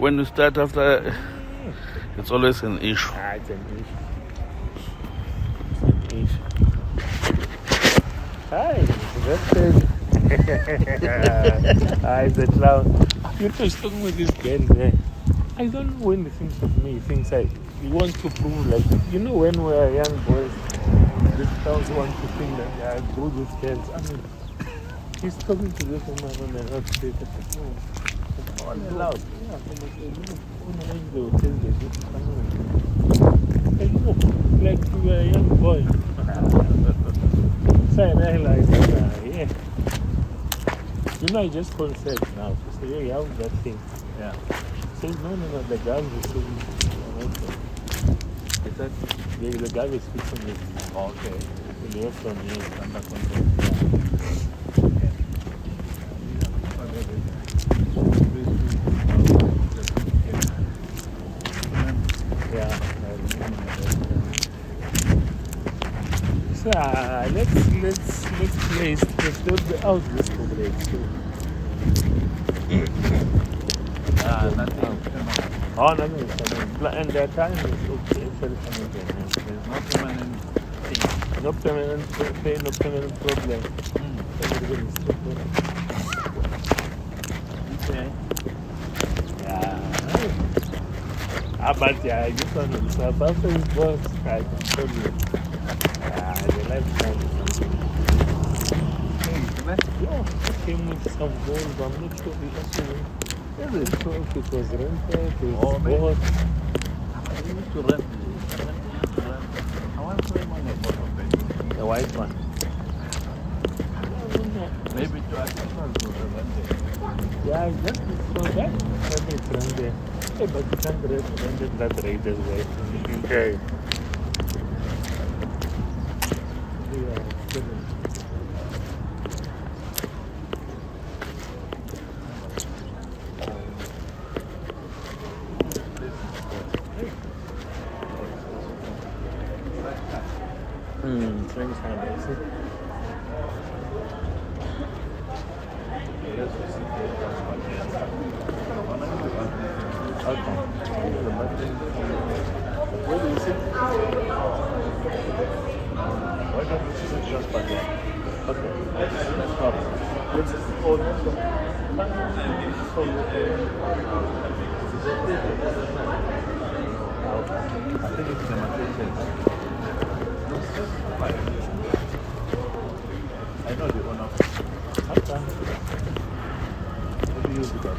when you start after, it's always an issue. It's an issue. Hi, that's it. It's a clown. You know, he's talking with this girl there. I don't know when he thinks of me. He thinks he wants to prove, like, you know, when we were young boys, these clowns want to think that they are good with girls. I mean, he's talking to this woman on the road street. I said, no, it's all allowed. Yeah, they will tell you this. I know, like we were young boys. So I realized that, yeah. You know, I just called sex now. She said, hey, how's that thing? Yeah. She said, no, the guy is saying, I said, the guy is fixing it. Okay. The left from me is under control. Yeah. So let's play. Let's do the out this break too. Nothing. Oh, nothing is coming. And the time is okay. There's no permanent thing. No permanent pain, no permanent problem. Everything is okay. Yeah. But yeah, this one is after his boss, I can tell you. The lifetime is something. Yeah, I came with some gold. I'm not sure the issue. It was rented, it was bought. I used to rent. I want to rent one of the white one. Maybe to assistants will rent it. Yeah, just so that it's rented. Hey, but you can't rent that rate as well. Okay. French hand, is it? Okay. Where do you sit? Why don't you sit just by here? Okay. Let's go next one. I think it's the material. I know the owner. Okay. What do you use it as?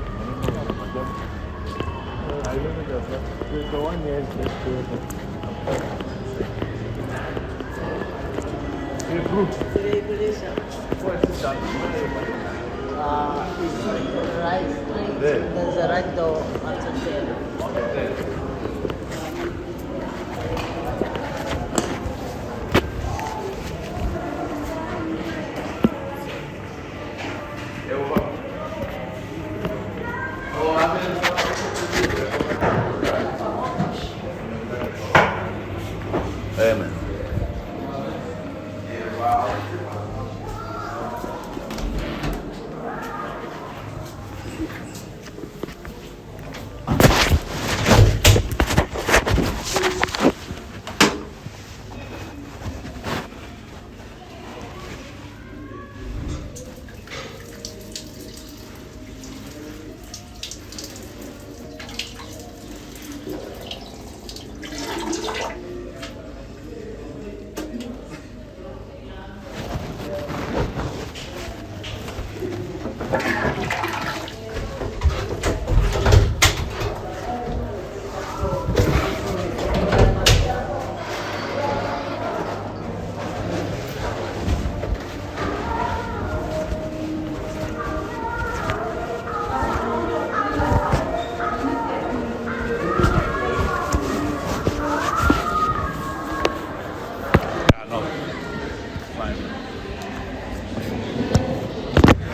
I don't know that. The one here is just Hey, Bruce. What is it done? It's right. There. There's a right door after there. There. Amen.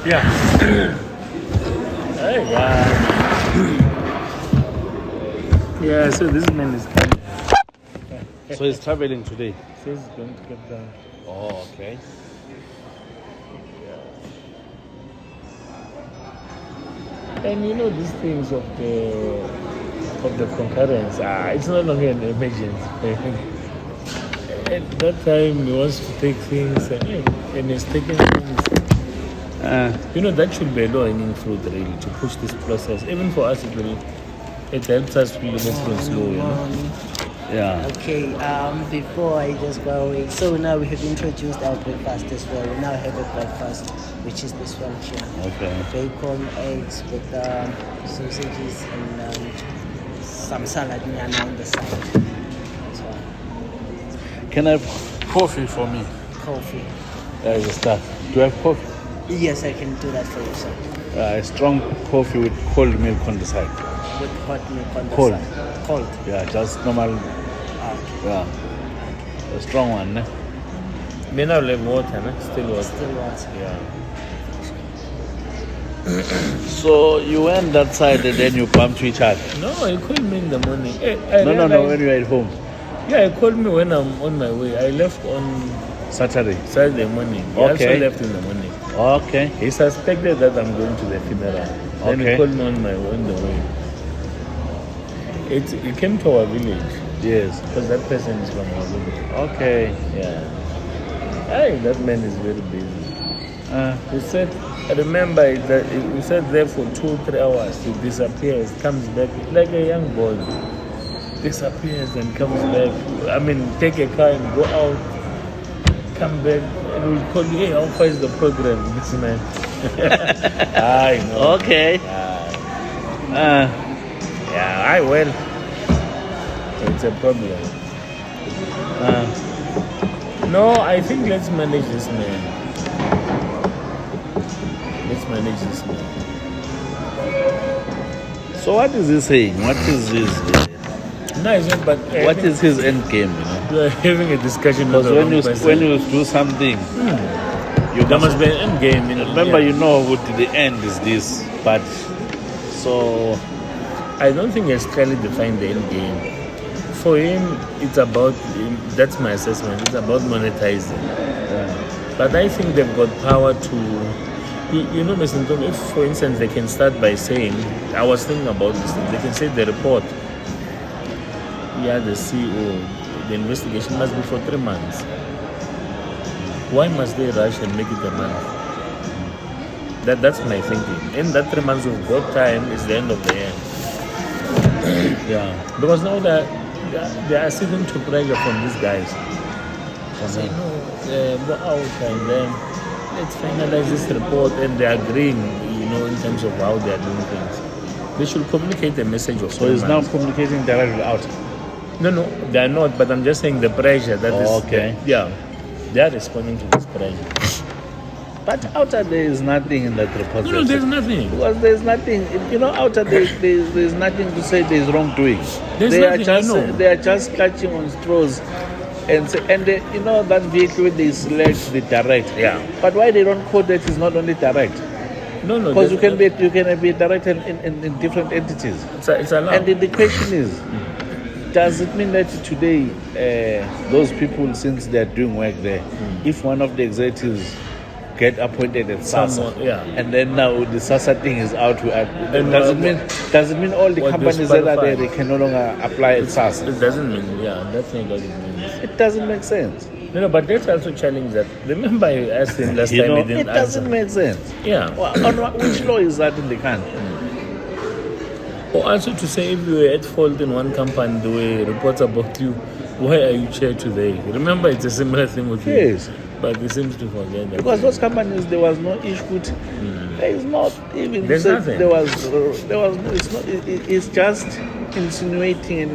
Yeah. Hey, yeah, so this man is coming. So he's traveling today? So he's going to get down. Oh, okay. And you know these things of the concurrence, it's no longer an emergency. At that time, he wants to take things and he's taking things. You know, that should be a low-hanging fruit, really, to push this process. Even for us, it helps us to go slow, you know? Yeah. Okay, before I just go away, so now we have introduced our breakfast as well. We now have a breakfast, which is this one here. Okay. Bacon, eggs with sausages and some salad on the side. So, Can I have coffee for me? coffee. As a start. Do I have coffee? Yes, I can do that for you, sir. A strong coffee with cold milk on the side. With hot milk on the Cold. side. Cold. Yeah, just normal. Okay. Yeah. A strong one. Ne? Then I'll have water, no? Still water. Still water. Yeah. So you went that side and then you bumped each other? No, he called me in the morning. No, when you were at home. Yeah, he called me when I'm on my way. I left on Saturday. Saturday morning. He Okay. also left in the morning. Okay. He suspected that I'm going to the funeral. Then Okay. he called me on the way. It came to our village Yes. because that person is from our village. Okay. Yeah. Hey, that man is very busy. He said, I remember that he sat there for 2-3 hours. He disappears, comes back like a young boy. Disappears and comes back. I mean, take a car and go out, come back, and we'll call you, hey, how far is the program, this man? I know. Okay. Yeah, well, it's a problem. No, I think let's manage this man. Let's manage this man. So what is he saying? What is his? No, it's not, but What is his end game? You know? we're having a discussion with Because the when wrong person. you do something, you There must be an end game, you know. remember. Yeah. You know what the end is this, but so I don't think he's clearly defined the end game. For him, it's about, that's my assessment, it's about monetizing. But I think they've got power to, you know, Mr. Ntumba, if, for instance, they can start by saying, I was thinking about this thing, they can say the report, the CEO, the investigation must be for 3 months. Why must they rush and make it a month? That's my thinking. In that 3 months of work time is the end of the year. yeah. Because now they are sitting to pressure from these guys. They say, no, go out and then let's finalize this report, and they're agreeing, you know, in terms of how they are doing things. They should communicate the message of So he's now communicating directly out. No, they are not, but I'm just saying the pressure that is. Okay. Yeah, they are responding to this pressure. But outer there is nothing in that report. No, there's nothing. Because there's nothing, you know, outer there's nothing to say there's wrongdoing. There's They nothing, I are know. just they are just clutching on straws, and you know that vehicle they select the direct. Yeah. But why they don't quote that is not only direct? No. Because you there's can be direct in different entities. It's allowed. And the question is, does it mean that today those people, since they are doing work there, if one of the executives get appointed at SASA, Someone, yeah. and then now the SASA thing is out, And does it mean all the what companies that are there, disqualified. they can no longer apply at SASA? It doesn't mean, that's not what it means. It doesn't make sense. No, but let's also challenge that. Remember I asked him last You time know, he it didn't doesn't answer. make sense. Yeah. Well, which law is that in the country? Or also to say if you were at fault in one company, the way reports about you, why are you chair today? Remember, it's a similar thing with you. Yes. But he seems to forget that. Because those companies, there was no issue. There is not even. There's nothing. There was. It's not. It's just insinuating.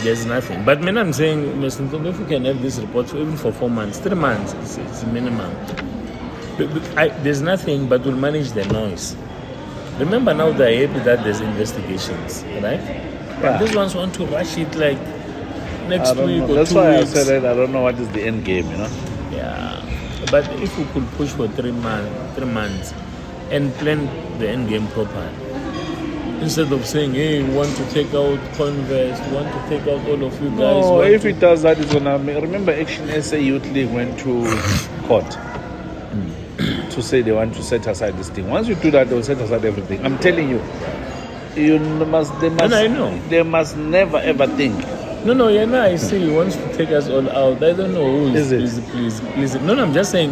There's nothing. But when I'm saying, Mr. Ntumba, if we can have this report even for 4 months, 3 months, it's minimum. There's nothing, but we'll manage the noise. Remember now they're happy that there's investigations, right? But these ones want to rush it like next week or 2 weeks. That's why I said that I don't know what is the end game, you know. Yeah. But if we could push for 3 months and plan the end game properly, instead of saying, hey, we want to take out Coinvest, we want to take out all of you guys. No, if it does that, it's gonna. Remember, Action SA Youth League went to court to say they want to set aside this thing. Once you do that, they'll set aside everything. I'm telling you, they must, I know. They must never ever think. No, I see he wants to take us all out. I don't know who Is it? Please. No, I'm just saying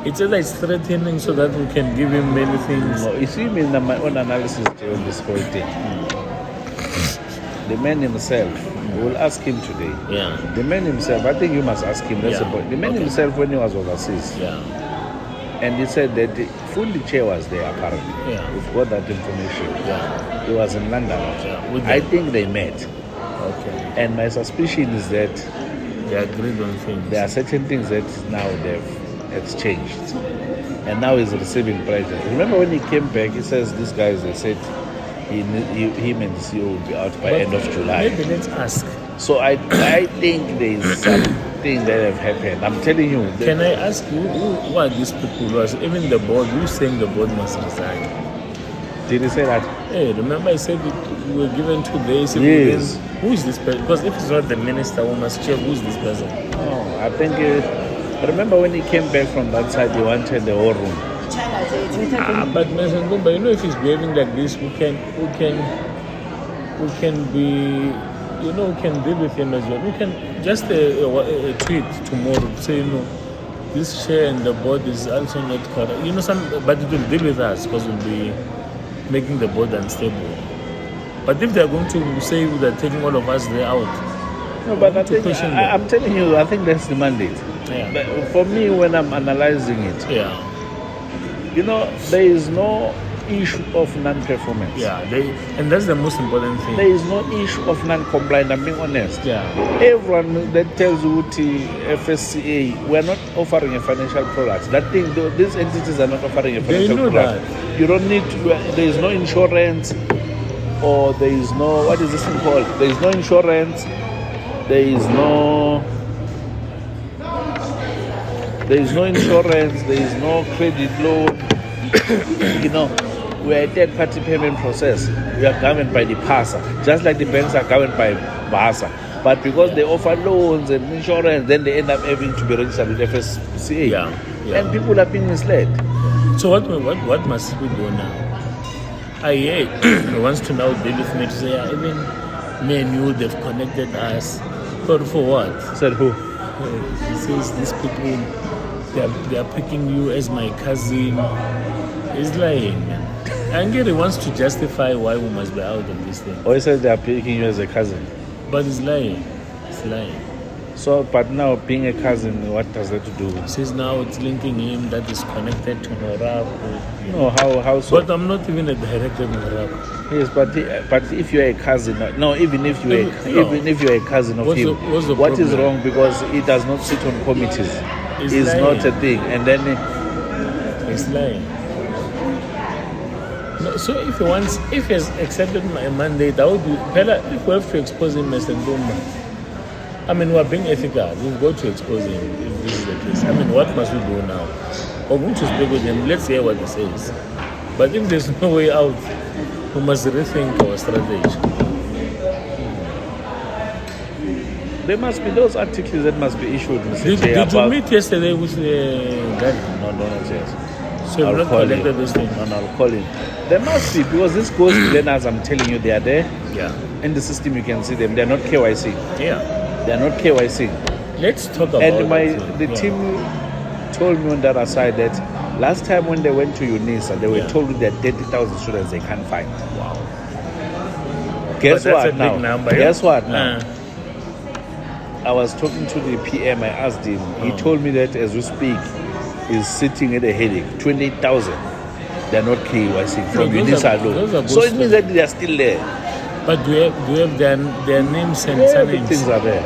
it's either it's threatening so that we can give him many things. No, you see me in my own analysis on this whole thing. The man himself, we'll ask him today. Yeah. The man himself, I think you must ask him. That's the point. The man himself, when he was overseas, Yeah. and he said that the fully chair was there apparently. Yeah. We've got that information. Yeah. He was in London. Yeah, with I them. think they met. Okay. And my suspicion is that They agreed on things. there are certain things that now they've exchanged. And now he's receiving pressure. Remember when he came back, he says these guys, they said him and the CEO will be out by end of July. Maybe let's ask. So I think there is something that have happened. I'm telling you. Can I ask you who are these people? Was even the board? Who's saying the board must resign? Did he say that? Hey, remember I said we were given 2 days. Yes. Who is this person? Because if it's not the minister who must check, who is this person? No, I think. Remember when he came back from that side, he wanted the whole room. But Mr. Ntumba, you know, if he's behaving like this, we can be, you know, we can deal with him as well. We can just a tweet tomorrow say, you know, this chair and the board is also not correct. You know, but it will deal with us because we'll be making the board unstable. But if they're going to say they're taking all of us there out, No, but I think, I'm telling you, I think that's the mandate. Yeah. But for me, when I'm analyzing it, yeah, you know, there is no issue of non-performance. yeah, and that's the most important thing. There is no issue of non-compliance, I'm being honest. Yeah. Everyone that tells you FSCA, we're not offering a financial product. That thing, these entities are not offering a They financial know product. that. You don't need to, there is no insurance, or there is no, what is this thing called? There is no insurance, there is no insurance, there is no credit loan. You know, we are a third-party payment process. We are governed by the PASA, just like the banks are governed by BASA. But because they offer loans and insurance, then they end up having to be registered with FSCA. Yeah. And people are being misled. So what must we do now? IA wants to now deal with me to say, yeah, even me and you, they've connected us. But for what? Said who? He says these people, they are picking you as my cousin. He's lying, man. Angry wants to justify why we must be out of this thing. Or he says they are picking you as a cousin. But he's lying. He's lying. So, but now being a cousin, what does that to do? He says now it's linking him that is connected to Norab. No, how so? But I'm not even a director of Norab. Yes, but if you're a cousin, no, even if you're a cousin of him, what's the what is problem? wrong? Because he does not sit on committees. He's It's lying. not a thing. And then He's lying. No, so if he has accepted my mandate, that would be better. If we have to expose him, Mr. Ntumba, I mean, we're being ethical. We've got to expose him if this is the case. I mean, what must we do now? We're going to speak with him. Let's hear what he says. But if there's no way out, we must rethink our strategy. there must be those articles that must be issued. Did you meet yesterday with the guy? No, not yet. So you've not collected those things? No, I'll call him. There must be, because this goes to then, as I'm telling you, they are there. Yeah. In the system, you can see them. They're not KYC. Yeah. They're not KYC. Let's talk about And the team told me on the other side that last time when they went to UNISA, they were told that 30,000 students they can't find. Wow. Guess But that's what a big now? number, yeah? Guess what now? I was talking to the PM, I asked him, he told me that as we speak, he's sitting at a headache, 28,000. They're not KYC from UNISA alone. So it means that they are still there. But do you have their names and surnames? Everything's are there.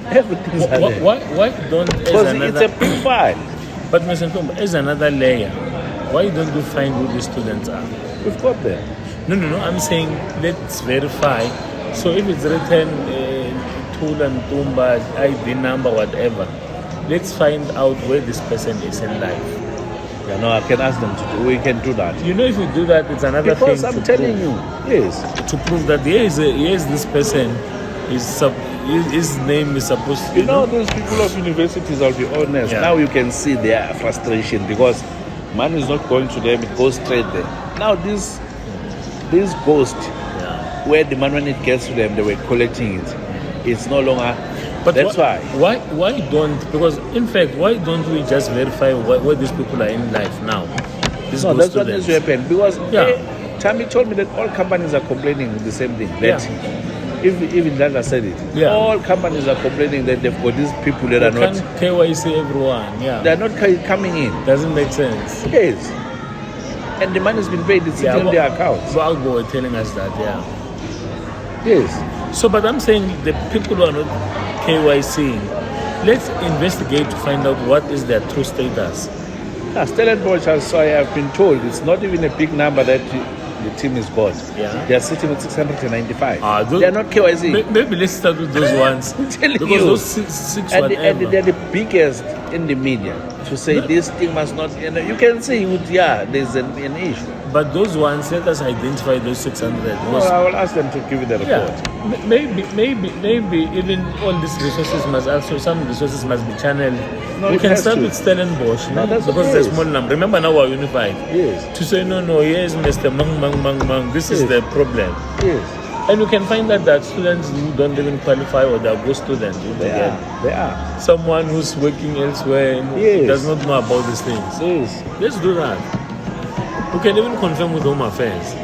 Everything's are there. Why don't, as Because another... it's a big file. But Mr. Ntumba, as another layer, why don't you find who the students are? We've got them. No, I'm saying let's verify. So if it's written Thula Ntumba, ID number, whatever, let's find out where this person is in life. Yeah, no, I can ask them to do. We can do that. You know, if you do that, it's another Because thing I'm to telling prove. you, yes. To prove that yes, this person his name is supposed to... You know, those people of universities, I'll be honest, Yeah. now you can see their frustration because Money is not going to them, it goes straight there. Now this ghost, where the money, when it gets to them, they were collecting it. It's no longer. But that's why. Why don't? Because in fact, why don't we just verify where these people are in life now? No, that's what needs to happen. Because Tammy told me that all companies are complaining with the same thing. That even Lala said it. Yeah. All companies are complaining that they've got these people that are not KYC everyone. Yeah. They're not coming in. Doesn't make sense. Yes. And the money's been paid. It's sitting in their accounts. So Algo were telling us that. Yeah. Yes. So, but I'm saying the people who are not KYC, let's investigate to find out what is their true status. Stellenbosch, I have been told, it's not even a big number that the team is got. Yeah. They are sitting with 695. They are not KYC. Maybe let's start with those ones. Because those six and they're the biggest in the media to say this thing must not. You can say, there's an issue. But those ones, let us identify those 600. Well, I will ask them to give you the report. Yeah. Maybe even all these resources must also, some resources must be channeled. No, we can start with Stellenbosch, because there's small number. Remember now we're unified. Yes. To say here's Mr. Mang. This is the problem. Yes. And you can find that there are students who don't even qualify, or they are good students. They are. Someone who's working elsewhere who does not know about these things. Yes. Let's do that. We can even confirm with Home Affairs.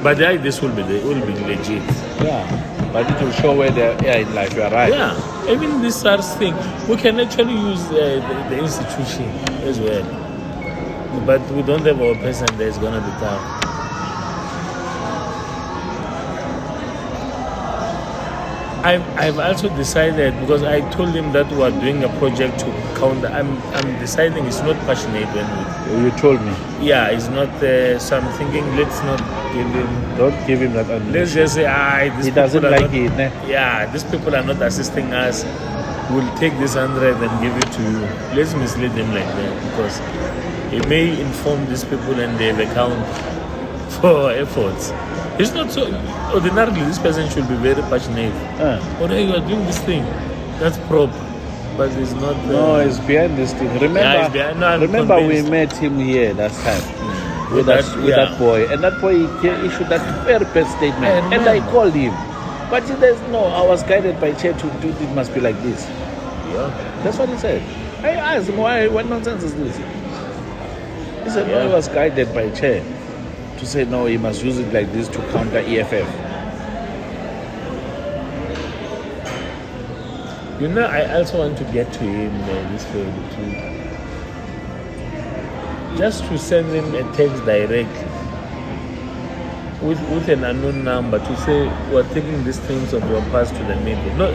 But this will be legit. Yeah. But it will show where they are in life. You are right. Yeah. Even this SARS thing, we can actually use the institution as well. But we don't have our person there. It's going to be tough. I've also decided, because I told him that we are doing a project to counter. I'm deciding it's not passionate when you told me. Yeah, it's not. So I'm thinking, let's not give him. Don't give him that. Let's just say, he doesn't like it. Yeah, these people are not assisting us. We'll take this 100 and give it to you. Let's mislead them like that, because it may inform these people and they account for efforts. It's not so. Ordinarily, this person should be very passionate. Or you are doing this thing. That's proper. But it's not. No, it's behind this thing. Remember we met him here last time with that boy. And that boy issued that very bad statement. And I called him. But I was guided by Chair to do it must be like this. Yeah. That's what he said. I asked him, what nonsense is this? He said, no, he was guided by Chair to say, no, he must use it like this to counter EFF. I also want to get to him this way too. Just to send him a text direct with an unknown number to say, we're taking these things of your past to the media. No,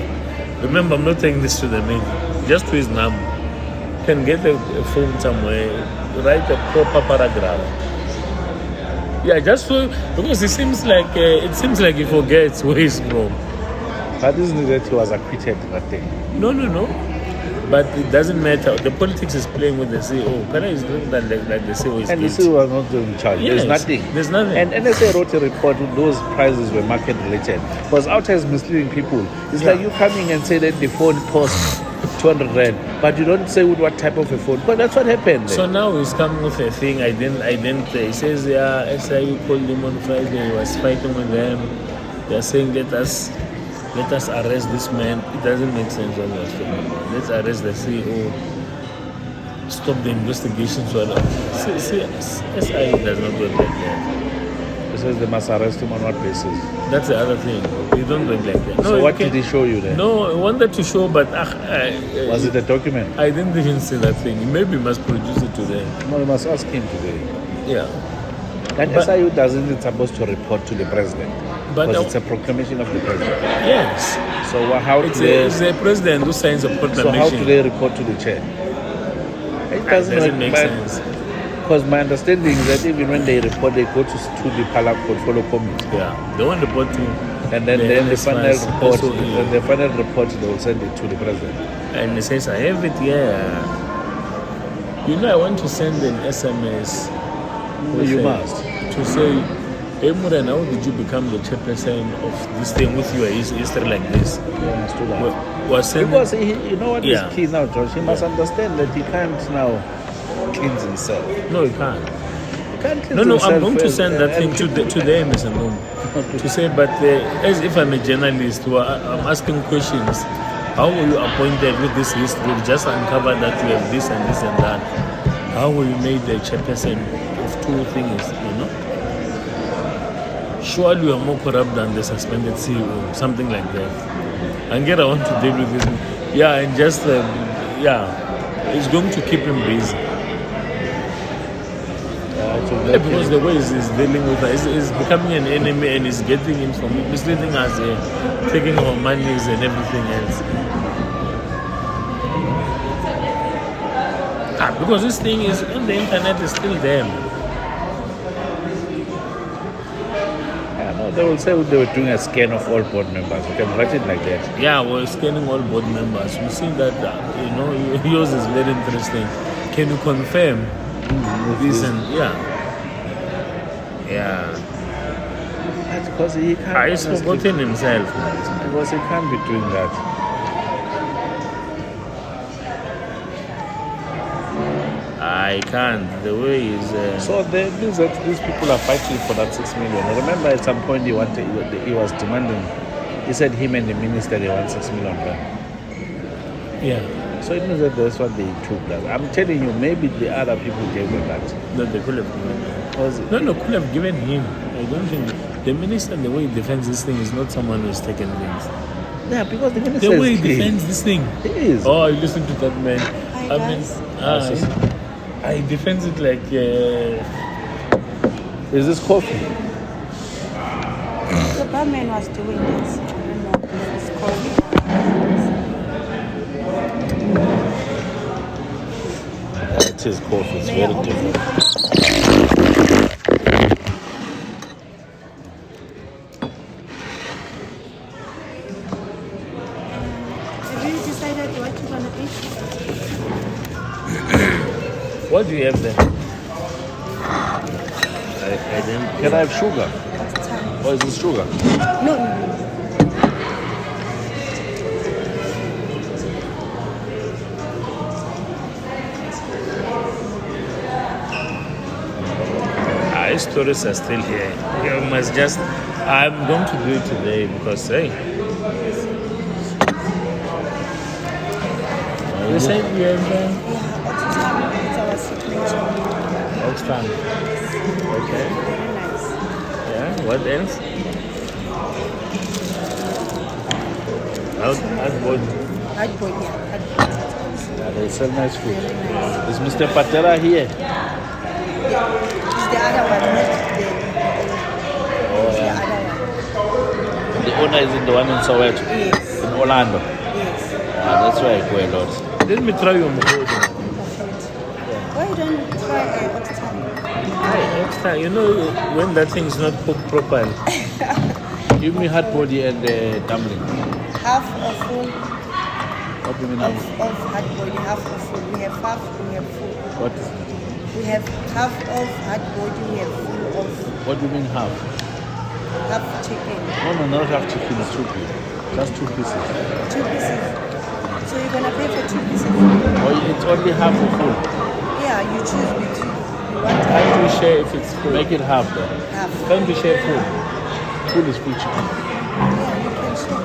remember, I'm not taking this to the media. Just to his number. Can get a phone somewhere, write a proper paragraph. Yeah, just so, because it seems like he forgets where he's from. But isn't it that he was acquitted that day? No. But it doesn't matter. The politics is playing with the CEO. Kana is doing that like the CEO is. And the CEO was not in charge. Yes, There's nothing. And NSA wrote a report with those prices were market related. Because OUTA is misleading people. It's like you coming and say that the phone costs 200 rand, but you don't say with what type of a phone. But that's what happened. So now he's coming with a thing. I didn't. He says, SIU called him on Friday. He was fighting with them. They're saying, let us arrest this man. It doesn't make sense what we're talking about. Let's arrest the CEO. Stop the investigation. So SIU does not work like that. He says they must arrest him on what basis? That's the other thing. You don't work like that. So what did he show you then? No, I wanted to show, but was it a document? I didn't even see that thing. Maybe you must produce it today. No, you must ask him today. Yeah. And SIU doesn't supposed to report to the president. Because it's a proclamation of the president. Yes. So how it's the president who signs a proclamation. So how do they report to the chair? It doesn't make sense. Because my understanding is that even when they report, they go to the portfolio committee. Yeah, they want to report to. And then the final report, they will send it to the president. And he says, I have it here. I want to send an SMS. You must. To say, hey Muren, how did you become the chairperson of this thing with your history like this? You must do that. Because you know what is key now, Josh? He must understand that he can't now cleans himself. No, you can't. He can't cleanse No, I'm himself going to first, send that thing and to them, Mr. Ntumba. To say, but as if I'm a journalist, who I'm asking questions. How were you appointed with this list? We've just uncovered that you have this and this and that. How were you made the chairperson of two things, you know? Surely you are more corrupt than the suspended CEO, something like that. And I want to deal with it. Yeah, and just, it's going to keep him busy. Because the way he's dealing with us, he's becoming an enemy and he's getting information, misleading us, taking our monies and everything else. Because this thing is on the internet, is still there. They will say they were doing a scan of all board members. You can write it like that. Yeah, we're scanning all board members. We see that, yours is very interesting. Can you confirm this? And That's because he can't. He's forgotten himself. Because he can't be doing that. I can't. The way is. So that means that these people are fighting for that 6 million. I remember at some point he was demanding. He said him and the minister they want 6 million. Yeah. So it means that that's what they took. That. I'm telling you, maybe the other people gave them that. No, they could have given him. Could have given him. I don't think the minister, the way he defends this thing, is not someone who's taken things. Yeah, because the minister the way he defends this thing. He is. Oh, you listen to that man. I defends it like. Is this coffee? The barman was doing this. I don't know if it's coffee. It is coffee. It's very different. Have you decided what you're going to eat? What do you have there? I didn't. Can I have sugar? Or is this sugar? No. His stories are still here. You must just. I'm going to do it today because, hey. You said you have It's our signature. Oxfam. Okay. Very nice. Yeah. What else? Hardboard. Hardboard, yeah. Yeah, they sell nice food. Is Mr. Patera here? It's the other one, not the Oh, the yeah. other one. The owner is in the one in Soweto? Yes. In Orlando? Yes. That's where I go a lot. Let me try your mukhodo. Why you don't try oxtail? Oxtail, when that thing is not cooked properly. Give me hot body and dumpling. Half of full What do you mean? of hard body, half of full. We have half, we have full. What is it? We have half of hard body, we have full of What do you mean half? half chicken. No, not half chicken, it's 2 pieces. Just 2 pieces. 2 pieces. So you're gonna pay for 2 pieces? Or it's only half of full. Yeah, you choose between. You want Can't we share if it's full? Make it half then. half. Can't we share full? Full is full chicken. Yeah, you can share.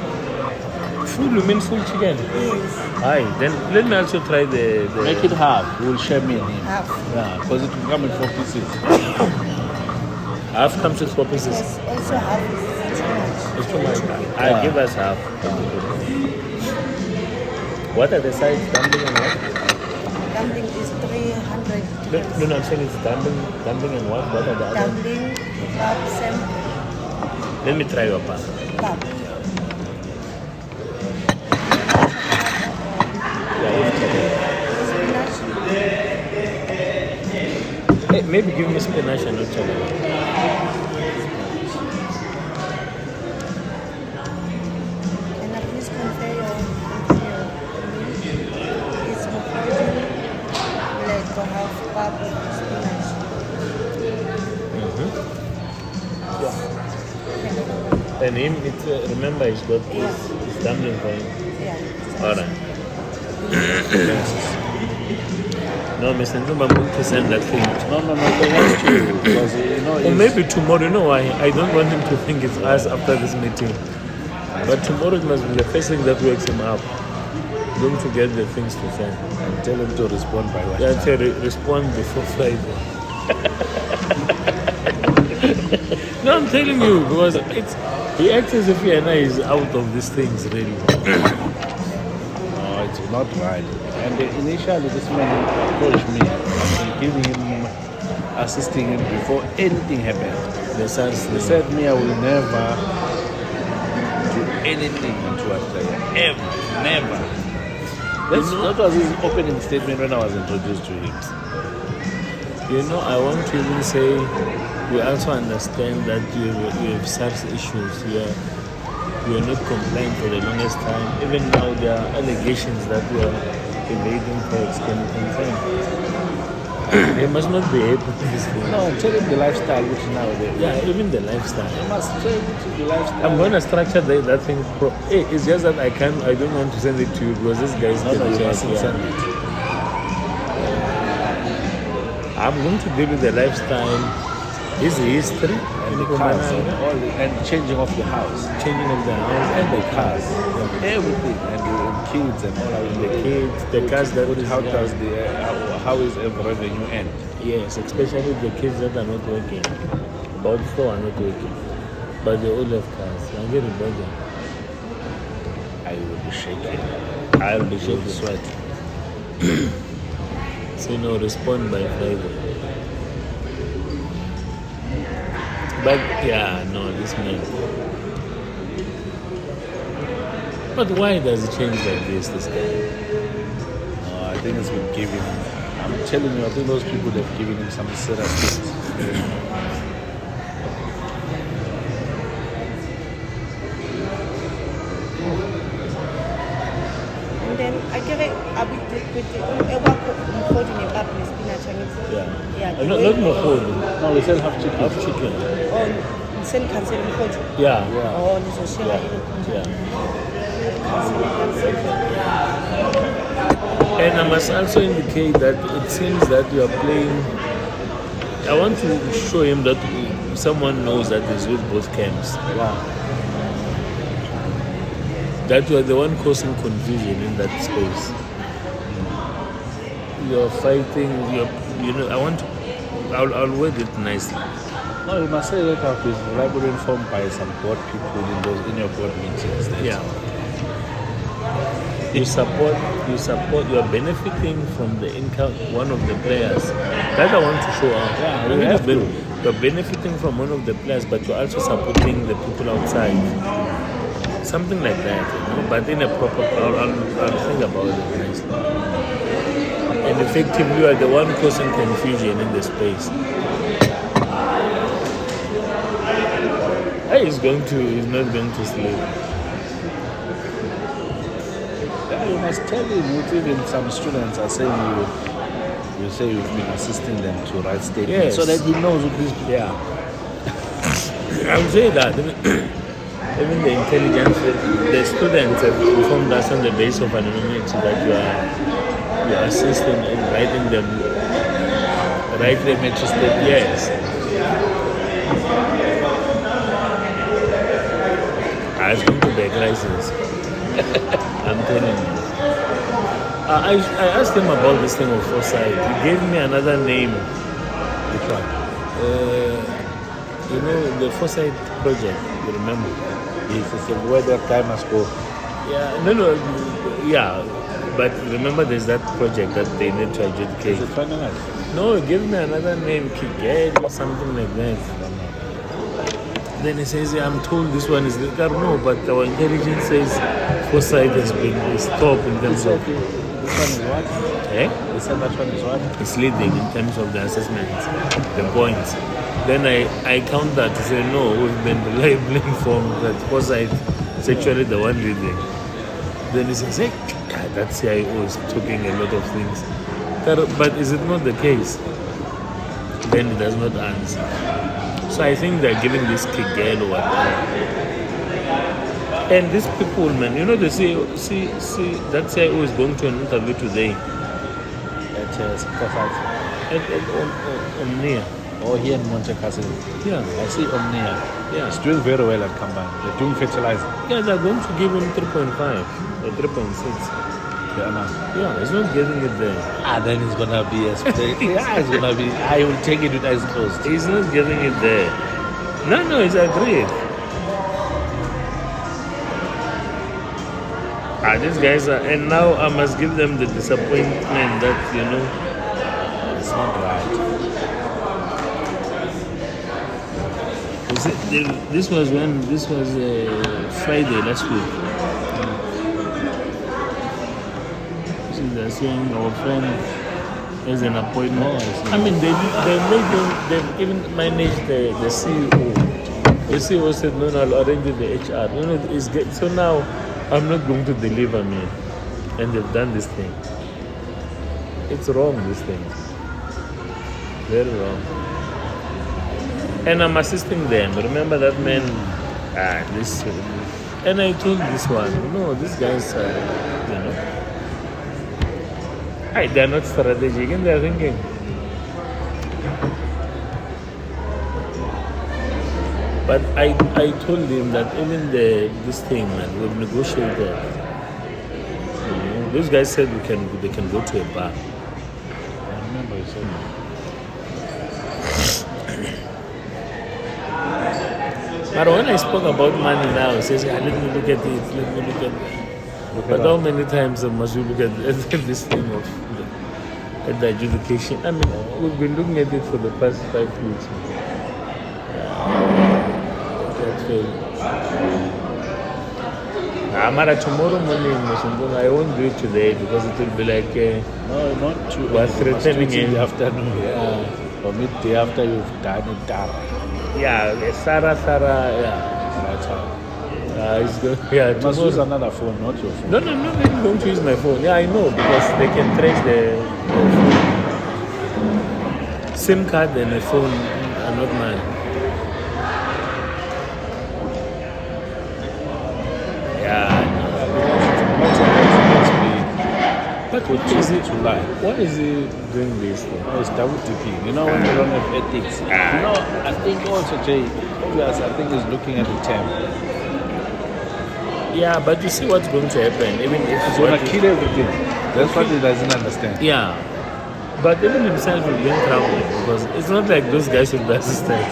Full, you mean full chicken? Yes, Aye, then let me also try the Make it half. We'll share me and him. half. Yeah, because it will come in 4 pieces. half comes with 4 pieces. Yes, also half is too much. It's too much. Yeah. Give us half. What are the sides? Dumpling and what? Dumpling is 300 dirhams. No, I'm saying it's dumpling and what? What are the other? Dumpling, pap, sam, Let me try your pan. pap. Spinach, Hey, maybe give me spinach and not chocolate. can I please compare your it's mukhodo, like to have pap, spinach. And him, it's remember he's got his dumpling for him. Yeah. Alright. No, Mr. Ntumba, I'm going to send that thing. No, they have to, because Or it's- maybe tomorrow. You know why? I don't want him to think it's us after this meeting. But tomorrow it must be the first thing that wakes him up. Going to get the things to send. and tell him to respond by what? Yeah, to respond before Friday. No, I'm telling you, because he acts as if he and I is out of these things, really. No, it's not right. And initially, this man approached me, and giving him, assisting him before anything happened. The SARS He thing. said me, I will never do anything into Australia. Ever. Never. That was his opening statement when I was introduced to him. You know, I want to even say we also understand that you have SARS issues. You are not compliant for the longest time. Even now, there are allegations that you are evading tax. Can you confirm? They must not be able to this thing. No, tell him the lifestyle which now they Yeah, even the lifestyle. You must tell him to the lifestyle. I'm going to structure that thing. Hey, it's just that I don't want to send it to you because this guy is No, you the mustn't send it. I'm going to deal with the lifestyle, his history, And the cars, and changing of the house. changing of the house and the cars. Everything, and the kids and all of The kids, the cars that how does how is every revenue end? Yes, especially the kids that are not working. About 4 are not working. But they all have cars. I'm getting better. I will be shaking. I'll be Will shaking. sweat. So, respond by Friday. But, yeah, no, this man. But why does it change like this guy? I think it's been given. I'm telling you, I think those people have given him some serious things. And then I get it a bit with the holding it up in spinach and it's Yeah. the Not way- more food. No, we still have chicken. Half chicken. Oh, send cancel holding. Yeah. Yeah. Oh, this is Yeah. share. And I must also indicate that it seems that you are playing. I want to show him that someone knows that he's with both camps. Yeah. That you are the one causing confusion in that space. You're fighting. I want to. I'll word it nicely. No, you must say that I've been reliably informed by some board people in your board meetings. Yeah. You support. You are benefiting from the income. One of the players. That I want to show out. Yeah, you have to. You're benefiting from one of the players, but you're also supporting the people outside. Something like that, but in a proper. I'll think about it nicely. And effectively, you are the one causing confusion in the space. He's not going to sleep. Yeah, you must tell him. Even some students are saying you say you've been assisting them to write statements Yes. so that he knows who these people. Yeah. I would say that. Even the intelligence, the students have informed us on the basis of anonymity that you are assisting in writing them. Write them into statements. Yes. It's going to be a crisis. I'm telling you. I asked him about this thing of foresight. He gave me another name. Which one? The foresight project. You remember? Yes, it's where that guy must go. Yeah. No. Yeah. But remember, there's that project that they need to adjudicate. Is it finalized? No, he gave me another name, Kiged or something like that. Then he says, I'm told this one is legal. No, but our intelligence says foresight has been stopped in terms of. This one is what? They said that one is what? It's leading in terms of the assessments, the points. Then I countered to say, no, we've been reliably informed that foresight is actually the one leading. Then he says, hey, that CIO is talking a lot of things. But is it not the case? Then he does not answer. So I think they're giving this Kigel or whatever. And these people, man, they see that CIO is going to an interview today. At Khosa? Omnia. Or here in Monte Carlo? Yeah. I see Omnia. Yeah. It's doing very well at Kamban. They're doing fertilizer. Yeah, they're going to give him 3.5 or 3.6. Yeah, no. Yeah, he's not getting it there. Then it's gonna be a yeah, it's gonna be. I will take it with eyes closed. He's not getting it there. No, he's agreed. These guys are, and now I must give them the disappointment that, It's not right. This was Friday last week. They're saying our friend has an appointment. I mean, they've even managed the CEO. The CEO said, no, I'll arrange with the HR. So now I'm not going to deliver me. And they've done this thing. It's wrong, this thing. Very wrong. And I'm assisting them. Remember that man? And I told this one, these guys are, they're not strategic and they're thinking. But I told him that even this thing, man, we've negotiated. Those guys said they can go to a bar. I remember you said that. But when I spoke about money now, he says, let me look at it, let me look at it. But how many times must you look at this thing of the adjudication? I mean, we've been looking at it for the past 5 weeks. Amara, tomorrow morning, I won't do it today because it will be like No, not too. we're threatening in him. the afternoon. Yeah. Or midday after you've done it. Yeah, Sarah, yeah. That's how. It's good. Yeah, You must tomorrow. use another phone, not your phone. No, I'm going to use my phone. Yeah, I know, because they can trace the SIM card and the phone are not mine. Yeah, I know. But what is it? July. Why is he doing this thing? No, it's double dipping. You know when you don't have ethics. I think also Jay, obviously, I think he's looking at the term. Yeah, but you see what's going to happen. Even if He's gonna kill everything. That's what he doesn't understand. Yeah, but even himself will be in trouble because it's not like those guys will be assistants.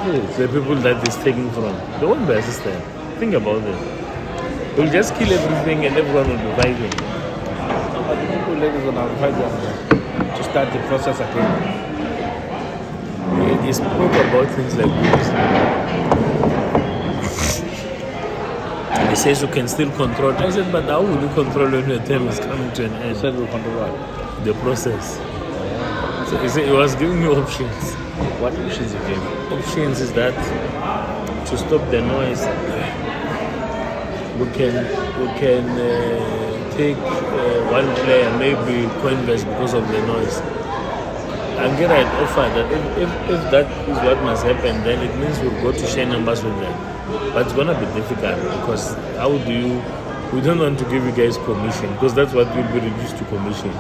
Yes. The people that he's taking from, they won't be assistant. Think about it. They'll just kill everything and everyone will be fighting. But the people like is gonna fight them to start the process again. He spoke about things like this. He says you can still control. I said, but how will you control when your term is coming to an He end? said we'll control what? The process. So he said he was giving me options. What options he gave? Options is that to stop the noise, we can take one player, maybe Coinvest, because of the noise. And get an offer that if that is what must happen, then it means we'll go to share numbers with them. But it's gonna be difficult because we don't want to give you guys commission because that's what will be reduced to commission.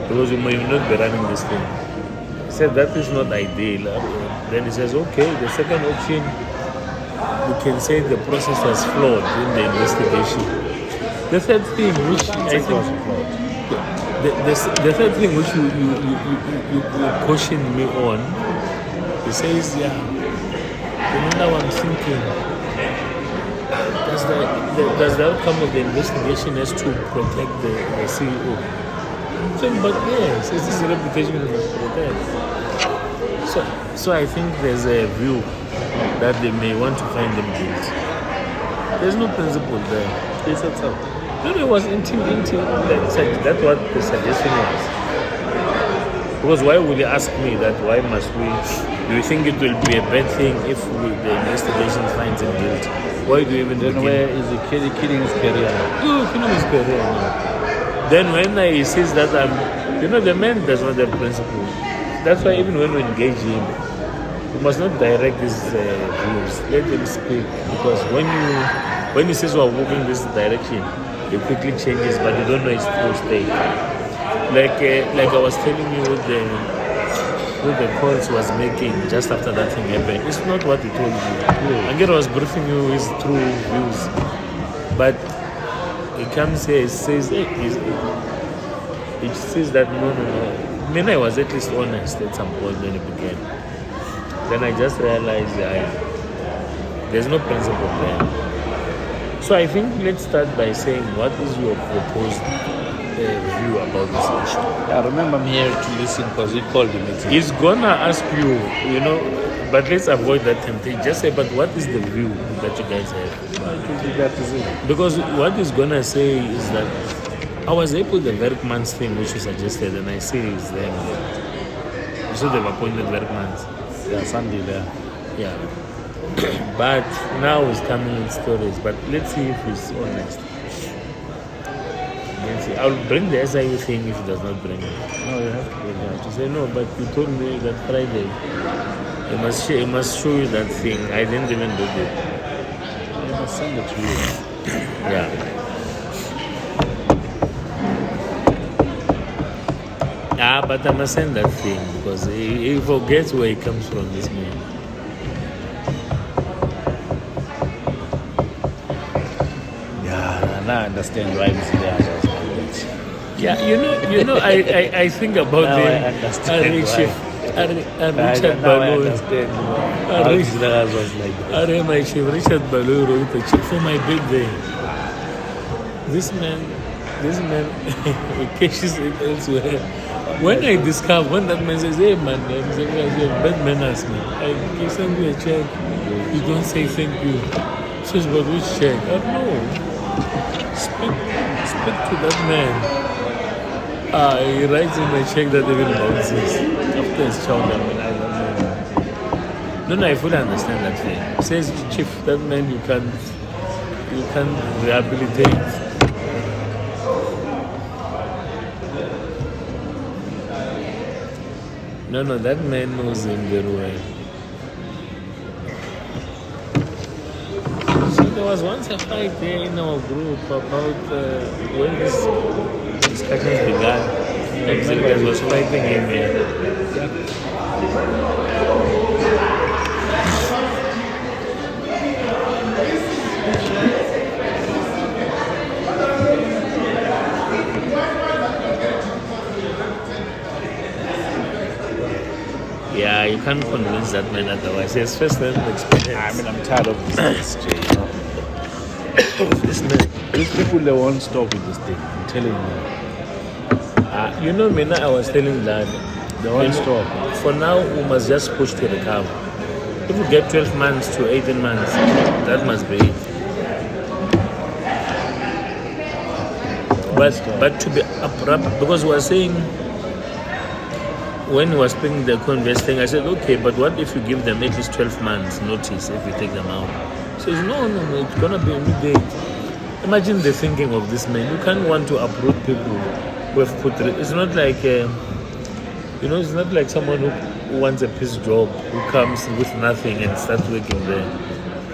Because you may not be running this thing. He said that is not ideal. Then he says, okay, the second option, we can say the process was flawed in the investigation. The third thing, which I think was flawed. the third thing which you cautioned me on, he says, yeah, now I'm thinking, does the outcome of the investigation has to protect the CEO? But yes, it's his reputation that must protect. So I think there's a view that they may want to find them guilty. There's no principle there. He said so. No, it was that's what the suggestion was. Because why would you ask me that? Why must we? Do you think it will be a bad thing if the investigation finds him guilty? Why do you even Then begin? where is he killing his career? Killing his career now. Then when he says that the man does not have principle. That's why even when we engage him, we must not direct his views. Let him speak. Because when he says we're moving this direction, he quickly changes, but you don't know his full state. Like I was telling you with the calls was making just after that thing happened. It's not what he told you. Angela was briefing you his true views. But he comes here, he says, it says that no. I mean, I was at least honest at some point when it began. Then I just realized there's no principle there. So I think let's start by saying, what is your proposed view about this issue? I remember I'm here to listen because he called the meeting. He's gonna ask you, but let's avoid that temptation. Just say, but what is the view that you guys have? Because what he's gonna say is that I was able the Werkmans thing which you suggested, and I say it's them. You said they've appointed Werkmans. Yeah, Sunday there. Yeah. But now he's coming with stories. But let's see if he's honest. Let's see. I'll bring the SIU thing if he does not bring it. No, you have to bring it. To say no, but you told me that Friday he must show you that thing. I didn't even do it. He must send it to you. Yeah. But I must send that thing because he forgets where he comes from, this man. Yeah, now I understand why he's there. Yeah, I think about Now them. I understand Richard Balo wrote a check for my birthday. This man cashes it elsewhere. When that man says, hey man, bad manners, man. I send you a check. You don't say thank you. Says, but which check? I don't know. Speak to that man. He writes in a check that even bounces. After his child, I don't know. No, I fully understand that thing. Says, Chief, that man you can't rehabilitate. No, that man knows him very well. So there was once a fight there in our group about when this discussions began. Exhibitors was fighting him here. Yeah, you can't convince that man otherwise. He has first-hand experience. I'm tired of this Jay, This man. These people, they won't stop with this thing. I'm telling you. Mina, I was telling that They won't stop. for now we must just push to recover. If we get 12 months to 18 months, that must be it. But to be abrupt, because we were saying, when we were speaking the Coinvest thing, I said, okay, but what if you give them at least 12 months notice if you take them out? He says, no, it's going to be immediate. Imagine the thinking of this man. You can't want to uproot people who have put... It's not like, it's not like someone who wants a piece job, who comes with nothing and starts working there.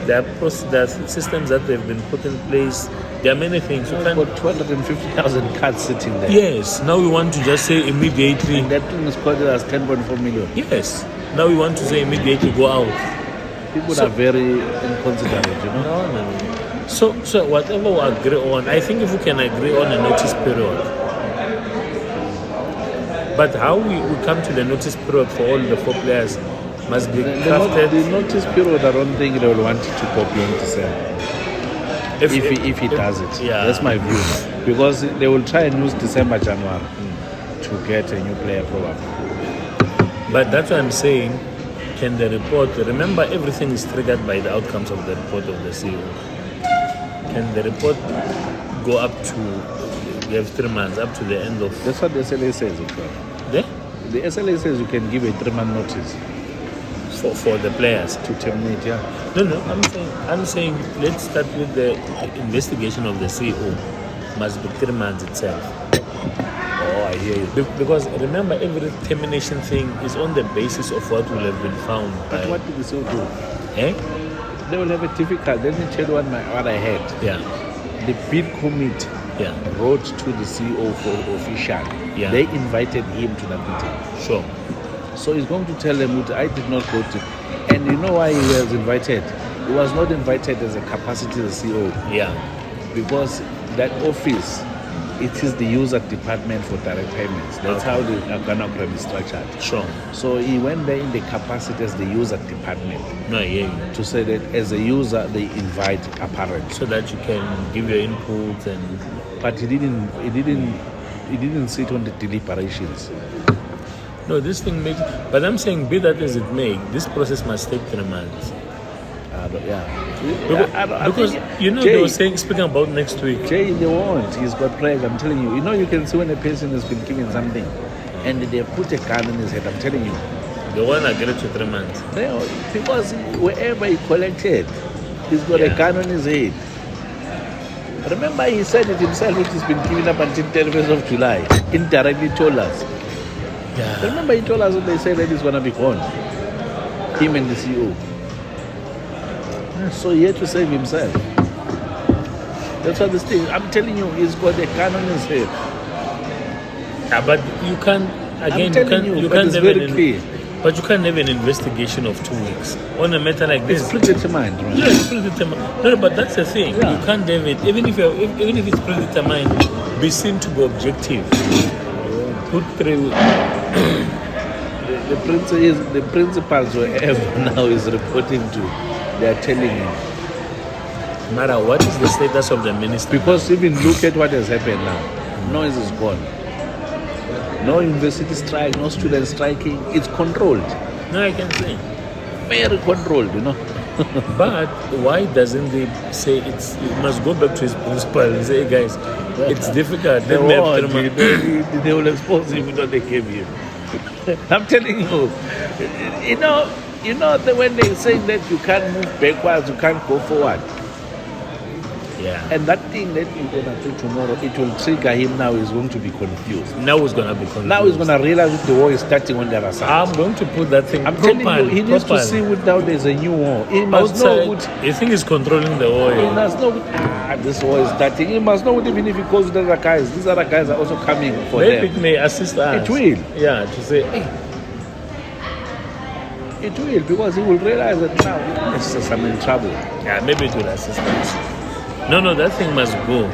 There are systems that they've been put in place. There are many things. You've got 250,000 cards sitting there. Yes. Now we want to just say immediately. And that thing is quoted as 10.4 million. Yes. Now we want to say immediately go out. People are very inconsiderate, No. So whatever we agree on, I think if we can agree on a notice period. But how we come to the notice period for all the 4 players must be crafted. The notice period, I don't think they will want it to copy on December. If he does it. Yeah. That's my view. Because they will try and use December, January to get a new player probably. But that's what I'm saying. Can the report, remember everything is triggered by the outcomes of the report of the CEO. Can the report go up to, we have 3 months, up to the end of... That's what the SLA says. The SLA says you can give a 3-month notice. For the players. To terminate, yeah. No, I'm saying let's start with the investigation of the CEO. Must be 3 months itself. Oh, I hear you. Because remember, every termination thing is on the basis of what will have been found. But what did the CEO do? They will have a difficult. Let me tell you what I had. Yeah. The bid commit Yeah. wrote to the CEO for official. Yeah. They invited him to that meeting. Sure. So he's going to tell them, I did not go to. And you know why he was invited? He was not invited as a capacity as CEO. Yeah. Because that office, it is the user department for direct payments. That's how the organogram is structured. Sure. So he went there in the capacity as the user department No, yeah. to say that as a user they invite a parent. So that you can give your input and. But he didn't sit on the deliberations. No, this thing makes. But I'm saying, be that as it may, this process must take 3 months. Because you know, Jay, they were saying, speaking about next week. Jay, they won't. He's got pride. I'm telling you. You know, you can see when a person has been given something, and they put a gun in his head. I'm telling you. The one I get it to 3 months. No, because wherever he collected, he's got a gun on his head. Remember, he said it himself, which has been given up until 31st of July. Indirectly told us. Yeah. Remember, he told us when they said that he's going to be gone. Him and the CEO. So he had to save himself. That's what this thing. I'm telling you, he's got a gun on his head. Yeah, but you can't. Again, you can't have very clear. But you can't have an investigation of 2 weeks on a matter like this. It's predetermined, right? Yeah, it's predetermined. No, but that's the thing. Yeah. You can't have it, even if it's predetermined, be seen to be objective. Put through. The principals, wherever now is reporting to, they are telling him. Mara, what is the status of the minister? Because even look at what has happened now. Noise is gone. No university strike, no students striking. It's controlled. No, I can say. Very controlled, you know. But why doesn't they say it must go back to his principal and say, hey guys, it's difficult. They will expose him what they gave him. I'm telling you, when they say that you can't move backwards, you can't go forward. Yeah. And that thing that you're going to do tomorrow, it will trigger him now. He's going to be confused. Now he's going to be confused. Now he's going to realize that the war is starting on the other side. I'm going to put that thing. I'm telling you, he needs to see what now there's a new war. He must know what. You think he's controlling the war? He must know what, this war is starting. He must know what, even if he goes with other guys. These other guys are also coming for Maybe them. it may assist us. It will. Yeah, to say, hey. It will, because he will realize that now I'm in trouble. Yeah, maybe it will assist us. No, that thing must go.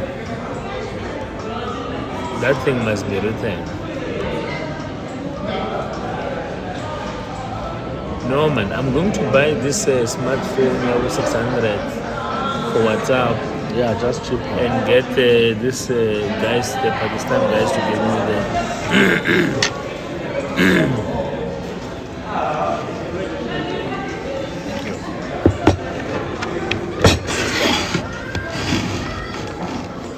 That thing must be written. No, man, I'm going to buy this smartphone now 600 for WhatsApp. Yeah, just cheap. And get this guys, the Pakistan guys, to give me the.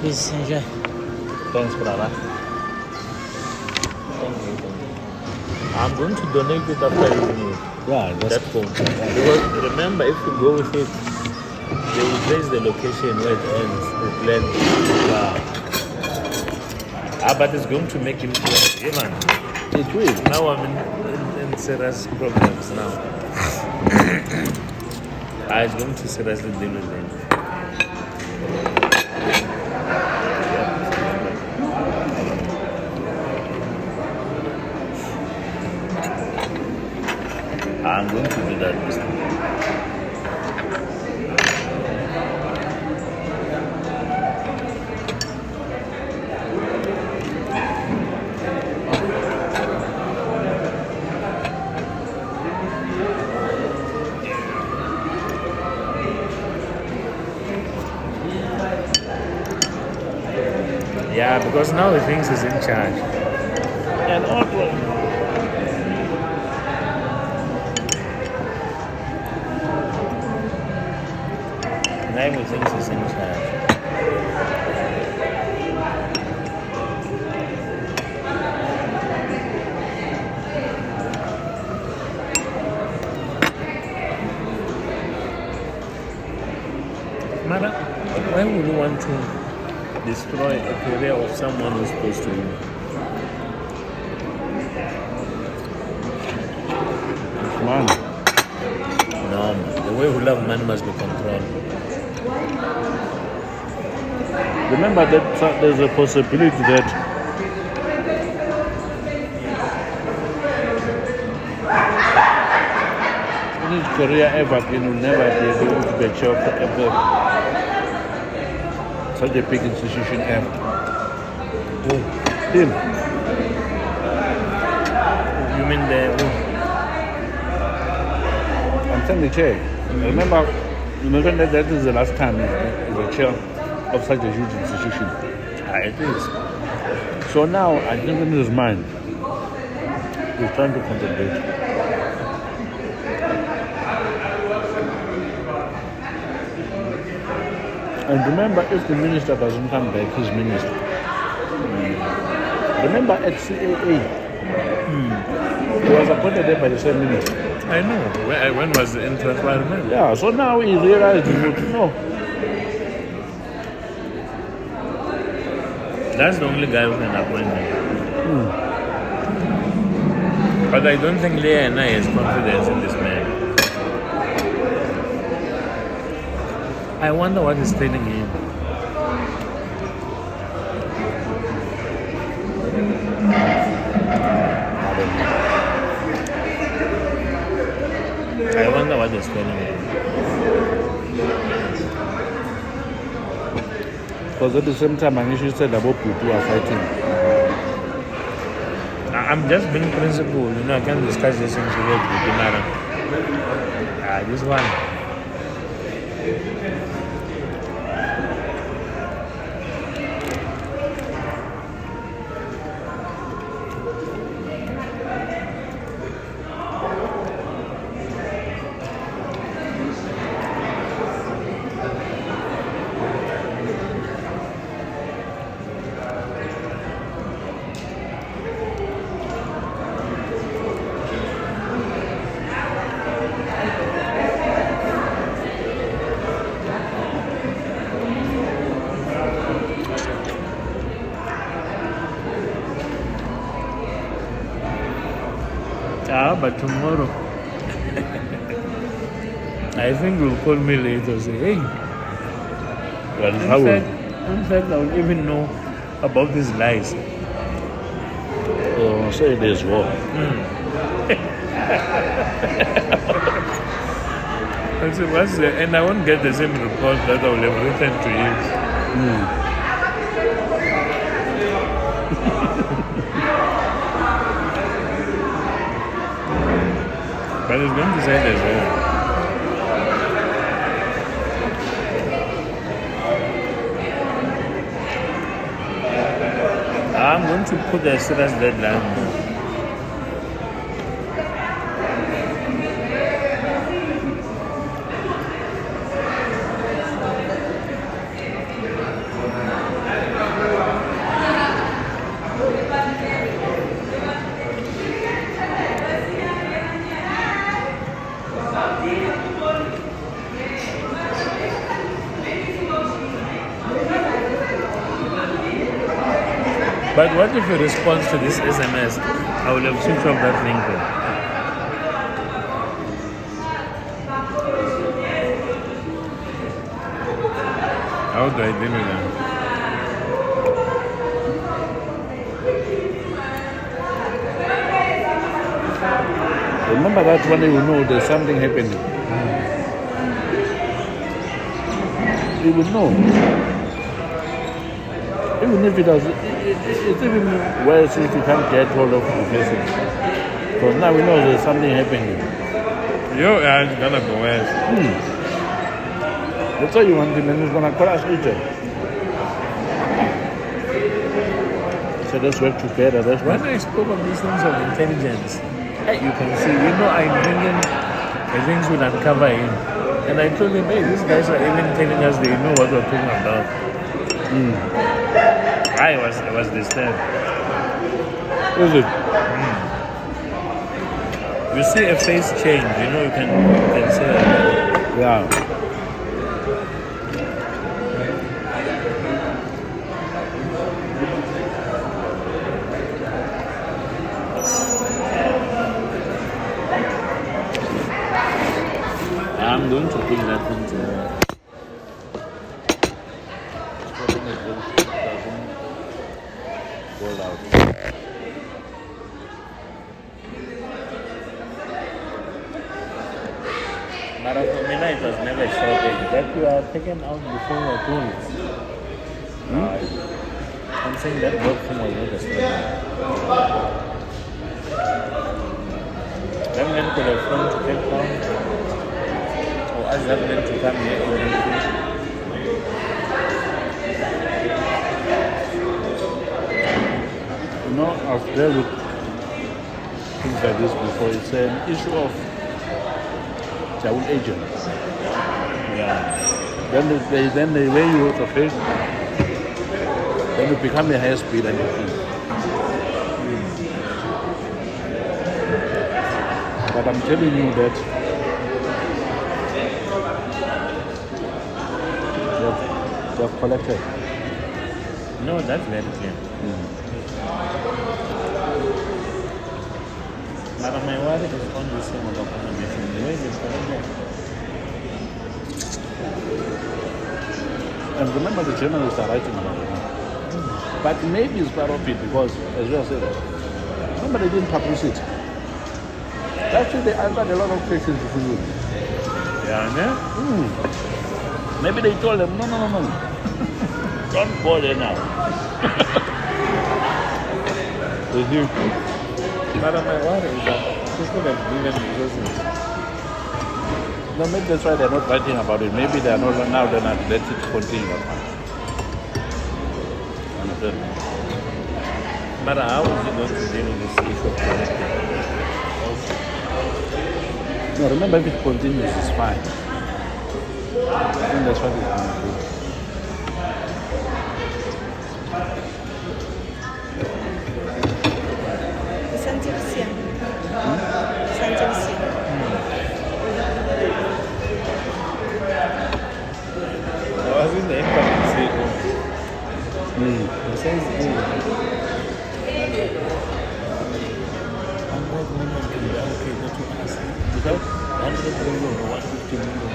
Please enjoy. Thanks, brother. I'm going to donate it after using it. Yeah, That phone. Because remember, if you go with it, they will place the location where it ends, the plan. Wow. But it's going to make him feel even. It will. Now I'm in serious problems now. I'm going to seriously deal with them. I'm going to do that this time. Yeah, because now he thinks he's in charge. And also, Now he thinks he's in charge. Mara, why would you want to destroy a career of someone who's supposed to win? man, No, the way we love man must be controlled. Remember that there's a possibility that in his career ever, he will never be able to be a chair of such a big institution ever. Him. You mean the... I'm saying the chair. Remember that is the last time he's a chair of such a huge institution. It is. So now, I think in his mind, he's trying to contemplate. And remember, if the minister doesn't come back, he's minister. Remember at CAA, he was appointed there by the same minister. I know. When was the entrance? I remember. Yeah, so now he realized he would know. That's the only guy who can appoint him. But I don't think Leah and I has confidence in this man. I wonder what is telling him. I wonder what is telling him. Because at the same time, Anishi said about people are fighting. I'm just being principled, I can't discuss this things with you, madam. This one. But tomorrow, I think you'll call me later and say, hey, in fact, I don't even know about these lies. So say there's war. I said, and I won't get the same report that I will have written to you. But it's going to say as well. I'm going to put a serious deadline. But what if he responds to this SMS? I will have switched off that link then. How do I deal with that? Remember that when you know there's something happening. You will know. Even if it does, it's even worse if you can't get hold of the person. Because now we know there's something happening. It's gonna go worse. That's all you want to do, and it's gonna crash each other. So let's work together. That's When what I spoke of these things of intelligence, you can see, I'm bringing the things will uncover him. And I told him, hey, these guys are even telling us they know what we're talking about. I was disturbed. is it? You see a face change, you can say that. Yeah. I'm going to put that into roll out. But for me, it was never a shortage. That you are taken out before you are told. I'm saying that work from was not a shortage. That man could have flown to Cape Town, or ask that man to come here for anything. You know, I've dealt with things like this before. It's an issue of child agents. Yeah. Then they weigh you with a fish. Then you become a higher speed and you eat. But I'm telling you that they have collected. No, that's very clear. But my wife is on the same accommodation. The way they collected. And remember, the journalists are writing about it. But maybe it's part of it because, as well said, remember they didn't publish it. Actually, they answered a lot of questions for you. Yeah, no? Maybe they told them, no. Don't go there now. They knew. But my wife is that she could have given resources. No, maybe that's why they're not writing about it. Maybe they're not now. They're not let it continue. Understand? But how is it going to deal with this issue of collecting? No, remember, if it continues, it's fine. I think that's what it's going to do. I was in the incoming statement. It says, 100 million can be allocated to us. Without 100 million or 150 million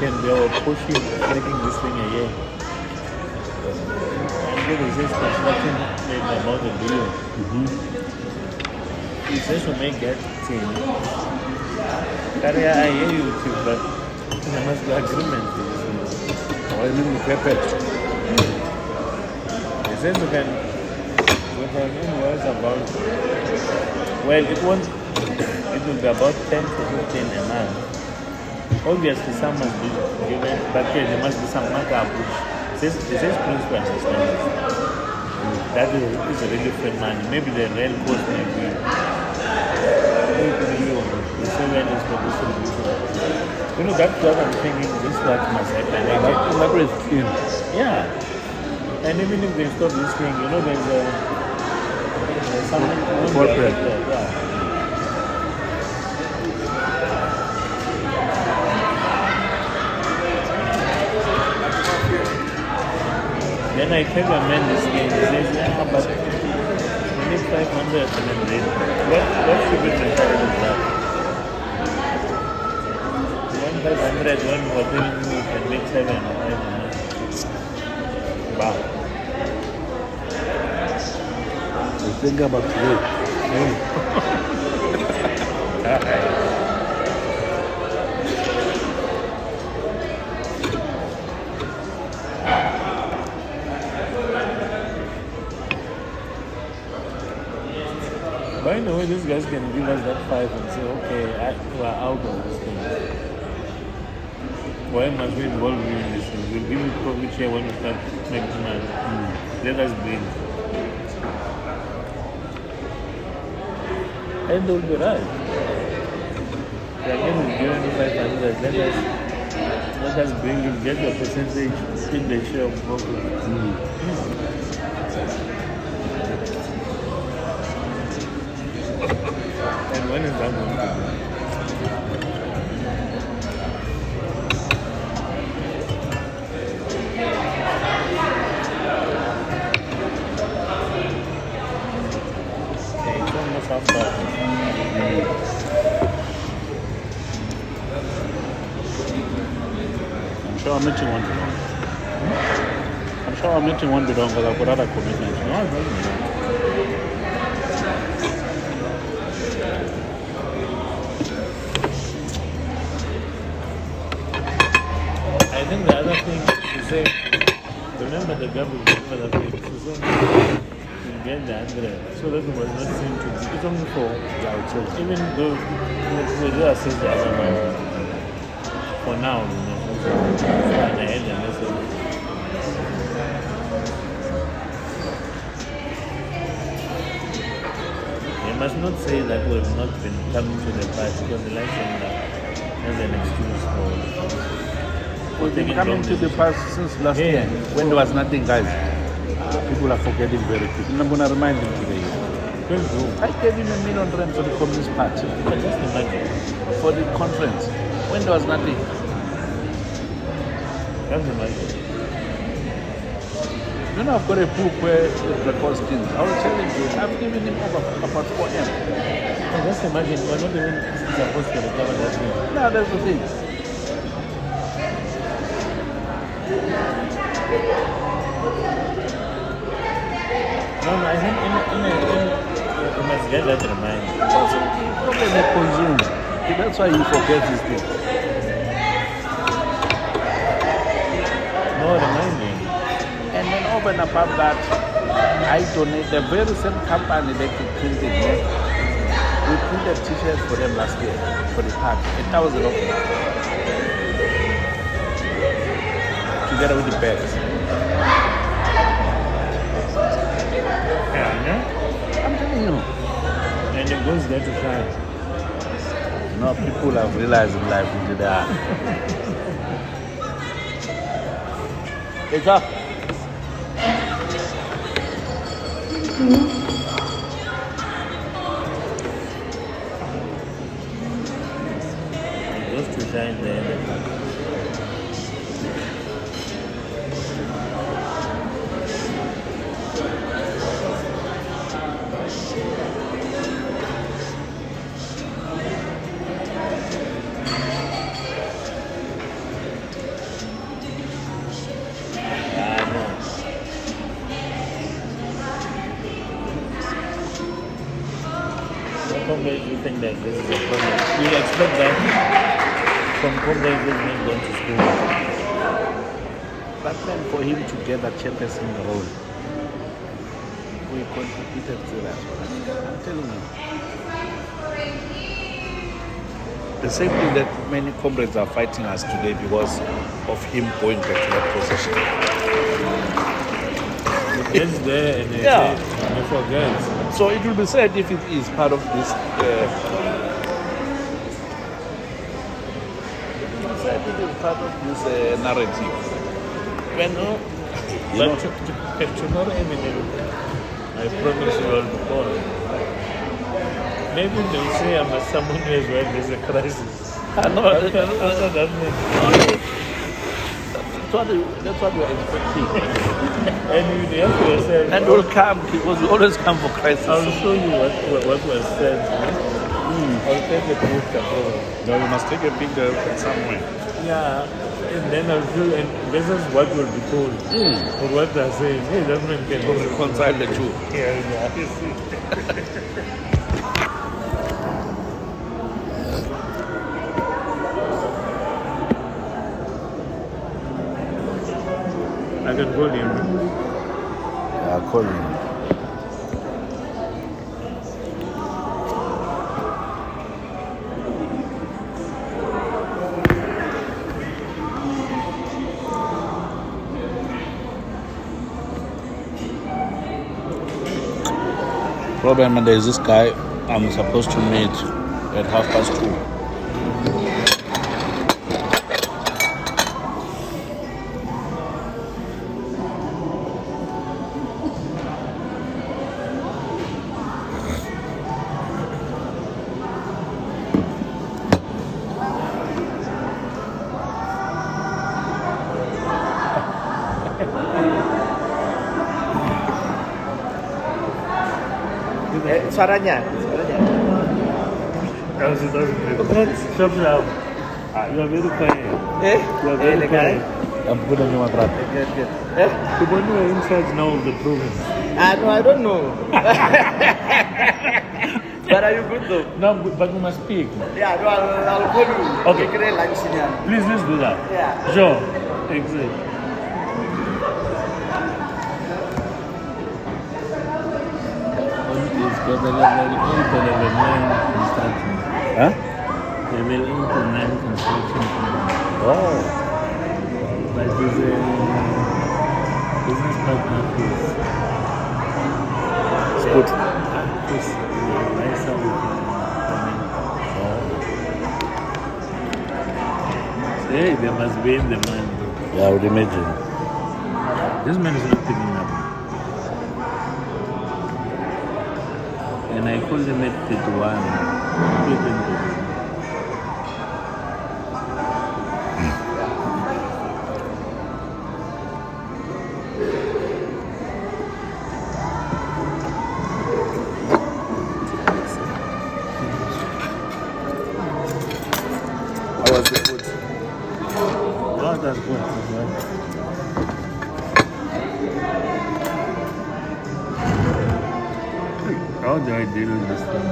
can be our pushing, making this thing a year. And there is this construction made about $1 billion. He says we may get team. Career, I hear you too, but there must be agreement. Why didn't you prep it? He says we can, with our own words about, well, it will be about 10 to 15 a month. Obviously, some must be given, but there must be some markup which says principal assistance. That is really free money. Maybe the real cost may be the 7 is for distribution. You know, that's what I'm thinking, this is what must happen. That was keen. Yeah. And even if they stop this thing, you know, there's something. Corporate. Yeah. Then I tell the man this thing, he says, yeah, but we need 500 and then what should be the target of that? 1,500, when we're doing you can make 7 or 500. Wow. Think about today. By the way, these guys can give us that 5 and say, okay, we are out of this thing. Why must we involve you in this thing? We'll give you profit share when we start making money. Let us bring. And they'll be right. The again will give you 500. Let us bring you, get your percentage in the share of profit. And when is that going to be? Okay, it's almost after. I'm sure how much you want to know. How sure our meeting won't be long because I've got other commitments. No, it doesn't matter. I think the other thing to say, remember the government for the thing, so you get the 100, so that was not seen to be, it's only for the outside. Even though we do assess the other money, for now, you know, and I had the message. You must not say that we have not been coming to the party because the election has an excuse for. We've been coming to the past since last year when there was nothing, guys. People are forgetting very quickly. I'm going to remind them today. I gave him R1 million for the Communist Party. But just imagine. For the conference when there was nothing. Just imagine. You know, I've got a book where it records things. I was telling you, I've given him over about 4 M. Just imagine, we're not even supposed to recover that thing. No, that's the thing. No, I think you must get that reminder. Because the problem is consumed. That's why you forget these things. No, remind me. And then over and above that, I donate the very same company that we printed. We printed t-shirts for them last year for the park, 1,000 of them. Together with the bags. Yeah, I'm telling you. and it goes there to shine. No, people have realized in life we did that. It's up. It goes to shine there. You think that this is a problem? You expect that from Coinvest not going to school? But then for him to get that chairperson role, we contributed to that. I'm telling you. The same thing that many comrades are fighting us today because of him going back to that position. It's there and they forget. So it will be said if it is part of this. Part of this narrative. When But tomorrow evening, I promise you all to call. Maybe they'll say I'm someone who is when there's a crisis. No, That's that means. that's what we are expecting. And you have to yourself. And will come because we always come for crisis. I'll show you what was said. I'll take a picture. No, you must take a picture somewhere. Yeah, and then I'll show you, and this is what will be told. Or what they're saying. Hey, that man can Reconcile the two. Yeah, you see. I can call him. Yeah, I'll call you. Problem, and there's this guy I'm supposed to meet at 2:30. Suaranya. How's it? Stop now. You are very quiet. Eh? You are very the guy? quiet. I'm putting you on track. Good. The one who are in charge now of the province. No, I don't know. But are you good though? No, but we must speak. Yeah, no, I'll call you. Okay. Great lunch, yeah. Please, let's do that. Yeah. Sure. Exit. It's got a level 8 or level 9 construction. Huh? Level 8 or 9 construction. Oh. But there's a business partner who's Good. who's advisor with hey, they must be in the money. Yeah, I would imagine. This man is not picking up. And I called him at 31. How was the food? Oh, that's good. That's good. How do I deal with this thing?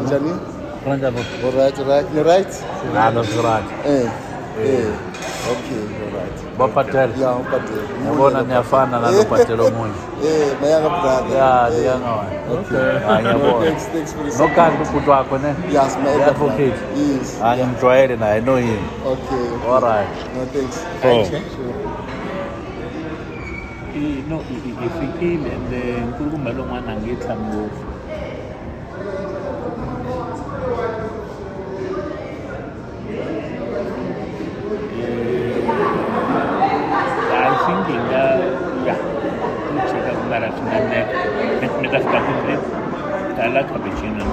Njani? All right. You're right? Ah, that's right. Okay, you're right. Bapatel. Yeah, Patel. Yabona niyafana nalopatela omunye. My younger brother. Yeah, the younger one. Okay. Ah, ngiyabona. Thanks for the No support. kanti ubhuti wakho ne? Yes, my The elder brother. advocate. Yes. Ah, ngimjwayele naye, I know him. Okay. All right. No, thanks. Oh. Sure. No, ifikile and nkulukumba lo n'wana angitla ngopfu. I think to check out marathon and then make us complete. I like cappuccino.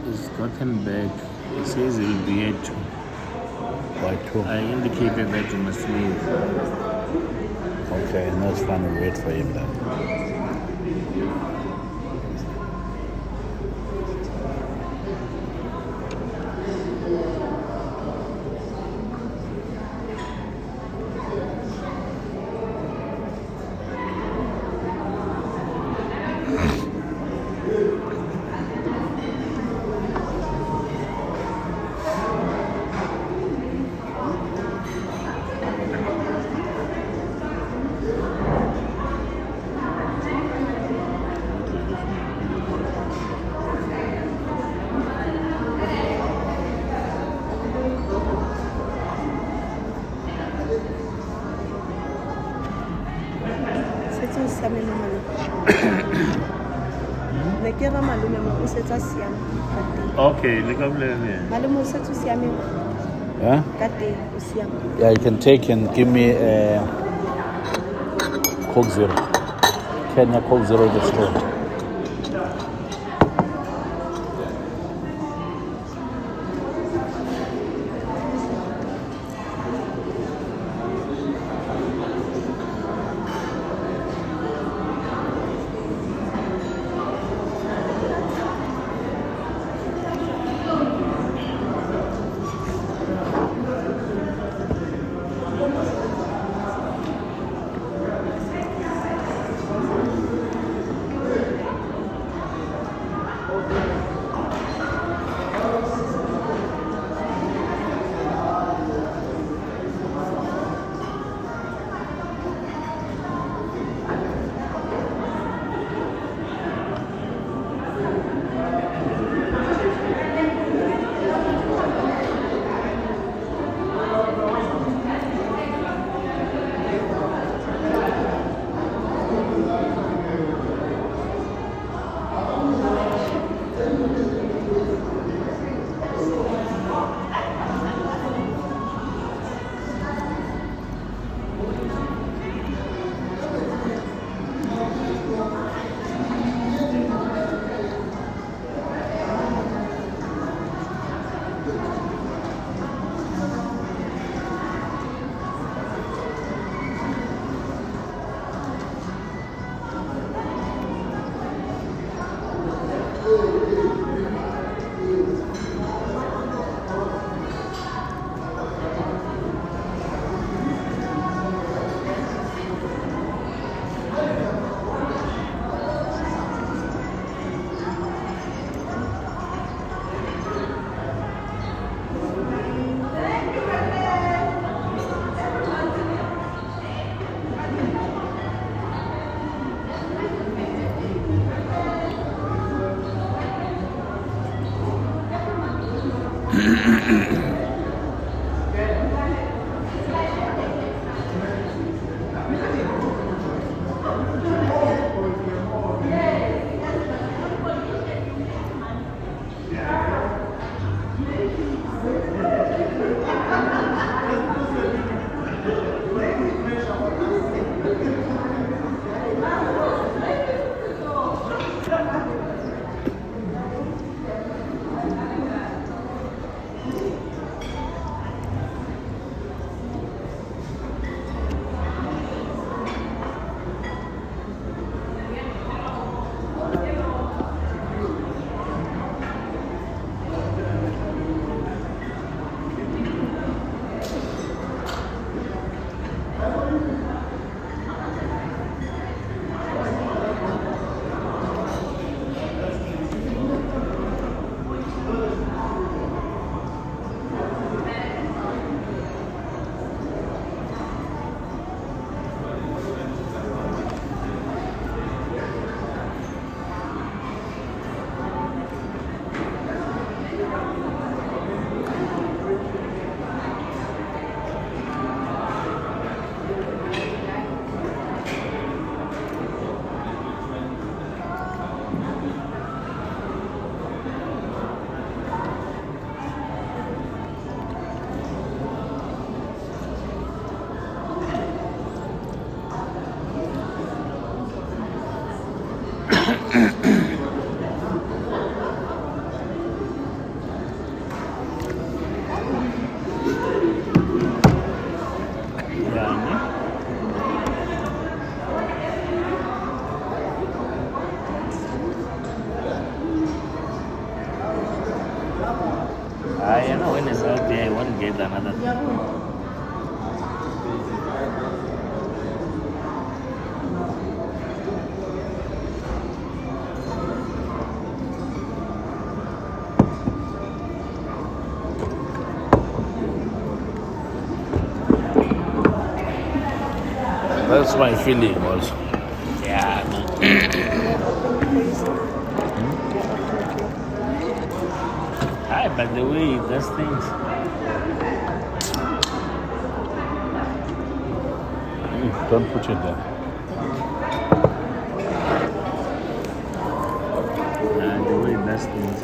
It's gotten back. It says it will be at 2. Why two? I indicated that you must leave. Okay, no, it's fine. We'll wait for him then. Okay, look up there. Yeah? Yeah, you can take and give me a Coke Zero. Kenya Coke Zero in the store. You know, when it's out there, I won't get another thing. That's my feeling also. Yeah, man. Hi, but the way it does things. Don't put it there. The way it does things.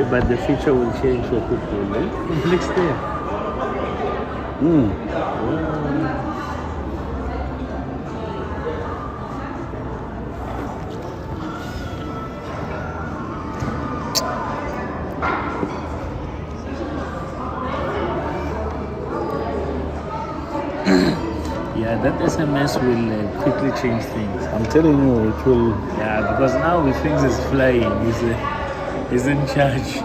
But the future will change for people, right? Next day. Yeah, that SMS will quickly change things. I'm telling you, it will. Yeah, because now with things is flying, is in charge.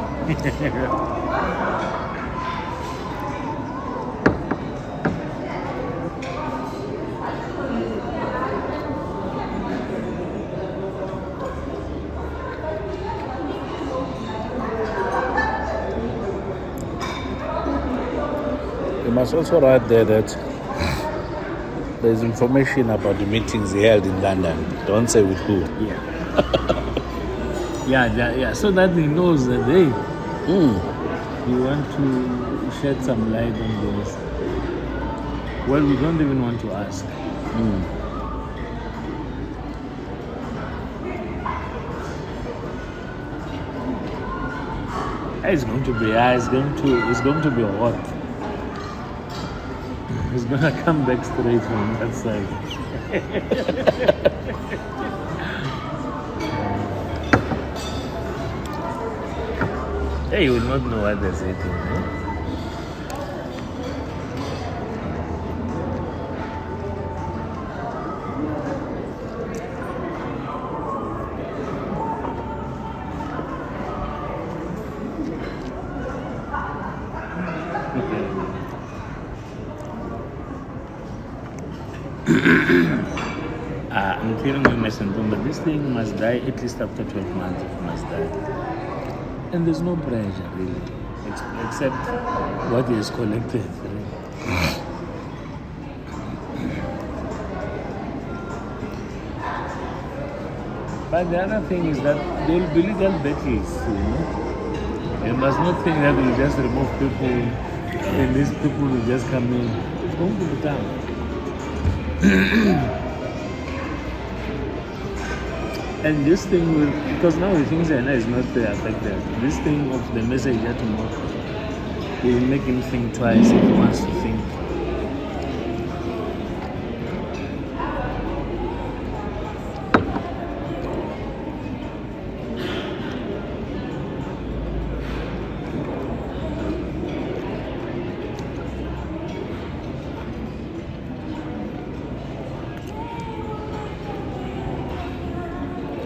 You must also write there that there's information about the meetings held in London. Don't say with who. Yeah. Yeah, so that he knows that hey, we want to shed some light on this. Well, we don't even want to ask. It's going to be hot. He's gonna come back straight from that side. Hey, you will not know what they're saying. I'm feeling Ernest Khosa, but this thing must die at least after 12 months. It must die. And there's no pressure really, except what he has collected. Right? But the other thing is that there will be legal battles, You must not think that we'll just remove people and these people will just come in. It's going to be done. And this thing will, because now he thinks Anna is not affected. This thing of the message that tomorrow will make him think twice if he wants to think.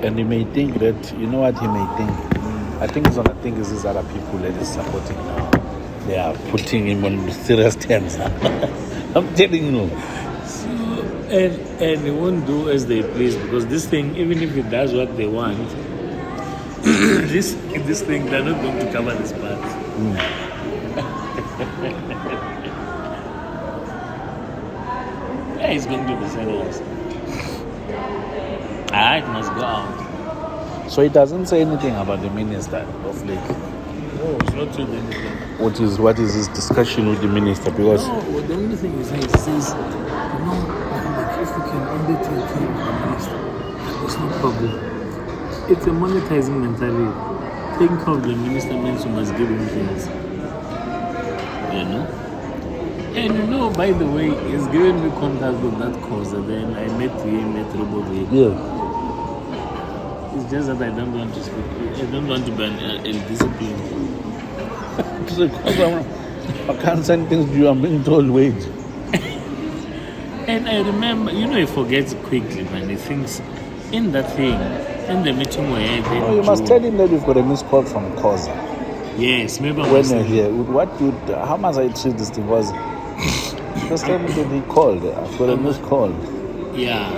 And he may think that, you know what he may think? I think he's gonna think is these other people that he's supporting now. They are putting him on serious terms. I'm telling you. So, and they won't do as they please, because this thing, even if it does what they want, this thing, they're not going to cover this part. Yeah, it's going to be serious. It must go out. So he doesn't say anything about the minister of Lake. No, it's not doing anything. What is his discussion with the minister? Because No, the only thing he says, like, if we can undertake the minister, there's no problem. It's a monetizing mentality. Taking care of the minister means you must give him things. And by the way, he's given me contact with that cause, and then I met him at Robo. yeah. It's just that I don't want to speak. I don't want to be ill-disciplined. Because I can't send things to you. I'm being told wait. And I remember, he forgets quickly, man. He thinks in that thing, in the meeting where No, you must tell him that we've got a missed call from Khosa. Yes, maybe I When must you're say here, how much I treat this thing was just tell me that he called. I've got a missed call. Yeah,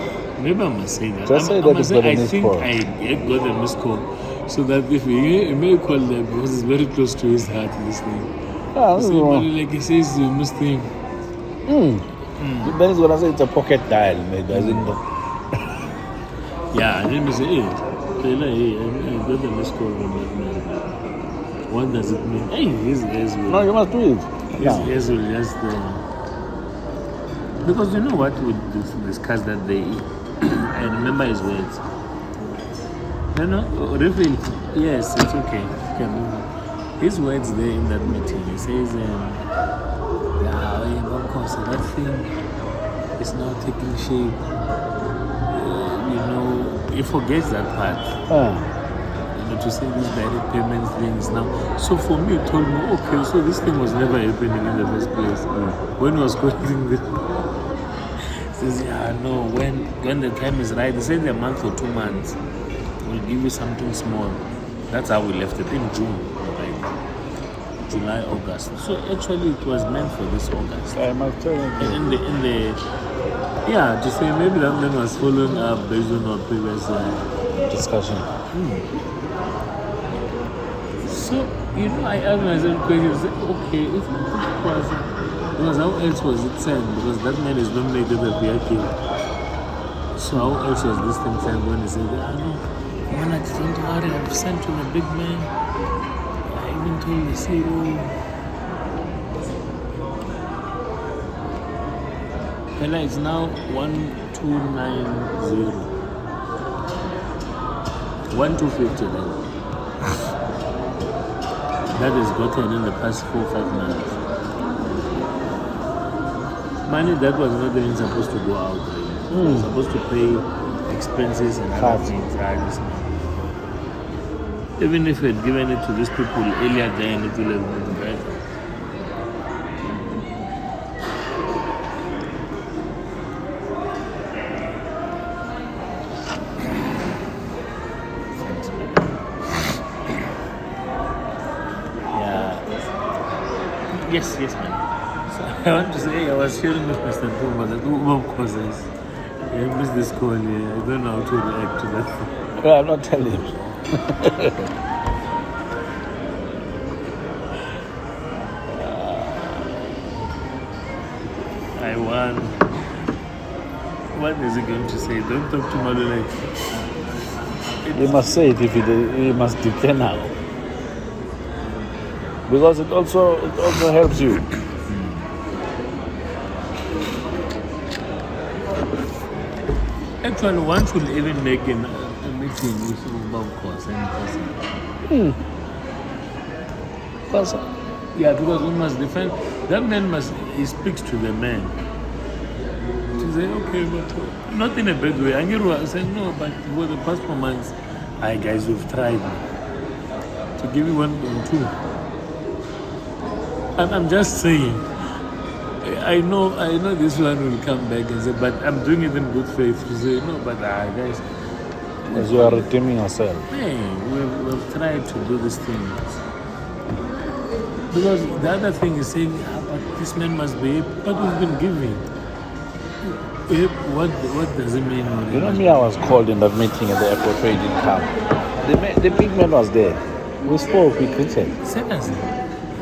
maybe I must say that. Just say that it's got a missed call. I got a missed call, so that if he may call them, because it's very close to his heart, this thing. So, like he says, you missed him. Then he's gonna say it's a pocket dial, maybe. Yeah, and then he say, hey, I got a missed call from that man. What does it mean? Hey, his ears will. No, you must do it. His ears will just. Because you know what we discussed that day? I remember his words. Refill. Yes, it's okay. You can move on. His words there in that meeting, he says, of course, that thing is now taking shape. He forgets that part. To say these direct payment things now. So for me, it told me, okay, so this thing was never happening in the first place. When I was quoting this, says, no, when the time is right, they say a month or 2 months, we'll give you something small. That's how we left it in June, like July, August. So actually, it was meant for this August. I must tell you. And to say maybe that man was following up based on our previous discussion. So, I asked myself questions. Okay, if it was, because how else was it sent? Because that man is nominated at VIP. So how else was this thing sent when he said, no, man, I don't worry, I've sent to the big man. I even told the CEO. Pella is now 1290. 1250 then. That is gotten in the past 4-5 months. Money that was not even supposed to go out. Right? It was supposed to pay expenses and other things. Even if we had given it to these people earlier, then it would have been better. Yes, man. So I want to say, I was sharing with Mr. Ntumba that causes. I missed this call here. I don't know how to react to that. Well, I'm not telling you. one. What is he going to say? Don't talk to Maluleke. He must say it if he must declare now. Because it also helps you. Actually, one should even make a meeting with Khosa in person. Yeah, because one must defend. That man he speaks to the man. To say, okay, but not in a bad way. Angiru said, no, but for the past 4 months, hi guys, we've tried to give you 1 and 2. I'm just saying, I know this one will come back and say, but I'm doing it in good faith to say, no, but guys. Because you are redeeming yourself. Hey, we've tried to do these things. Because the other thing is saying, but this man must be, but we've been giving. What does it mean? You know me, I was called in that meeting at the airport where he didn't come. The big man was there. We spoke, we greeted. Seriously?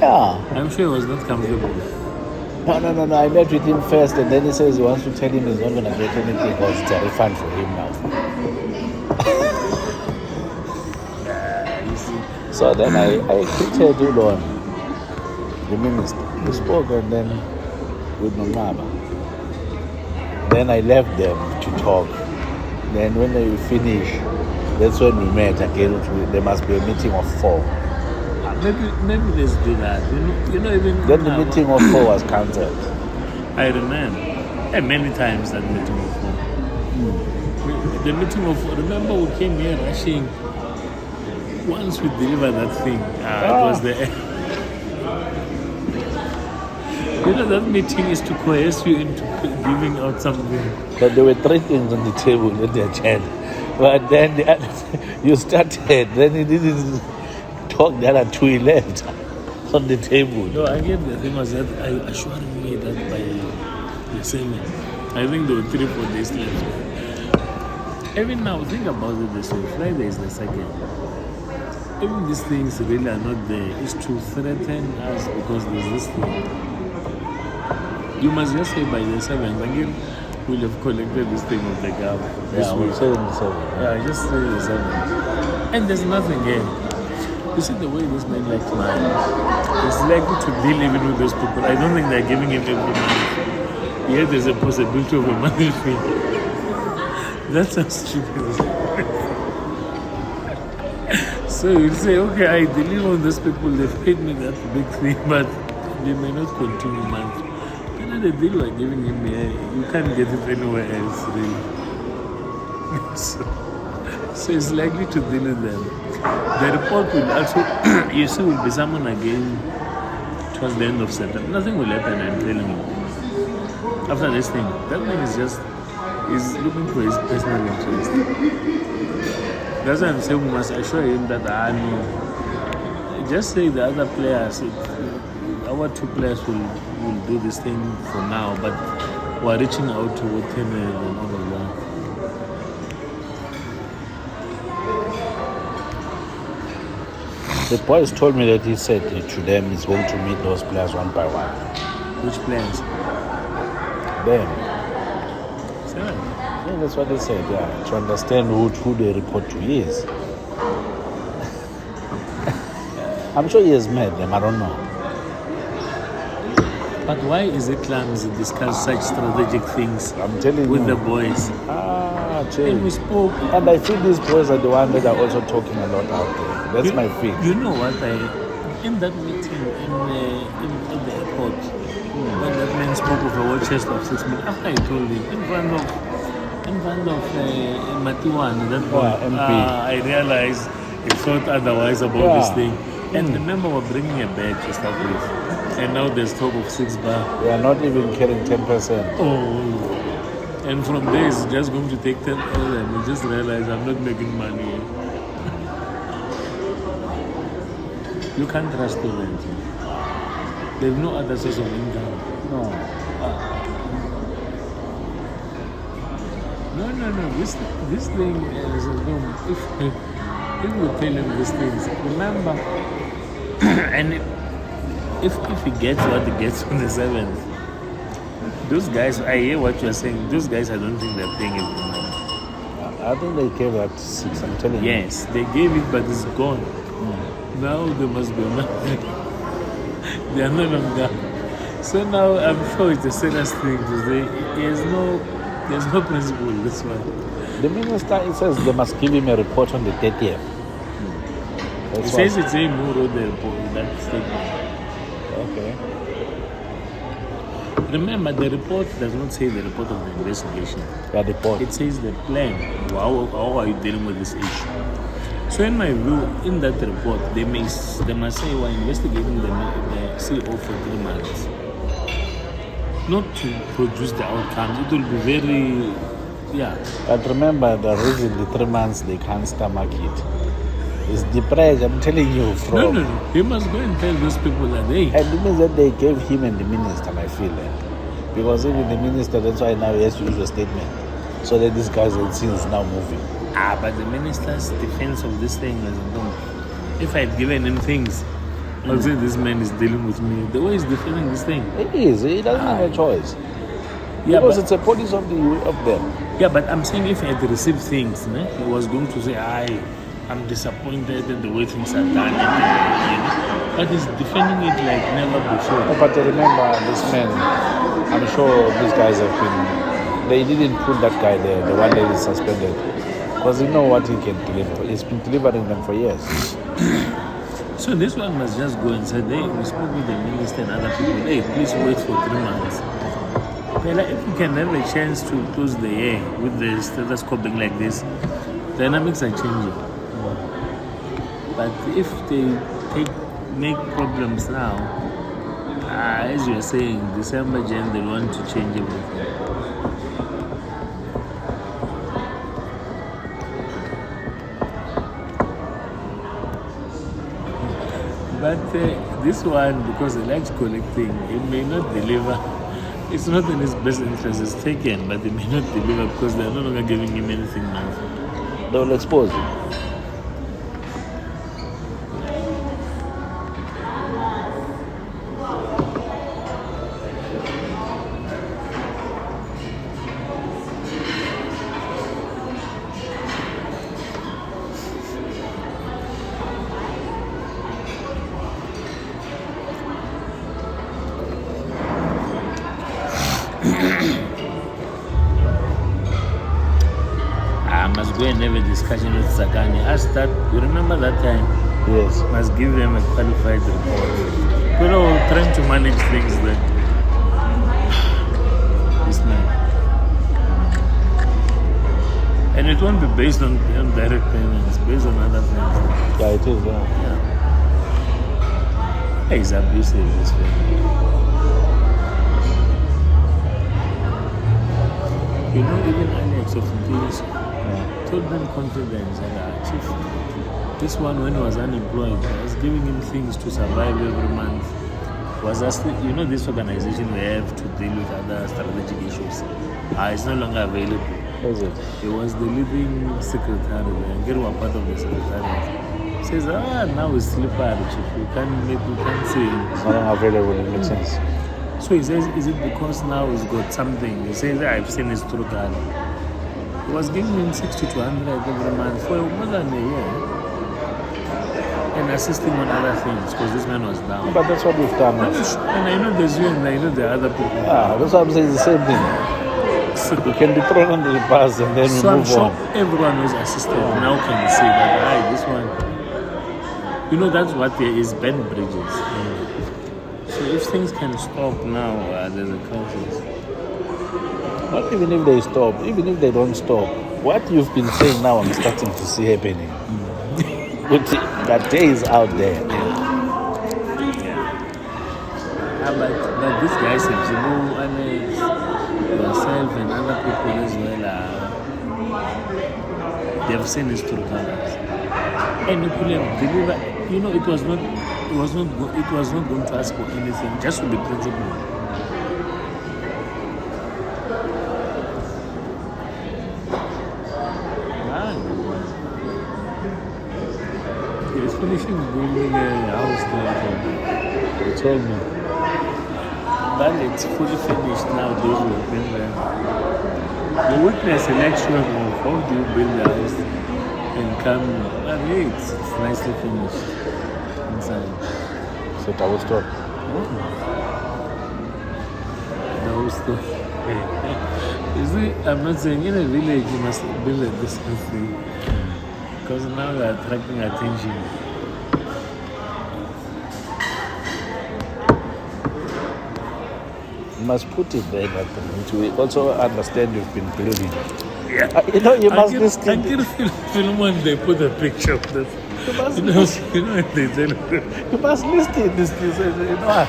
Yeah. I'm sure he was not comfortable. No. I met with him first, and then he says he wants to tell him he's not going to get anything because it's a refund for him now. You see. So then I greeted Ulon, the minister. We spoke, and then with Ntumba. Then I left them to talk. Then when they finish, that's when we met again. There must be a meeting of 4. Maybe let's do that. You know even Then the meeting of 4 was cancelled. I remember. Many times that meeting of 4. The meeting of 4. Remember we came here rushing. Once we delivered that thing, it was the end. You know that meeting is to coerce you into giving out something. But there were 3 things on the table in the agenda. But then you started, then he didn't talk, the other 2 he left on the table. No, I get the thing was that I assured me that by the 7th, I think there were 3-4 days left. Even now, think about it this way. Friday is the 2nd. Even these things really are not there. It's to threaten us because there's this thing. You must just say by the 7th, again, we'll have collected this thing of the gap. Yeah, we'll say on the 7th. Yeah, just say the 7th. And there's nothing here. You see the way this man likes money. It's likely to deal even with those people. I don't think they're giving him every month. Yet there's a possibility of a monthly fee. That's how stupid it is. So you say, okay, I deliver on those people, they've paid me that big thing, but they may not continue monthly. You know the deal we're giving him here, you can't get it anywhere else, really. So it's likely to deal with them. The report will also, you see, will be summoned again towards the end of September. Nothing will happen, I'm telling you. After this thing, that man is looking for his personal interest. That's why I'm saying we must assure him that no. Just say the other players, our 2 players will do this thing for now, but we're reaching out to him and all of that. The boys told me that he said to them he's going to meet those players 1 by 1. Which players? Them. 7. Yeah, that's what they said, yeah. To understand who the report to is. I'm sure he has met them, I don't know. But why is it clumsy to discuss such strategic things I'm telling with you. the boys? And we spoke. And I feel these boys are the ones that are also talking a lot out there. That's my feel. You know what? In that meeting in the airport, when that man spoke of a war chest of 6 million, after I told him, in front of Matiwan, that boy, MP. I realized he thought otherwise about this thing. And remember, we're bringing a badge to start with. And now there's talk of 6 bar. We are not even carrying 10%. Oh. And from there, it's just going to take 10 hours and you just realize I'm not making money. You can't trust the rent. There's no other source of income. No. No. This thing is if we tell him these things, remember, and if he gets what he gets on the 7th, Those guys, I hear what you're saying. Those guys, I don't think they're paying it. I think they gave that 6, I'm telling you. Yes, they gave it, but it's gone. Now they must be married. They are no longer. So now I'm sure it's a serious thing to say. There's no principle in this one. The minister, it says they must give him a report on the 30th. It says it's him who wrote the report, that statement. Okay. Remember, the report does not say the report of the investigation. The report. It says the plan. How are you dealing with this issue? So in my view, in that report, they must say we're investigating the CEO for 3 months. Not to produce the outcome. It will be very, But remember, the reason the 3 months they can't stomach it is the pressure. I'm telling you from. No. You must go and tell those people that, hey. And it means that they gave him and the minister, I feel because even the minister, that's why now he has to issue a statement. So that this guy's is now moving. But the minister's defense of this thing is, if I had given him things, I'll say this man is dealing with me. The way he's defending this thing. It is. He doesn't have a choice. Yeah, because but, it's a policy of them. Yeah, but I'm saying if he had received things, he was going to say, I'm disappointed at the way things are done. But he's defending it like never before. But remember, this man, I'm sure these guys have been, they didn't put that guy there, the one that is suspended. Because you know what he can deliver. He's been delivering them for years. So this one must just go and say, hey, we spoke with the minister and other people, hey, please wait for 3 months. Well, if we can have a chance to close the year with the status quo being like this, dynamics are changing. But if they make problems now, as you are saying, December, Jan, they want to change everything. But this one, because he likes collecting, he may not deliver. It's not in his best interest. It's taken, but he may not deliver because they're no longer giving him anything now. They will expose him. I must go and have a discussion with Sakani. Ask that, you remember that time? Yes. Must give them a qualified report. People are trying to manage things there. This man. And it won't be based on direct payments, based on other things. Yeah, it is. Yeah. He's abusive, this family. You know, even Alex of this told them confidence and chief. This one, when he was unemployed, was giving him things to survive every month. Was asking, this organization we have to deal with other strategic issues. It's no longer available. Is it? He was the leading secretary there. Get one part of the secretariat. Says, now he's slippery, chief. We can't see him. It's no longer available. It makes sense. So he says, is it because now he's got something? He says, I've seen his true card. He was giving him 60 to 100 every month for more than a year. And assisting on other things because this man was down. But that's what we've done. And I know there's you and I know the other people. That's what I'm saying. It's the same thing. You can be thrown under the bus and then we So I'm move sure on. everyone who's assisted now can say that, this one. That's what there is, bend bridges. So if things can stop now, there's a crisis. Not even if they stop, even if they don't stop, what you've been saying now, I'm starting to see happening. But that day is out there. But these guys have Alex, yourself and other people as well, they've seen his true colors. And you could have delivered, it was not going to ask for anything, just to be principled. He's finishing building a house there. You told me. but it's fully finished now. Those who have been there. The witness selection of how do you build the house and come. But hey, it's nicely finished inside. So that was good. The whole story. You see, I'm not saying in a village you must build a distance thing. Because now they're attracting attention. You must put it there, but we also understand you've been building. Yeah. You know, you must listen. I did film when they put a picture of this. You must You know they tell you. You must listen. This, you know what?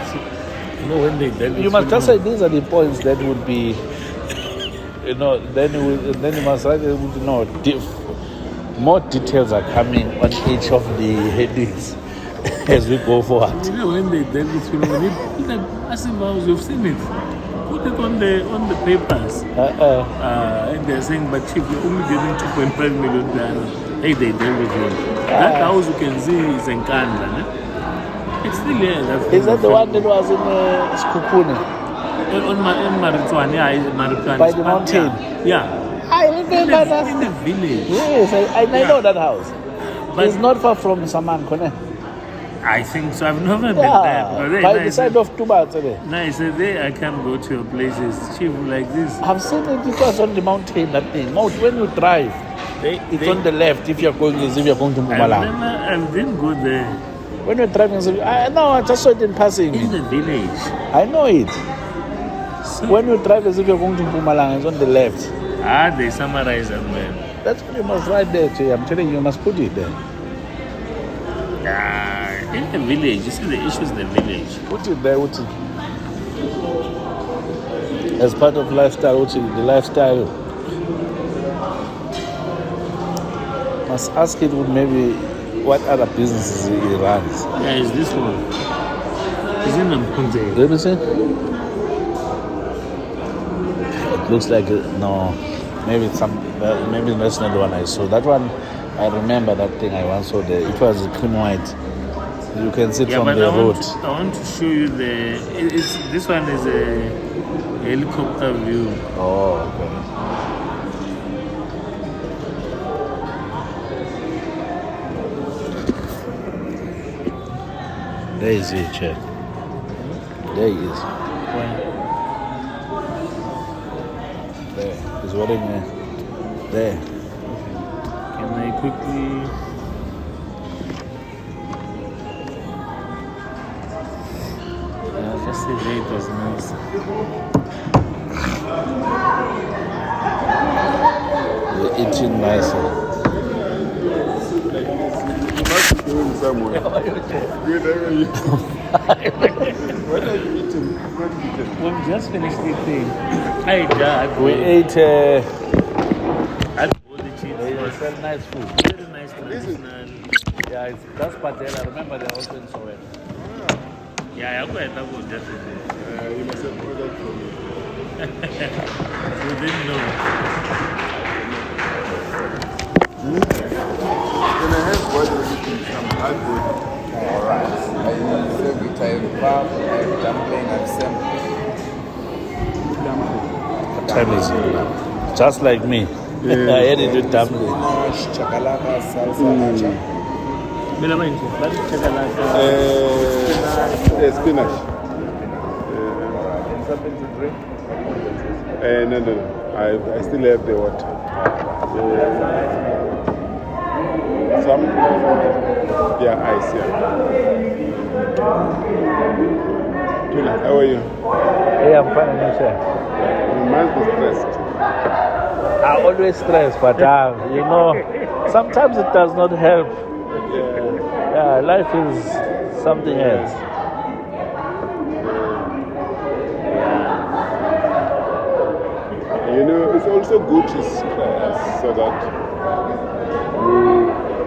You know when they tell You must just say these are the points that would be, you know, then you must write, you know, more details are coming on each of the headings as we go forward. You know when they tell this film, when you put a massive house, you've seen it. Put it on the papers. And they're saying, but chief, you're only getting $2.5 million. Hey, they deal with you. That house you can see is in Canada. It's still here. Is that the one that was in Skukune? On Marituan, yeah, Marituan. By the mountain? Yeah. I remember that. In the village. Yes, I know that house. But It's not far from Samankone. I think so. I've never been Yeah, there. by the side of Tuba. Nice. There I can go to your places. Chief, like this. I've seen it. It was on the mountain. That thing. When you drive, it's on the left. If you're going to I didn't go there. When you're driving, I just saw it in passing. In the village. I know it. So, When you drive as if you're going to Mpumalanga, it's on the left. they summarize them well. That's what you must write there too. I'm telling you, you must put it there. In the village, you see the issues in the village. Put it there, Uti. As part of lifestyle, Uti, the lifestyle. Must ask it with maybe what other businesses he runs. Yeah, is this one? Is in Nampunze. Let me see. It looks like no. Maybe it's maybe that's not the one I saw. That one, I remember that thing I once saw there. It was cream white. You can see it from the road. I want to show you this one is a helicopter view. Oh, okay. There is it, check. There he is. There. He's wearing there. Can I quickly... Just say there it was nice. We're eating nicely. Going somewhere. What are you eating? We've just finished eating. We ate all the cheese. they sell nice food. Very nice traditional. Yeah, that's Patela. Remember they're also in Soweto. Yeah, I go ahead and go just You must have ordered from me. You didn't know. Can I have what you're eating? Some hard food. Alright. I serve it. I have pap, I have dumpling, I have sample. Time is just like me. I had it with dumpling. Spinach, chakalaka, salsa, acha. Spinach. And something to drink? No. I still have the water. Some, ice, yeah. Thula, how are you? Hey, I'm fine, and you, sir? You must be stressed. I always stress, but you know, sometimes it does not help. Yeah, life is something else. You know, it's also good to stress so that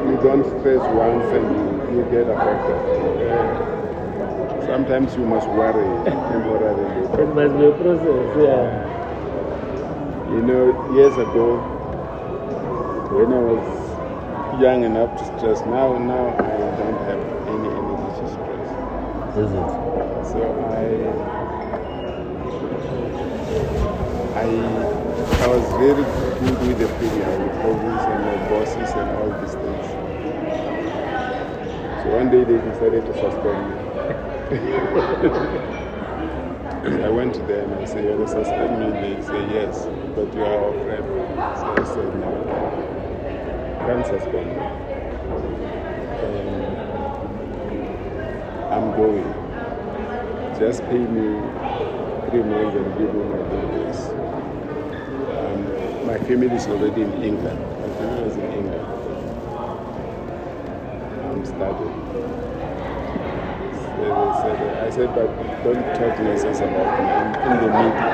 you don't stress once and you get affected. Sometimes you must worry temporarily. It must be a process, yeah. You know, years ago, when I was young enough to stress, now I don't have any energy to stress. Is it? So I was very good with the premier, the province and the bosses and all these things. So one day they decided to suspend me. I went to them and I said, you want to suspend me? They say, yes, but you are our friend. So I said, no, can't suspend me. I'm going. Just pay me 3 months and give me my benefits. My family is already in England. My family is in England. I'm studying. So they said, I said, but don't talk nonsense about me in the meeting.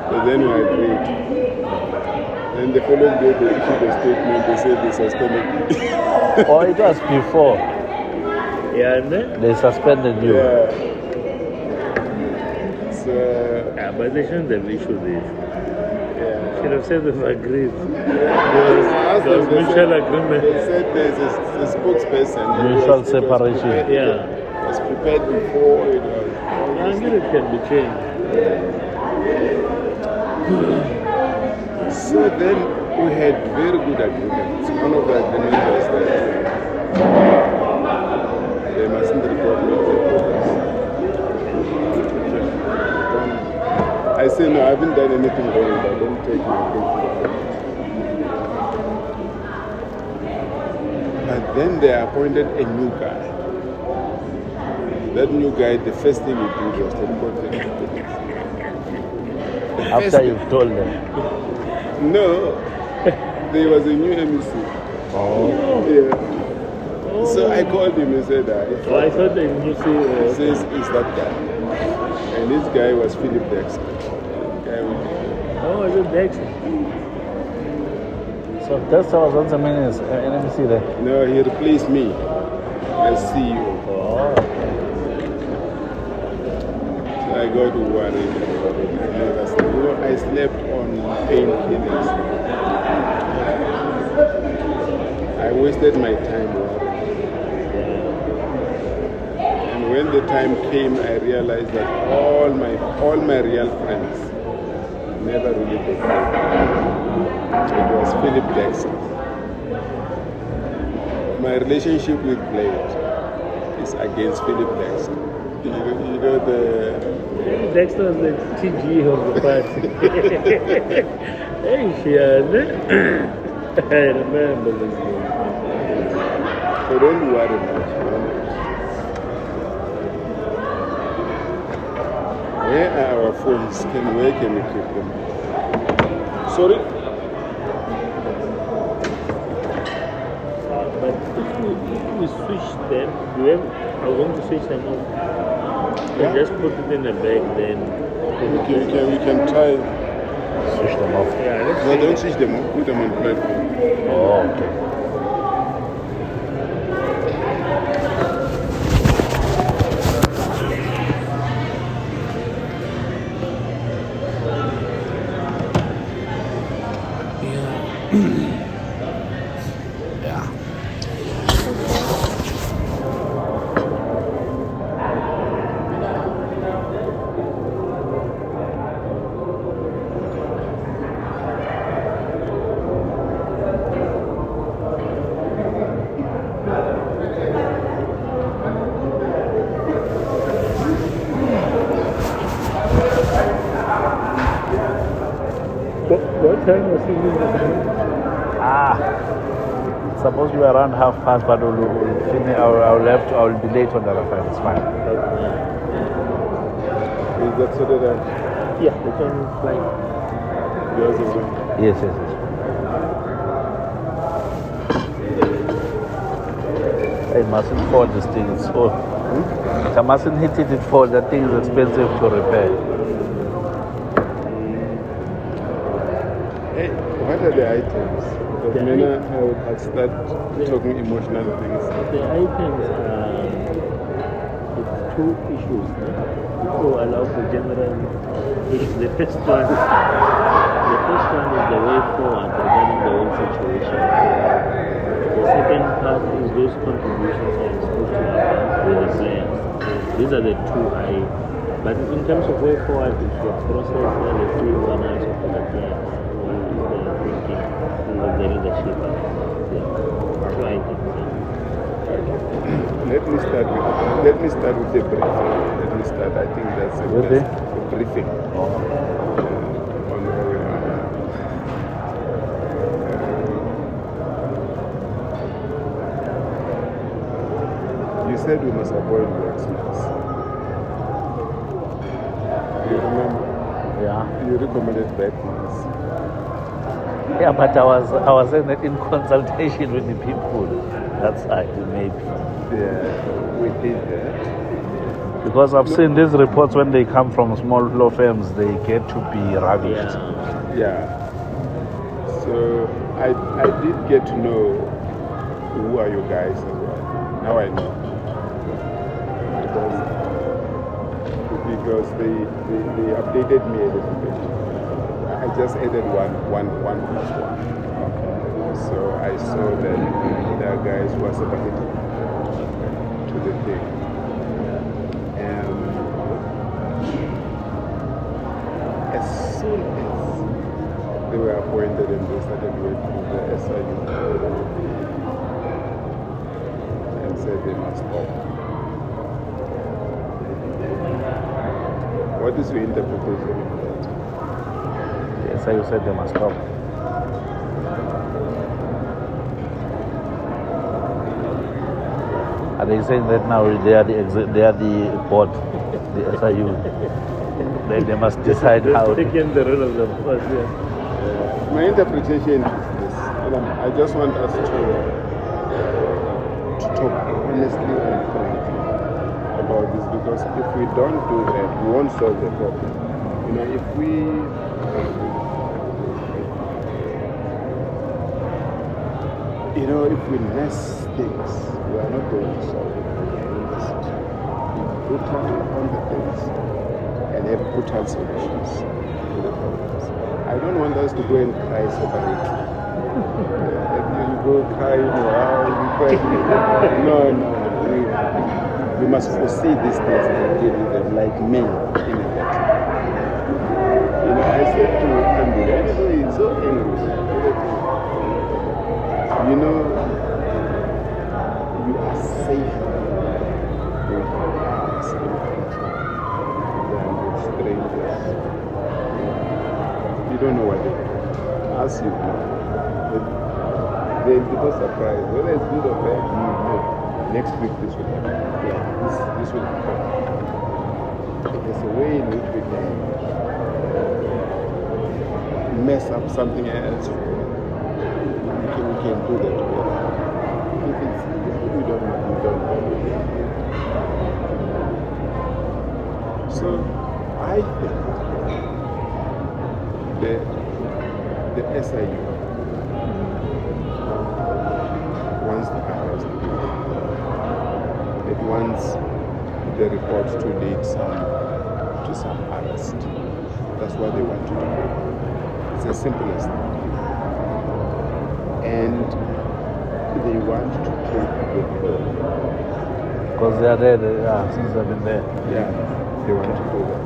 So then we agreed. Then the following day they issued a statement, they said they suspended me. Oh, it was before. Yeah, and then? They suspended you. Yeah. So, Yeah, but they shouldn't have issued the issue. yeah. Should have said they've agreed. I asked There was them, they mutual said- agreement. They said there's a spokesperson. Mutual It was separation. prepared- Yeah. It was prepared before it was. I mean, it can be changed. So then we had very good agreements. One of the agreements was that they mustn't report me to the police. I say, no, I haven't done anything wrong, but don't take my case. But then they appointed a new guy. That new guy, the first thing he did was to report them to the police. After you've told them. No, there was a new MEC. Oh. Yeah. So I called him and said, it's So I thought the new He CEO. says, it's that guy. And this guy was Philip Dexter. Guy with Oh, is it Dexter? So Dexter was once a minute NMC there. No, he replaced me as CEO. Oh. So I got worried. I slept on painkillers. I wasted my time worrying. And when the time came, I realized that all my real friends never really did. It was Philip Dexter. My relationship with Blade is against Philip Dexter. You know the. Dexter was the TG of the party. Hey, Fiona. I remember this one. So don't worry much. Where are our phones? Where can we keep them? Sorry? But if we switch them, I want to switch them off. Yeah. And just put it in a bag then. We can try. Switch them off. Yeah, let's No, don't switch them off. Put them on platform. Oh, okay. Yeah. What time was he leaving? Supposed to be around past, but I'll be late on the other side. It's fine. Is that so that Yeah, the time is flying. yours is on? Yes. I mustn't fall this thing. It's so. I mustn't hit it fall. That thing is expensive to repair. Hey, what are the items? Because The Nina, I'll start talking emotional things. The items are it's two issues. People allow for general issues. The first one is the way forward regarding the whole situation. The second part is those contributions that are supposed to happen with the players. These are the two I But in terms of way forward, it's the process where they see one out of the players who is thinking of the leadership. Yeah. So I think so. Let me start with the briefing. Let me start. I think that's the With best. The briefing. Oh. On where we are now. You said we must avoid workshops. You remember? Yeah. You recommended backwards. Yeah, but I was saying that in consultation with the people, that side maybe. Yeah, we did that. Because I've seen these reports when they come from small law firms, they get to be ravished. Yeah. So I did get to know who are you guys as well. Now I know. Because they updated me a little bit. I just added one plus one. So I saw that there are guys who are sympathetic to the thing. And as soon as they were appointed and they started working with the SIU and said they must stop. What is your interpretation of that? Yes, you said they must stop. Are they saying that now they are the board, the SIU? they must decide how. Taking the role of the boss, yeah. My interpretation is this. I just want us to talk honestly and frankly about this, because if we don't do that, we won't solve the problem. If we mess things, we are not going to solve it. We put on the things and have brutal solutions to the problems. I don't want us to go and cry separately. You go cry, no. We must foresee these things and deal with them like men in a battle. I said to Andy, everybody is so angry. You are safer with us in control than with strangers. You don't know what they do. As you know, they'll be not surprised. Whether it's good or bad, you know. Next week this will happen. Yeah, this will happen. There's a way in which we can mess up something else. We can do that together. If we don't know. So I think the SIU wants the arrest. It wants the report to lead to some arrest. That's what they want to do. It's as simple as that. And they want to take the law. Because they are there, since they've been there. Yeah, they want to do that.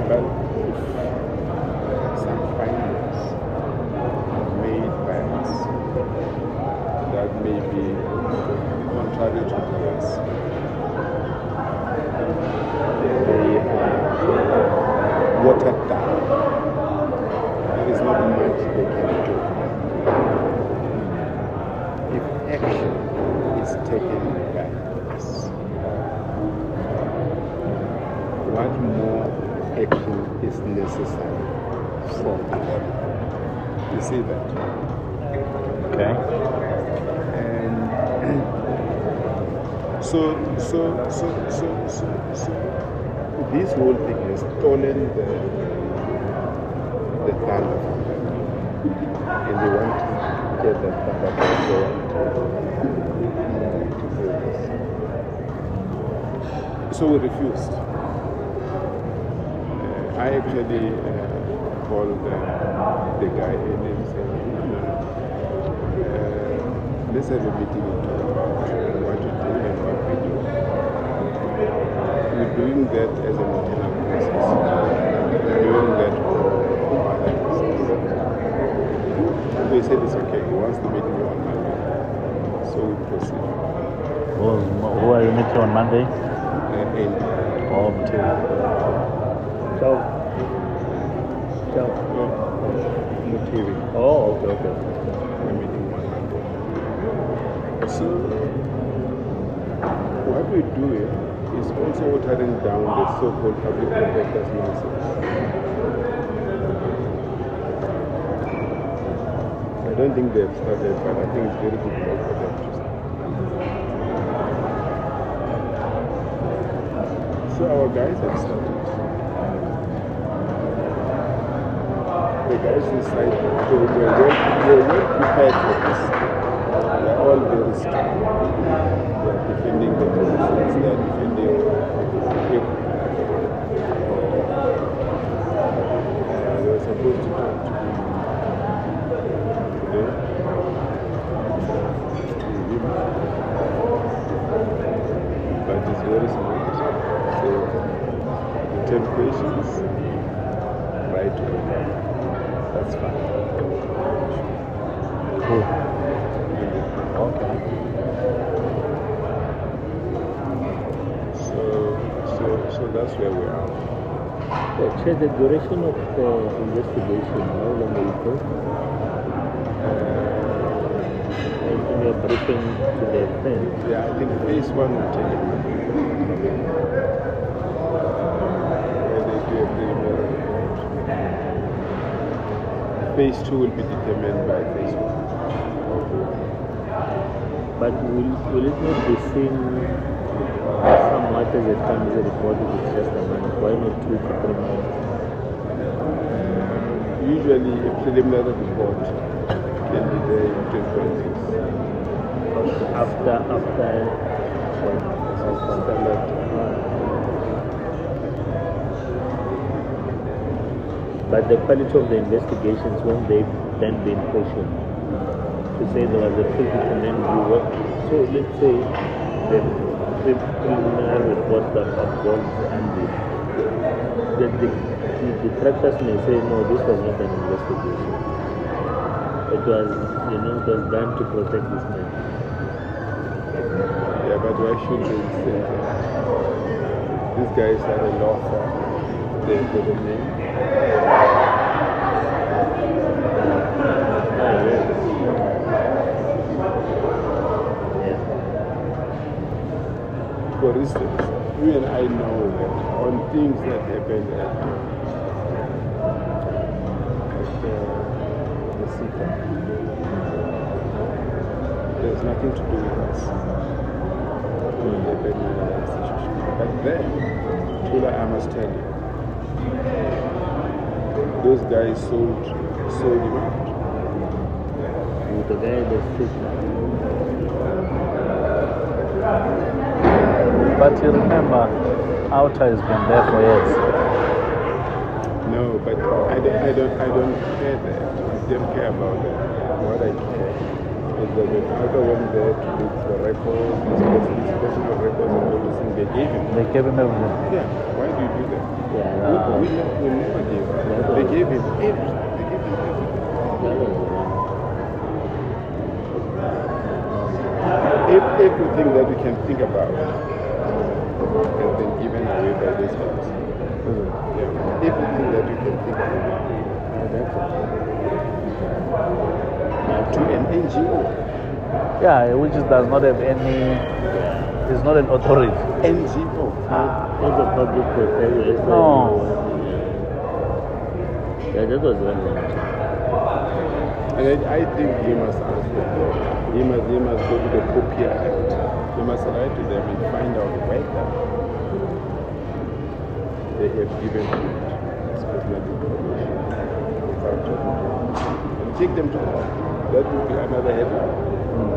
But if some findings made by us that may be contrary to us, they are watered down. There is not much they can do. If action is taken by us, what more action is necessary for us? You see that? Okay. And so this whole thing has stolen the thunder from them. And they want to get that thunder back. They want to do this. So we refused. I actually called the guy in and said, let's have a meeting and talk about what to do and what we do. doing that as an internal process. Doing that for other reasons. They said it's okay. He wants to meet me on Monday. So we proceed. Who are you meeting on Monday? Oh, Mtiri. Ciao. Ciao. Mutiri. Oh, okay. We're meeting on Monday. So what we do here is also watering down the so-called public protectors nonsense. I don't think they've started, but I think it's very good work for them to start. So our guys have started. The guys inside, we're well prepared for this. They're all very strong. They're defending the positions, they're defending people. They were supposed to talk to me today. But it's very smart. So, 10 questions, right away. That's fine. Cool. Okay. So that's where we are. Chair, the duration of the investigation, how long will it take? In your briefing to the friends? Yeah, I think phase 1 will take a month. Where they do a preliminary report. Phase 2 will be determined by phase 1. But will it not be seen somewhat as a time as a report if it's just a month? Why not 2 to 3 months? Usually a preliminary report can be there in 2026. After But the quality of the investigations, won't they then be in question? To say there was a preliminary review. So let's say the preliminary report that involves and the detractors may say no, this was not an investigation. It was, it was done to protect this man. Yeah, but why should they say that? These guys are a law firm. They've got a name. For instance, you and I know that on things that happened at the CETA, there's nothing to do with us. But then, Thula, I must tell you, those guys sold him out. The guy that sick. But you remember, OUTA has been there for years. No, but I don't care that. I don't care about that. What I care is that when OUTA went there to look for records, his personal records and everything, they gave him. They gave him everything. Yeah, why do you do that? Yeah, We never gave him. They gave him everything. They gave him everything. Everything that we can think about has been given away by this person. Yeah. Everything that you can think about. To an NGO. Yeah, which does not have any, is not an authority. NGO. Not a public protector. No. Yeah, that was one. And I think he must answer. He must go to the Copia Act. He must write to them and find out whether they have given him personal information without talking to him. And take them to court. That would be another headline.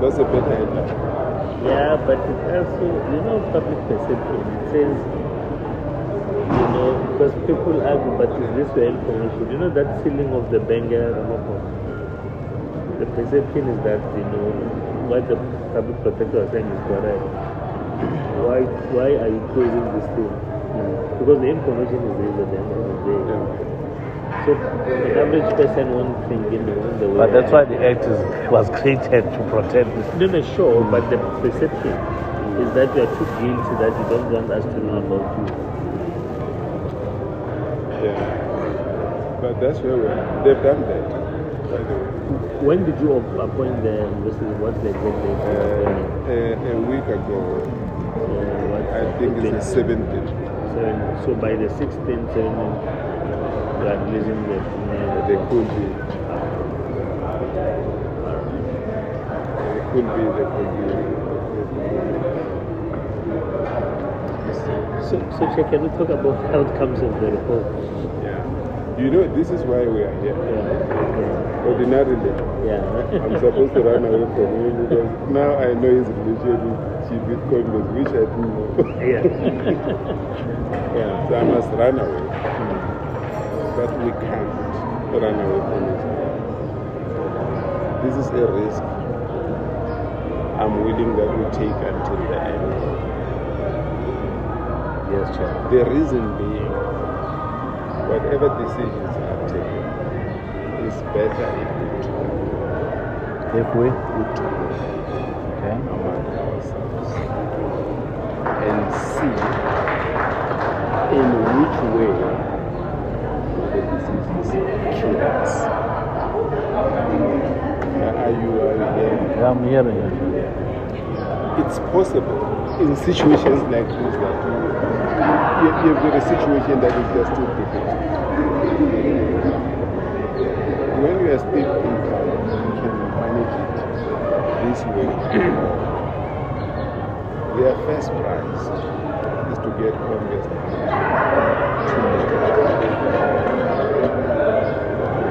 That's a better headline. Yeah, but it also, public perception. It says, because people argue, but is this your information? That ceiling of the Benga remote. The perception is that, what the public protector is saying is correct. Why are you closing this thing? Because the information is there at the end of the day. So an average person won't think in the way. But that's why the act was created to protect this. No, sure, but the perception is that you are too guilty that you don't want us to know about you. Yeah. But that's where they've done that, by the way. When did you appoint the investigation? What's the exact date? A week ago. I think it's the 17th. So by the 16th, 17th, you are releasing the They could be. They could be. So can we talk about outcomes of the report? Yeah. You know, this is why we are here. Yeah. Ordinarily, I'm supposed to run away from him because now I know his relationship with Coinvest, which I do know. Yeah. So I must run away. But we can't run away from it. This is a risk I'm willing that we take until the end. Yes, Chair. The reason being, whatever decisions are taken is better If we talk okay. among ourselves and see in which way the decisions kill us. Are you hearing? Yeah, I'm hearing you. It's possible in situations like this that you've got a situation that is just too difficult. When you are still in power, you can manage it this way. Their first prize is to get Coinvest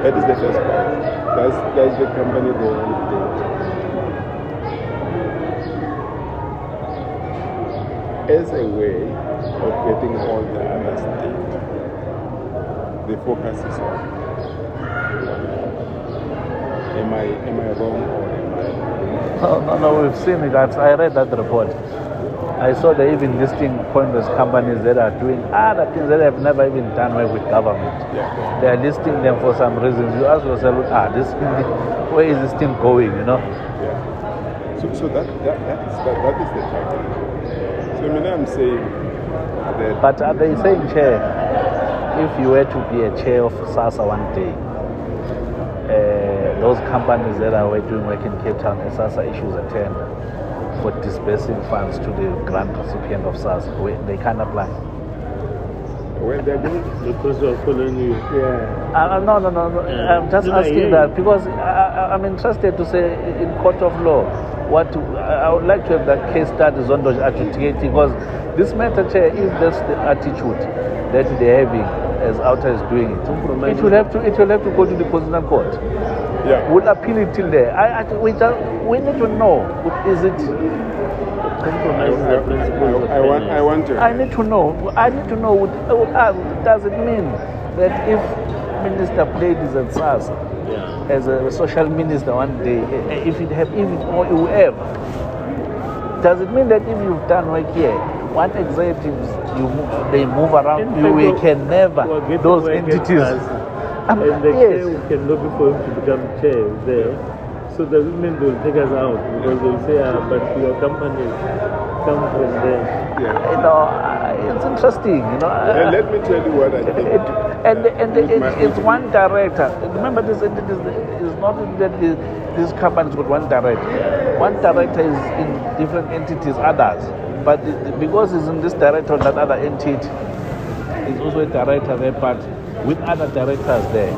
That is the first prize. That's the company they want to do. As a way of getting all the other state, the focus is on. Am I wrong or am I? No, we've seen it. I read that report. I saw they even listing Coinvest companies that are doing other things that have never even done work with government. Yeah. They are listing them for some reasons. You ask yourself, where is this thing going, you know? Yeah. So that is the target. So I'm saying that. But are they saying, Chair, if you were to be a chair of SASA one day, those companies that are doing work in Cape Town, SASA issues a tender for disbursing funds to the grant recipient of SASA, they can't apply? When they're going because you are following you. Yeah. No. I'm just asking that because I'm interested to say in court of law. I would like to have that case studies on those adjudicating because this matter, Chair, is just the attitude that they're having as OUTA is doing it. It will have to go to the constitutional court. Yeah. We'll appeal it till there. We need to know. Is it? I want to. I need to know. Does it mean that if Minister played is at SARS as a social minister one day, if whoever, does it mean that if you've done work here, one executives they move around, we can never those entities. And the chair who can lobby for him to become chair is there. So the women will take us out because they'll say, but your company come from there. Yeah. It's interesting, And let me tell you what I think. It's one director. Remember, this entities is not that this company's got one director. One director is in different entities, others. But because he's in this director, that other entity is also a director there, but with other directors there.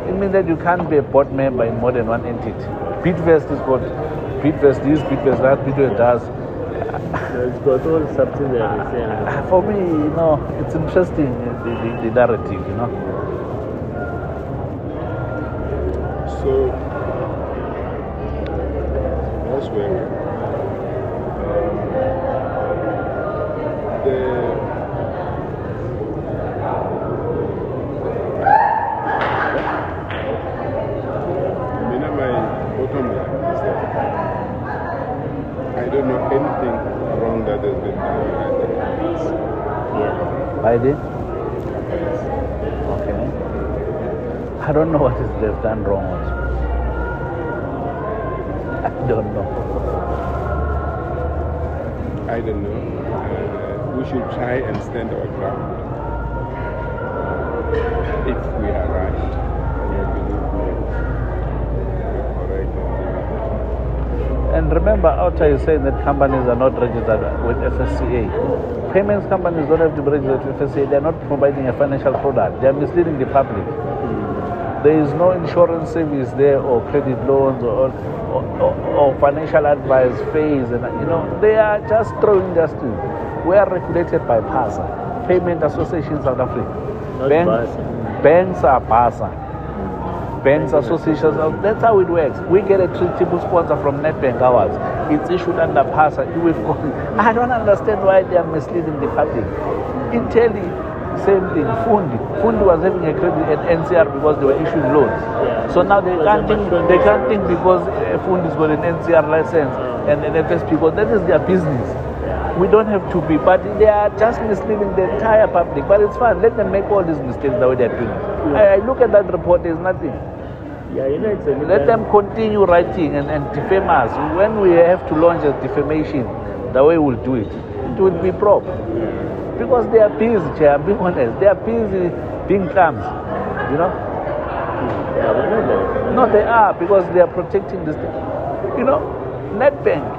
It means that you can't be a board member in more than one entity. Coinvest is got Coinvest this, Coinvest that, Coinvest does. It's got all subsidiaries. For me, it's interesting, the narrative, So, that's where we are. I don't know anything wrong that has been done by the companies. By the? Okay. I don't know what is they've done wrong also. I don't know. I don't know. We should try and stand our ground. If we are right, and I believe we are correct. And remember, OUTA is saying that companies are not registered with FSCA. Payments companies don't have to be registered with FSCA. They're not providing a financial product. They're misleading the public. There is no insurance service there, or credit loans, or financial advice phase, and they are just throwing just in. We are regulated by PASA, Payment Association South Africa. Banks are PASA. Banks associations, that's how it works. We get a treatable sponsor from Nedbank ours. It's issued under PASA. I don't understand why they are misleading the public. Italy, same thing. Fundi was having a credit at NCR because they were issuing loans. Yeah. So now they can't think because Fundi's got an NCR license and an FS because that is their business. We don't have to be, but they are just misleading the entire public. But it's fine. Let them make all these mistakes the way they're doing. I look at that report, there's nothing. Yeah, it's a Let them continue writing and defame us. When we have to launch a defamation, the way we'll do it, it will be proper. Because they are busy, Chair, I'm being honest. They are busy being clams, No, they are, because they are protecting this thing. Nedbank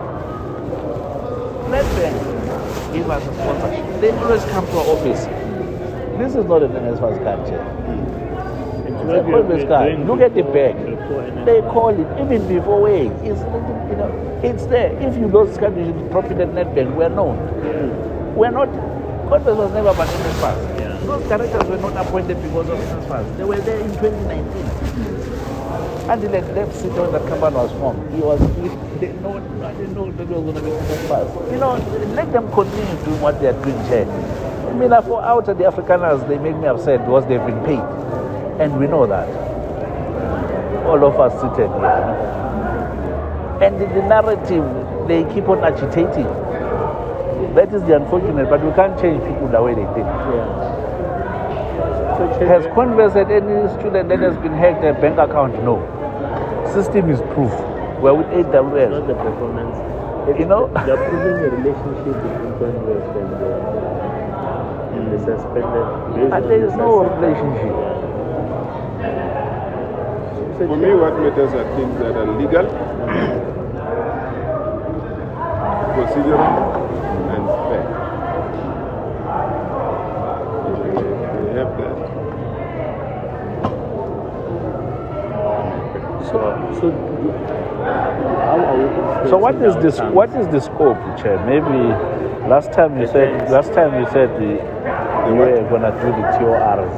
give us a sponsorship. They always come to our office. This is not an NSFAS card, Chair. It's a Coinvest card. Look at the back. They call it, even before way. It's there. If you lose card, you should drop it at Nedbank. We're known. We're not. Coinvest was never about NSFAS. Yeah. Those directors were not appointed because of NSFAS. They were there in 2019. Until the left seat when that company was formed, they didn't know that it was going to be NSFAS. Let them continue doing what they are doing here. For OUTA, the Afrikaners, they make me upset because they've been paid. And we know that. All of us seated here. And the narrative, they keep on agitating. That is the unfortunate, but we can't change people the way they think. Has Coinvest had any student that has been hacked their bank account? No. System is proof. We're with AWS. Not the performance. They're proving a relationship between Coinvest and the suspended. And there is no relationship. For me, what matters are things that are legal, procedural, and fair. We have that. So what is this? What is the scope, Chair? Maybe last time you said you were gonna do the TORs.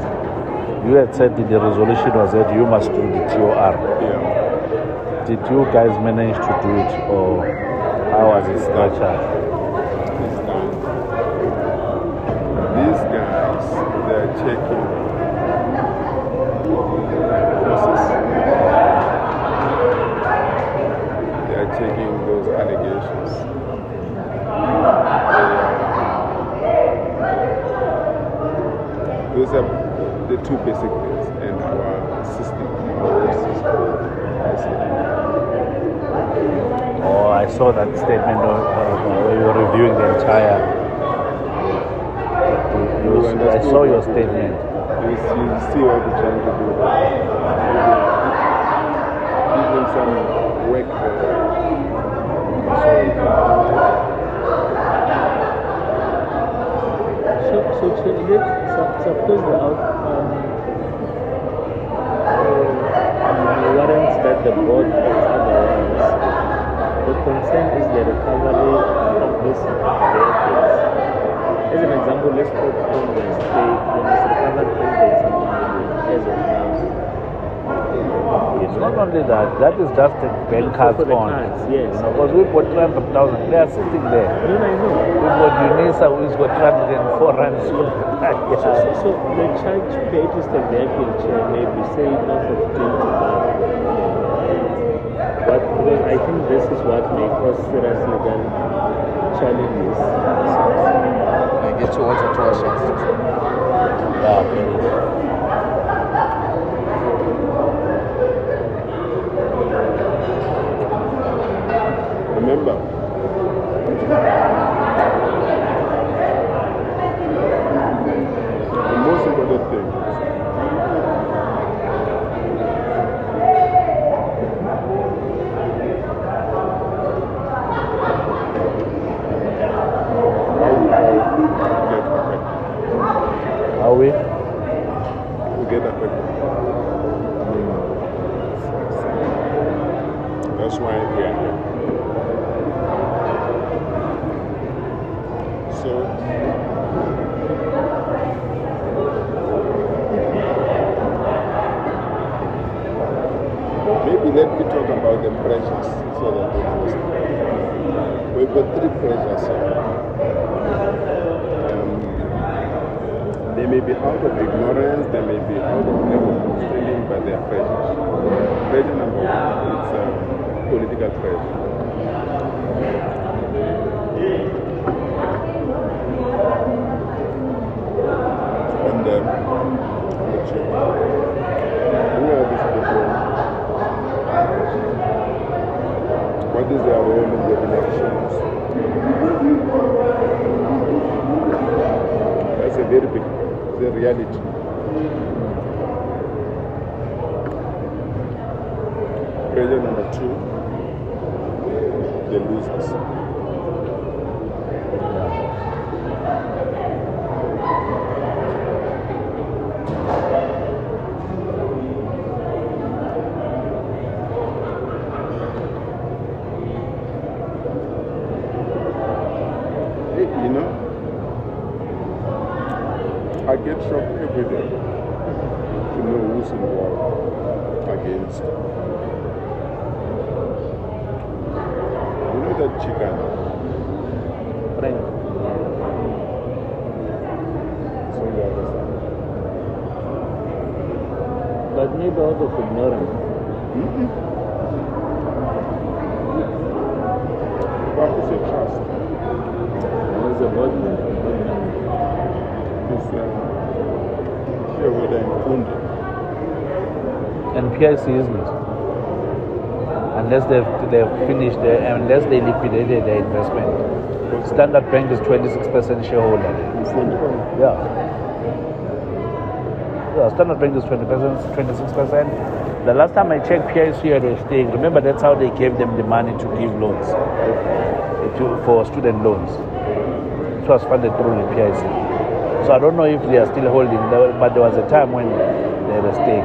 You had said that the resolution was that you must do the TOR. Yeah. Did you guys manage to do it, or how was it structured? These guys, they're checking process. They're checking those allegations. Those are the two basic things in our system. Oh, I saw that statement where you were reviewing the entire. I saw your statement. You see what we're trying to do. Even some work there. So suppose the warrants that the board has otherwise, the concern is the recovery of these vehicles. As an example, let's put Coinvest. They must recover 10,000 as of now. It's not only that, that is just the bank cards on. Yes. Because we've got 300,000, they are sitting there. No, I know. We've got UNISA, we've got 304 rand. So the charge to register vehicle chair may be say north of 20,000. But because I think this is what may cause serious legal challenges. get your water to wash us. Yeah. Remember, the most important thing is Are we? we get affected. That's why we are here. So, maybe let me talk about the pressures so that we understand. We've got three pressures here. They may be out of ignorance, they may be out of lack of understanding, but they are pressures. Pressure number one is political pressure. And who are these people? What is their role in the elections? That's a very big, the reality. Pressure number two, the losers. You know, I get shocked every day to know who's involved against. You know that chicken? Frank. It's on the other side. But maybe out of ignorance. But it's a trust. It's about It's shareholder in Fundi. and PIC, isn't it? Unless they've finished unless they liquidated their investment. Standard Bank is 26% shareholder. In Fundi. Yeah. Yeah, Standard Bank is 20%, 26%. The last time I checked, PIC had a stake. Remember, that's how they gave them the money to give loans, for student loans. It was funded through the PIC. So I don't know if they are still holding, but there was a time when they had a stake.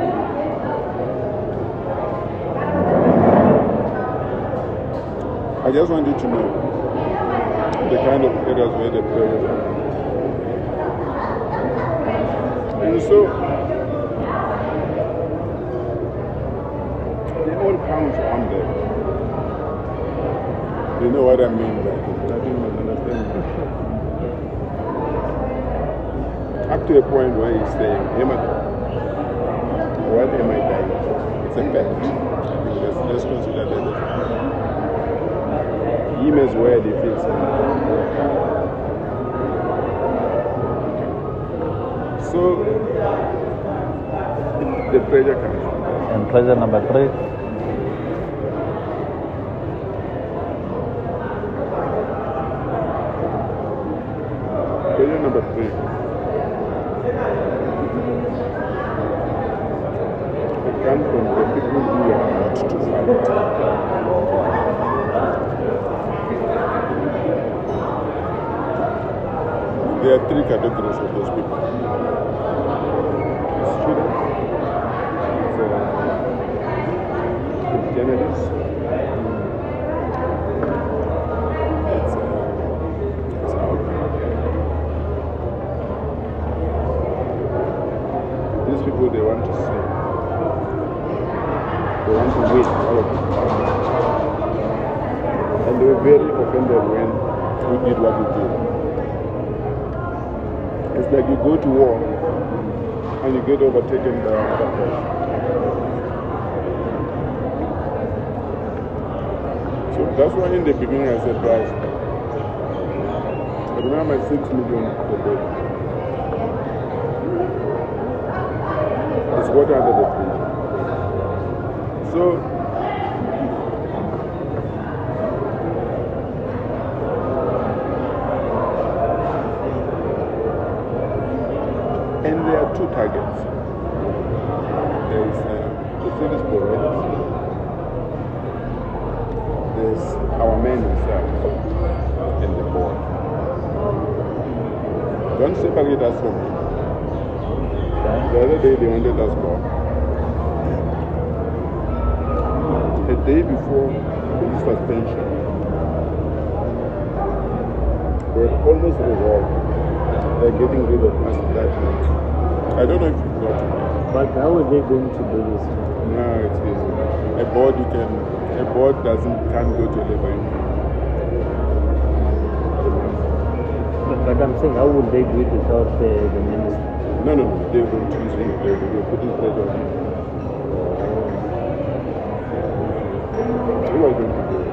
I just want you to know the kind of areas where the players are. And so, they all count on them. You know what I mean by that? I think you understand. Up to a point where he's saying, what am I dying? It's a fact. Let's consider that as a fact. Him as well, he feels so the pressure comes from that. And pressure number 3. Pressure number 3. It comes from the people who are not to fight. There are 3 categories of those people. It's students, it's journalists, it's out. These people, they want to see. They want to win all of it. And they were very offended when we did what we did. It's like you go to war and you get overtaken by another person. So that's why in the beginning I said, guys, Remember my 6 million per day. It's water under the bridge. So, and there are 2 targets. There is the service providers. There's our men themselves and the board. Don't separate us from it. The other day they wanted us back. A day before the suspension, we were almost resolved. They're getting rid of us that night. I don't know if you got it. But how are they going to do this? No, it's easy. A board can't go to labor union. But I'm saying, how would they do it without the minister? No, they don't use him. They're putting pressure on him. Who are going to do it?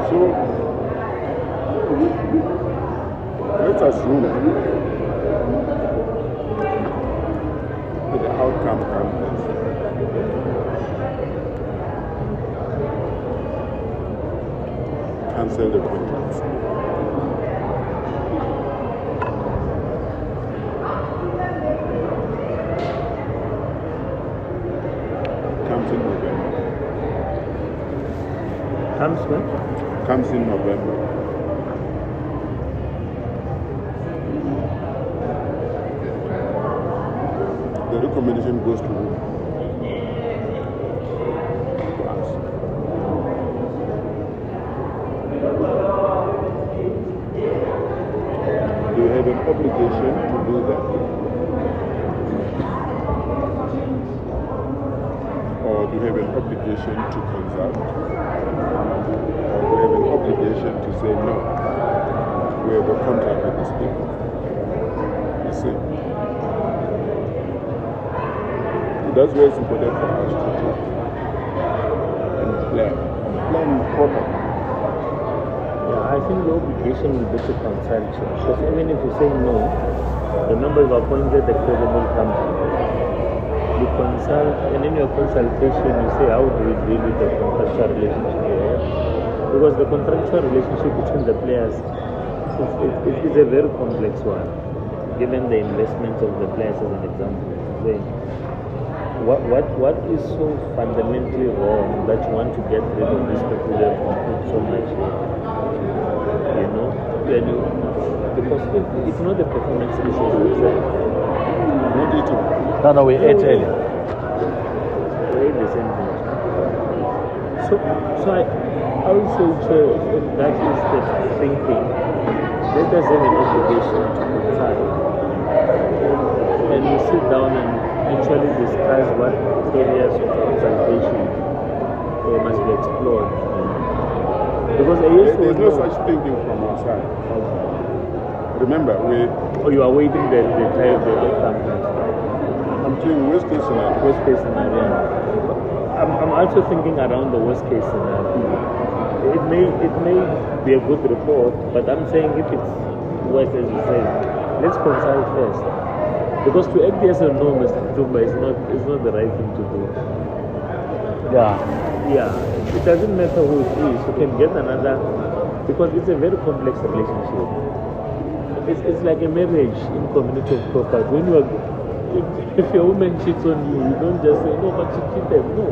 So, let's assume that the outcome comes. Cancel the contracts. Comes in November. Comes when? Comes in November. The recommendation goes to who? To us. Do you have an obligation to do that? Or do you have an obligation to consult? Or do you have an obligation to say no? We have a contract with these people. You see? That's why it's important for us to talk and plan properly. Yeah, I think the obligation will be to consult. Because even if you say no, remember you've appointed a credible company. You consult, and in your consultation you say, how do we deal with the contractual relationship here? Because the contractual relationship between the players is a very complex one, given the investments of the players as an example. What is so fundamentally wrong that you want to get rid of this people who have put so much in? You know? Because it's not the performance issues. What eating? No, we ate early. We ate the same thing. So I would say, Chair, if that is the thinking, let us have an obligation to consult. And we sit down and actually discuss what areas of consultation must be explored. Because there's no such thinking from our side. Remember, you are waiting the outcome. I'm saying worst case scenario. Worst case scenario. I'm also thinking around the worst case scenario. It may be a good report, but I'm saying if it's worse, as you say, let's consult first. Because to act yes or no, Mr. Ntumba, is not the right thing to do. Yeah. Yeah. It doesn't matter who it is. You can get another, because it's a very complex relationship. It's like a marriage in community of property. When you are, if your woman cheats on you, you don't just say, no, but she cheated. No.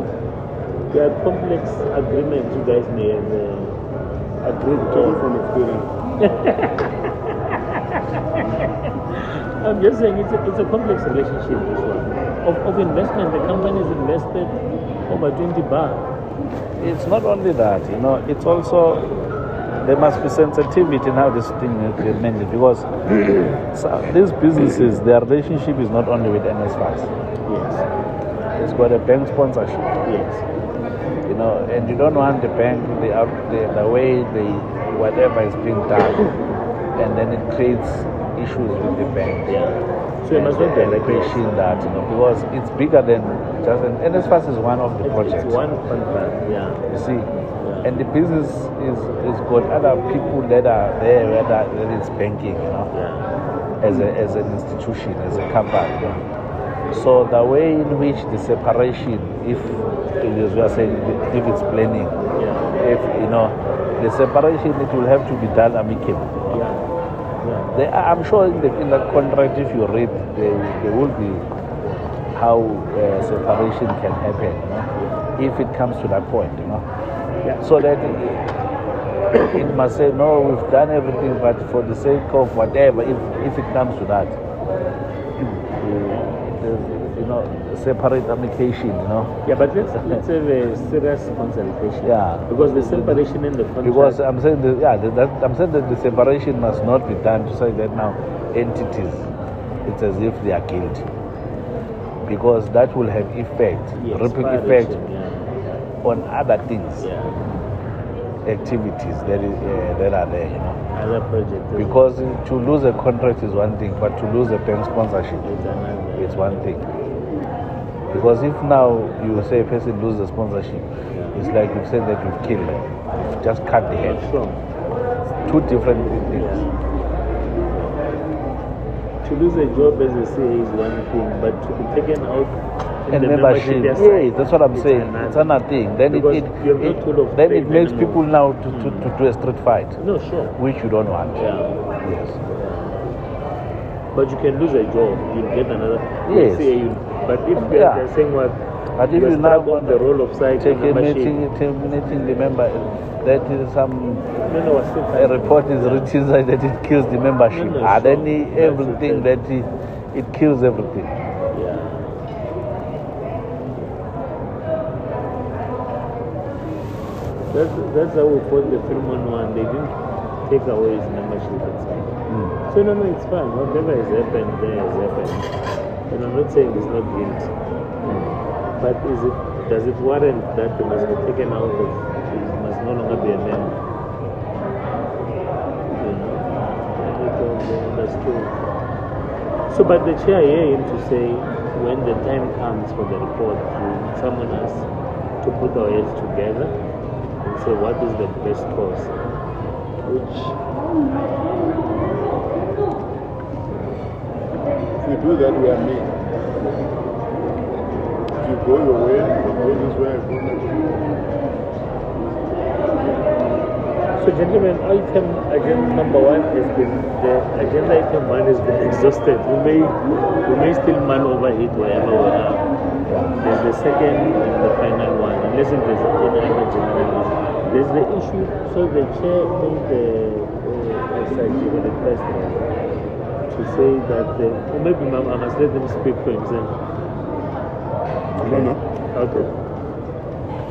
There are complex agreements you guys may have agreed Talking from experience. I'm just saying it's a complex relationship, this one. Of investment, the company is invested over 20 bar. It's not only that, it's also, there must be sensitivity in how this thing is managed, because these businesses, their relationship is not only with NSFAS. Yes. It's got a bank sponsorship. Yes. And you don't want the bank, the way whatever is being done, and then it creates issues with the bank. Yeah. So you must not and direct question that, because it's bigger than just an NSFAS is one of the projects. It's one contract, yeah. You see, and the business is got other people that are there that is banking, Yeah. as an institution, as a company. So the way in which the separation, if as we are saying, if it's planning, Yeah. if the separation, it will have to be done amicably. Yeah. I'm sure in the contract, if you read, there will be how separation can happen, if it comes to that point, Yeah. So that it must say, no, we've done everything, but for the sake of whatever, if it comes to that, separate amication, Yeah, but let's have a serious consultation. Yeah. Because the separation in the contract. Because I'm saying I'm saying that the separation must not be done to say that now entities, it's as if they are guilty, because that will have effect, ripple effect on other things, activities that are there, Other projects. Because to lose a contract is one thing, but to lose a bank sponsorship, It's another. it's one thing. Because if now you say a person loses sponsorship, it's like you said that you've killed them. You've just cut the head. Sure. Two different things. To lose a job as a CA is one thing, but to be taken out in And the membership, aside, that's what I'm saying. another. It's another thing. Then Because you have no tool of then faith it makes anymore. people now to do a street fight, No, sure. which you don't want. Yeah. Yes. But you can lose a job, you'll get another. Yes. CA, but if they're saying what, But if you're you now struck on the role of side terminating the member, that is some what's still a report is written that it kills the membership. No, And sure. then everything that it kills everything. Yeah. That's how we fought the Fremont one. They didn't take away his membership and stuff. So no, it's fine. Whatever has happened there has happened. And I'm not saying it's not guilty. But does it warrant that he must be taken out of, he must no longer be a member? Understood. So, but the chair here him to say, when the time comes for the report, someone has to put our heads together and say what is the best course. Which, if you do that, we are me. If you go your way, you go this way, I go next way. so gentlemen, agenda number 1 has been, the agenda item 1 has been exhausted. We may still man over it wherever we are. There's the second and the final one, unless if there's any other general issue. There's the issue, so the chair made the request to say that, or maybe I must let them speak for himself. No. Okay.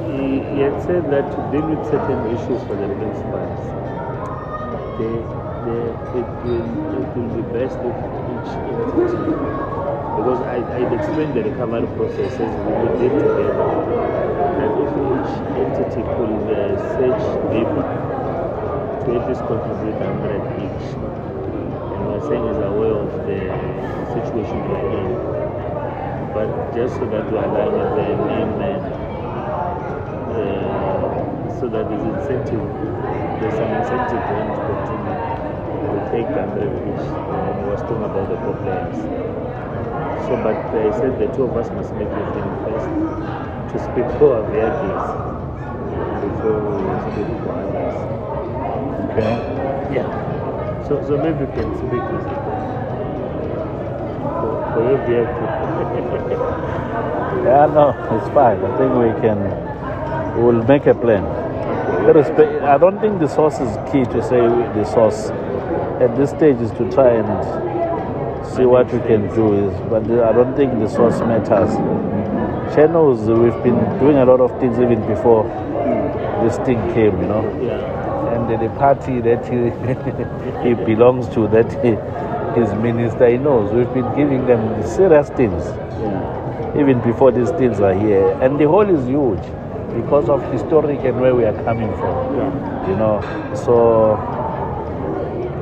He had said that to deal with certain issues for the principals, it will be best if each entity, because I'd explained the recovery processes we would deal together, that if each entity could search deeper to at least contribute 100 each, and we're saying is aware of the situation we're in, but just so that we align with the main man. So that there's some incentive for him to continue to take 100 each. And he was talking about the problems. So, but I said the two of us must make the thing first to speak for our vehicles before we speak for others. Okay. Yeah. So maybe you can speak for your vehicle. Yeah, no, it's fine. I think we'll make a plan. I don't think the source is key to say the source. At this stage is to try and see what we can do. But I don't think the source matters. Channels, we've been doing a lot of things even before this thing came, Yeah. And the party that he belongs to, that his minister, he knows. We've been giving them serious things. Yeah. Even before these things are here. And the hole is huge because of historic and where we are coming from. Yeah. So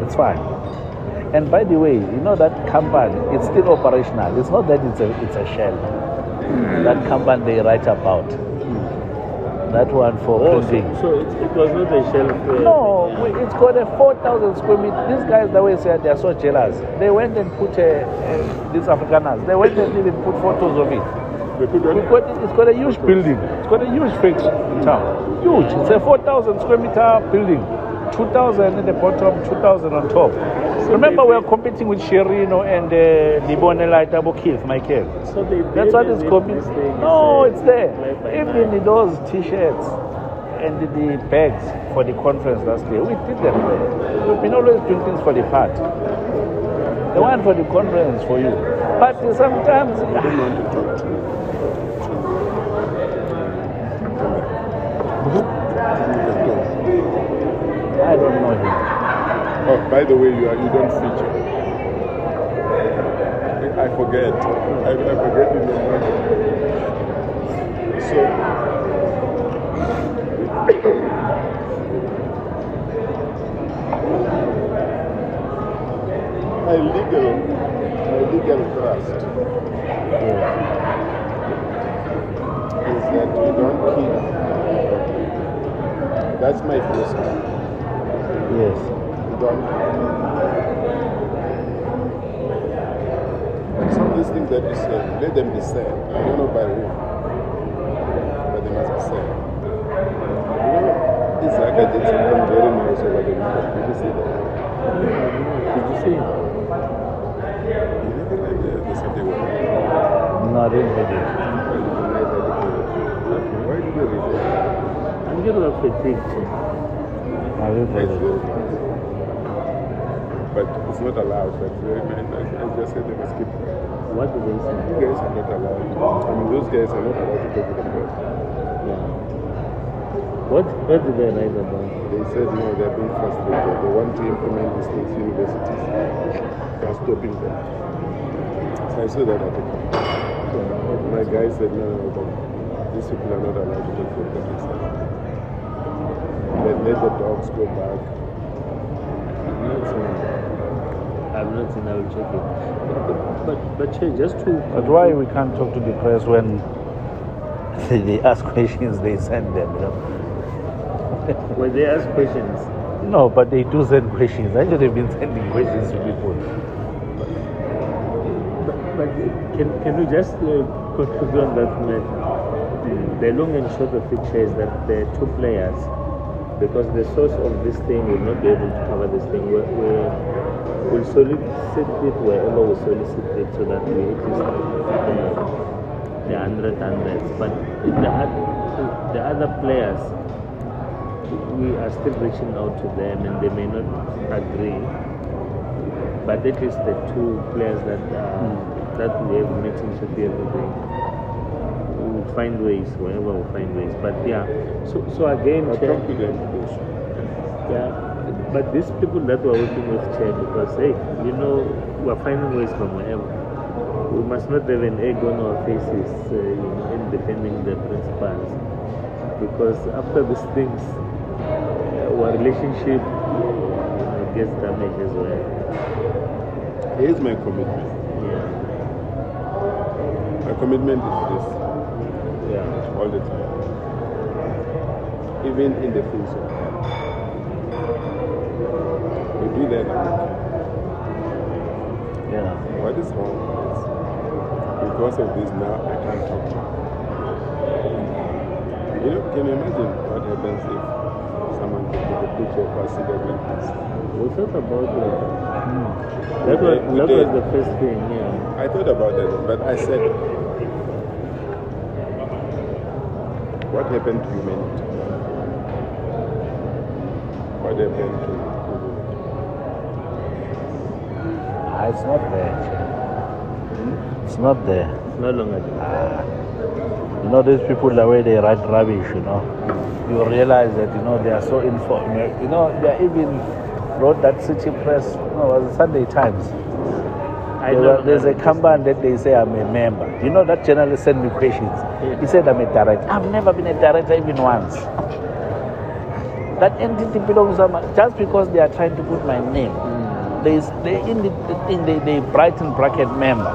it's fine. And by the way, you know that company, it's still operational. It's not that it's a shell. That company they write about. That one for printing. So it was not a shelf. No, it's got a 4,000 square meters. These guys, the way said, they are so jealous. They went and put these Afrikaners. They went and even put photos of it. It's got a huge building. It's got a huge factory in town. Huge. It's a 4,000 square meter building. 2,000 at the bottom, 2,000 on top. Remember, we are competing with Sherino and Libonela Keith, Michael. So that's what it's competing. No, it's there. Even in those T-shirts and the bags for the conference last year, we did them there. We've been always doing things for the party. The one for the conference for you. But sometimes... I don't want to talk to you. I don't know him. Oh, by the way, you don't feature. I forget. I forget in the morning. So, my legal trust is that you don't keep. That's my first one. Yes. Some of these things that you say, let them be said. I don't know by who, but they must be said. You know, Isaac did something very nice over the weekend. Did you see that? Did you see it? You never like the Sunday one. No, I didn't read it. Why did you read it? I'm getting fatigued. I didn't read it. But it's not allowed. But I just said they must keep. What do they say? You guys are not allowed. I mean, those guys are not allowed to go to the court. Yeah. What did they write about? They said no, they're being frustrated. They want to implement the state universities. They're stopping them. So I saw that article. My guy said no, but these people are not allowed to go to the court. Let the dogs go back. I've not seen, I will check it. But just to... But why we can't talk to the press when they ask questions, they send them, you know? When they ask questions? No, but they do send questions. I should have been sending questions to people. But can we just conclude on that matter? The long and short of it is that the two players, because the source of this thing will not be able to cover this thing, we'll solicit it wherever we solicit it so that we at least the hundreds. But the other players, we are still reaching out to them and they may not agree. But at least the two players that we have meetings with every day, we will find ways, wherever we find ways. But yeah, so again, Chair, yeah, but these people that we're working with, Chair, because hey, you know, we're finding ways from wherever. We must not have an egg on our faces in defending the principals, because after these things, our relationship gets damaged as well. Here's my commitment. Yeah. My commitment is this. Yeah. All the time. Even in the face of that. We do that. Yeah. What is wrong with this? Because of this now I can't talk to you. You know, can you imagine what happens if someone can take a picture of us like this? We thought about it. That was the first thing, yeah. I thought about that, but I said, what happened to humanity? What happened to humanity? It's not there. It's not there. It's no longer there. You know, these people, the way they write rubbish, you know, you realize that, you know, they are so informed. You know, they are even wrote that City Press, no, it was the Sunday Times. There's a company that they say I'm a member. You know, that journalist sent me questions. Yeah. He said I'm a director. I've never been a director even once. That entity belongs to just because they are trying to put my name. they in the thing they Brighton bracket member.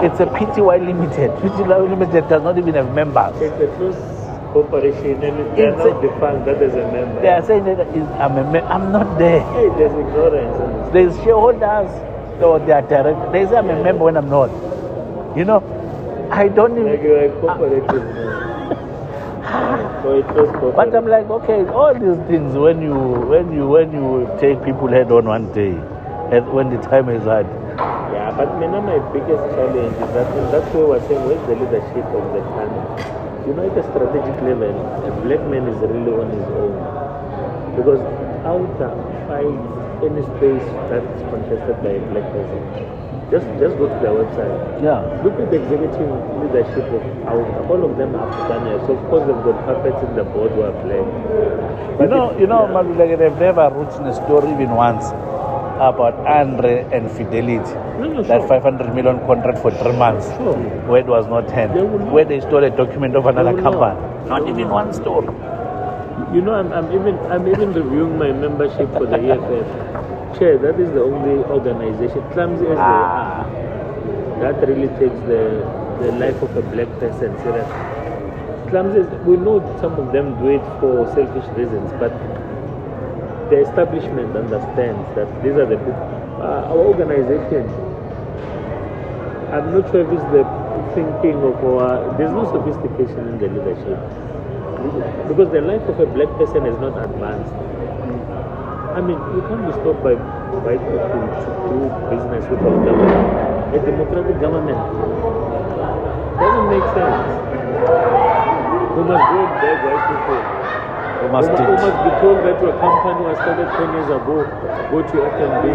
It's a PTY Limited. PTY Limited does not even have members. It's a close corporation, and they are not defined that as a member. They are saying that I'm not there. Hey, there's ignorance. There's shareholders, or they are direct. They say I'm a member when I'm not. You know, I don't even. Like you're a cooperative. But I'm like, okay, all these things when you take people head on one day, when the time is hard. Yeah, but my biggest challenge is that, and that's why we're saying, where's the leadership of the country? You know, at a strategic level, a black man is really on his own. Because OUTA finds any space that's contested by a black person. Just go to their website. Yeah. Look at the executive leadership of OUTA. All of them are Afrikaners. So of course they've got puppets in the board who are black. But Maluleke, they've never written a story even once about Andre and Fidelity. That 500 million contract for 3 months, where it was not 10, where they stole a document of another company. Not even one story. You know, I'm even reviewing my membership for the EFF. Chair, that is the only organization, clumsy as they are, that really takes the life of a black person seriously. Clumsy, we know some of them do it for selfish reasons, but the establishment understands that these are the people. Our organization, I'm not sure if it's the thinking of there's no sophistication in the leadership. Because the life of a black person is not advanced. I mean, you can't be stopped by white people to do business with our government. A democratic government doesn't make sense. We must go and beg white people. We must be told that your company was started 10 years ago, go to FNB.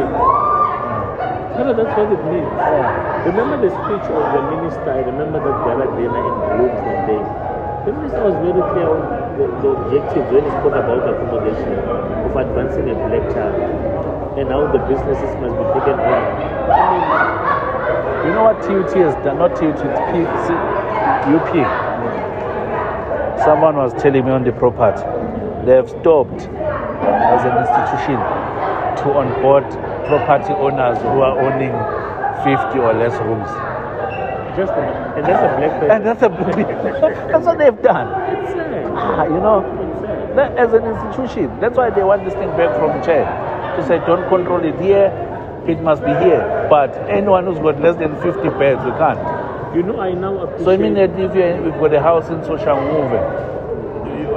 No, that's what it means. Remember the speech of the minister? I remember that gala dinner in Blooms one day. The minister was very clear on the objectives when he spoke about accommodation, of advancing a black child, and how the businesses must be taken on. I mean, you know what TUT has done? Not TUT, it's UP. Someone was telling me on the property, they have stopped as an institution to onboard property owners who are owning 50 or less rooms. And that's a black person. And that's what they've done. It's sad. You know, that as an institution, that's why they want this thing back from chair to say don't control it here, it must be here. But anyone who's got less than 50 beds, we can't. You know, I now appreciate. So I mean that if you've got a house in Soshanguve,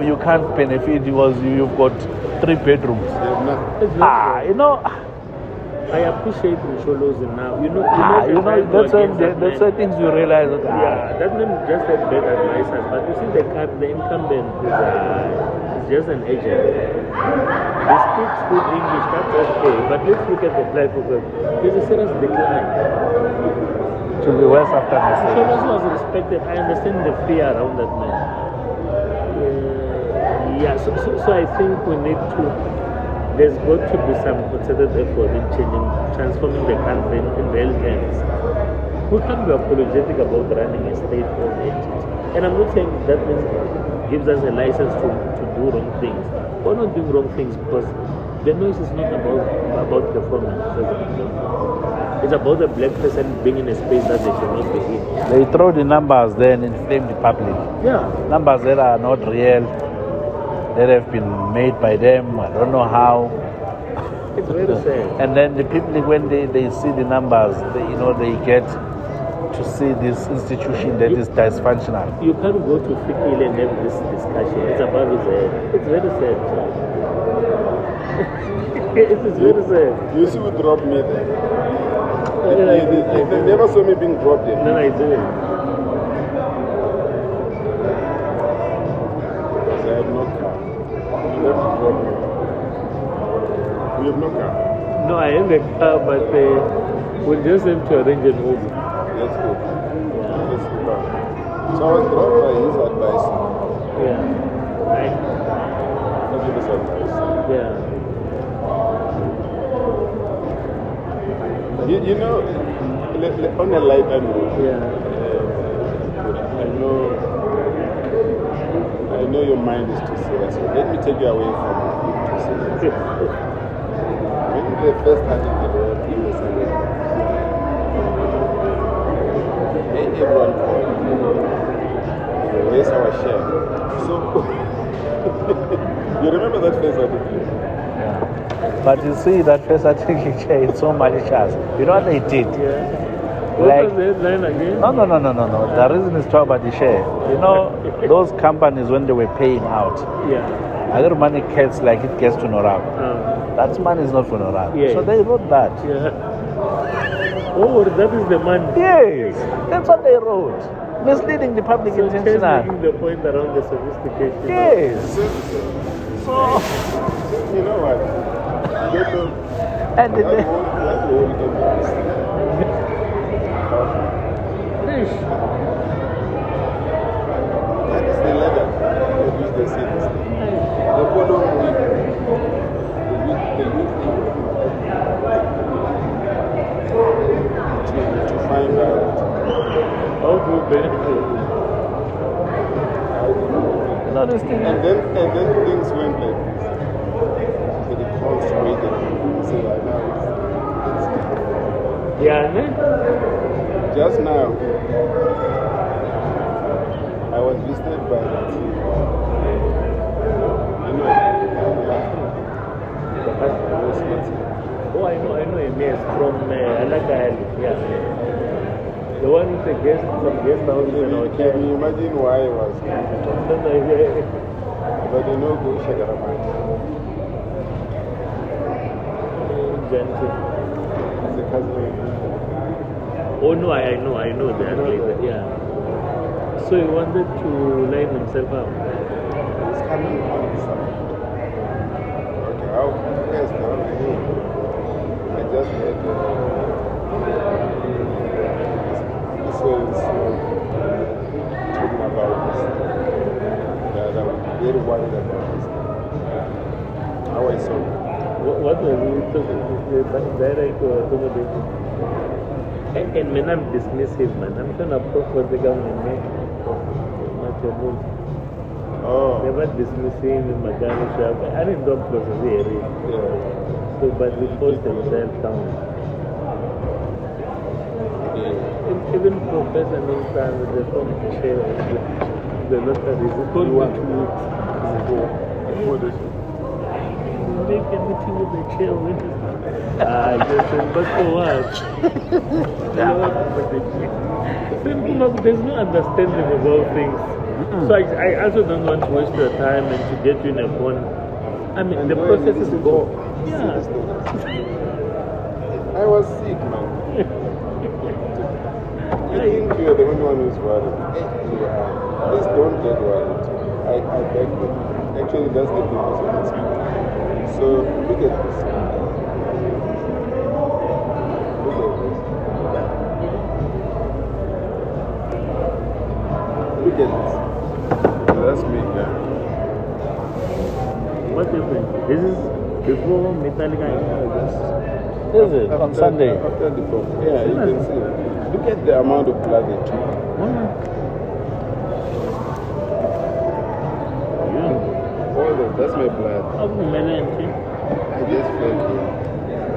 you can't benefit because you've got 3 bedrooms. You know. I appreciate Msholo's now. That's why things you realize. That man just had bad advisors, but you see the incumbent is just an agent. He speaks good English, that's okay. But let's look at the life of him. There's a serious decline. To be worse after Msholo was respected. I understand the fear around that man. So I think we need to. There's got to be some concerted effort in transforming the country in real terms. We can't be apologetic about running a state-owned entity. And I'm not saying that gives us a license to do wrong things. We're not doing wrong things because the noise is not about performance. It's about a black person being in a space that they should not be in. They throw the numbers there and inflame the public. Yeah. Numbers that are not real, that have been made by them, I don't know how. It's very sad. And then the people, when they see the numbers, they get to see this institution that is dysfunctional. You can't go to Fikile and have this discussion. It's above his head. It's very sad. It is very sad. You see who dropped me there? They never saw me being dropped in. No, I didn't. I have no car. You have to drop me. You have no car? No, I have a car, but we just have to arrange an Uber. That's good. That's good. So I was dropped by his advice. Yeah. I'll give his advice. Yeah. You know, on a lighter note, I know your mind is too serious. Let me take you away from it. the first article in the Sunday. Everyone called. Where's our share? So, you remember that first article? Yeah. But you see, that first article, it's so malicious. You know what they did? Yeah. Like- What was the headline again? No. The reason is talk about the share. You know, those companies, when they were paying out, Yeah. other money gets like it gets to Norab. That money is not for Norab. Yes. So they wrote that. Yeah. Oh, that is the money. Yes, that's what they wrote. Misleading the public So just intentionally. making the point around the sophistication. Yes. So, You know what? You don't know. and That then, whole Ish. that is the letter that which they say this thing. The following week, the week to find out How to benefit. how to do it. you know this thing. And then things went like this. So the calls waited. So like now Yeah, ne? just now, I was visited by the team. You know, Oh, I know him, yes, from Alakali, yeah. The one with the guest, some guest houses and all. Can you imagine why I was here? But you know, go Shagaraman. Gentle. It's a cousin. Oh no, I know that later, yeah. So he wanted to line himself up. It's coming on the side. Okay, how guys down here? I just heard this was talking about this. That I'm very worried about this. How I saw it. What was he talking about? Direct or accommodation? And when I'm dismissive, man, I'm trying to approach what the government made. Oh, Never dismissing the Magana shop. I didn't don't process the area. yeah. So, but we forced themselves down. Even Professor Ntumba with the former chair of the lottery, he told me 2 weeks ago. Make a meeting with the chair with I just said, but for what? There's no understanding of all things. So I also don't want to waste your time and to get you in a corner. I mean, the process is go. Yeah. I was sick, man. You think you're the only one who's worried. Please don't get worried. I beg you. Actually, that's the purpose of this meeting. So, look at this. Look at this. Look at this. That's me, yeah. What do you think? This is before Metallica. Is it? On Sunday? After the program. Yeah, you can see. Look at the amount of blood they took. All that, that's my blood. How many empty? I just felt it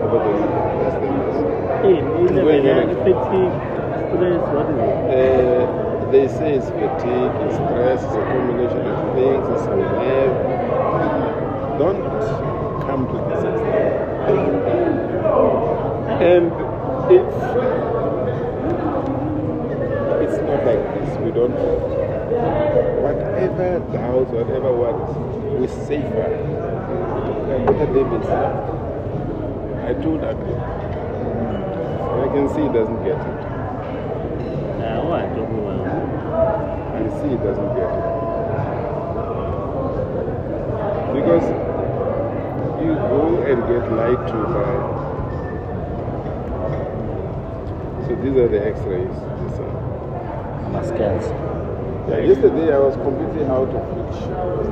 over the weekend. That's the news. Hey, fatigue, stress, what is it? They say it's fatigue, it's stress, it's a combination of things, it's a nerve. Don't come to this extent. And it's not like this. We don't, whatever doubts, whatever worries, we're safer. Like what David said, I told Agri, and I can see he doesn't get it. What? I see he doesn't get it. Because you go and get lied to by. So these are the x-rays. Mascals. Yeah, yesterday I was completely out of reach.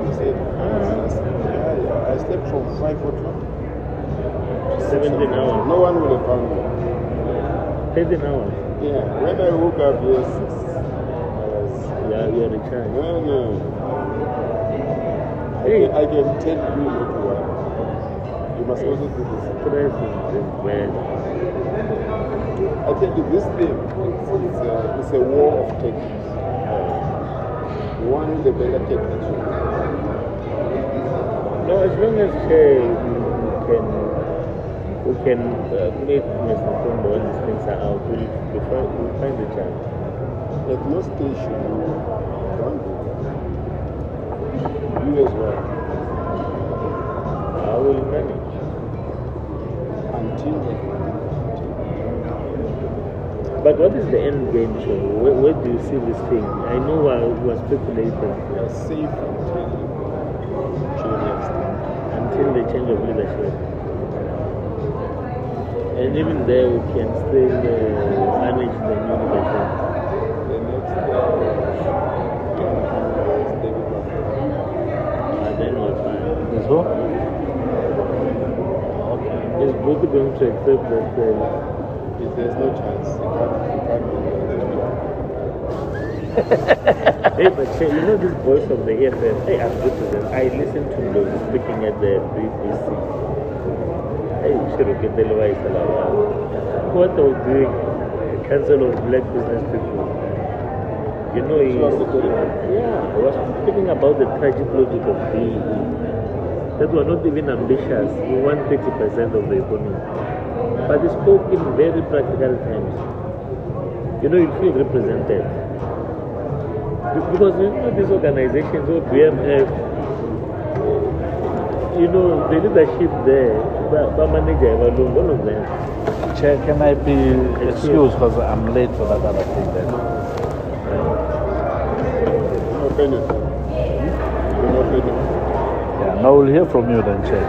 They said, I slept from 5 o'clock. 17 hours. No one would have found me. 13 hours. Yeah, when I woke up, yes, Yeah, you're recharged. no. Hey. I can tell you not to worry. You You must also do this. Stress is bad. I tell you, this thing, it's a war of techniques. One the better techniques. No, as long as we can meet Mr. Ntumba when these things are out, we'll find the chance. At no station, you can't do that. You as well. I will manage. Until But what is the end game, show? Where do you see this thing? I know we are speculating. we are safe until June next year. Until the change of leadership. And even there we can still manage the new leadership. The next Then we'll find. Is who? Is Boko going to accept that? if there's no chance, you can't do Hey, but you know this voice of the EFF? Hey, I'm good to them. I listen to those speaking at the BBC. Hey, should have get the voice. What are we doing? Council of Black Business People. You know, he was speaking about the tragic logic of BE. That we're not even ambitious. We want 30% of the economy. But he spoke in very practical terms. You know, you feel represented. Because you know these organizations, BMF, you know, the leadership there, the manager, all of them. Chair, can I be excused because I'm late for that other thing then? No benefit. No benefit. Yeah, now we'll hear from you then, Chair.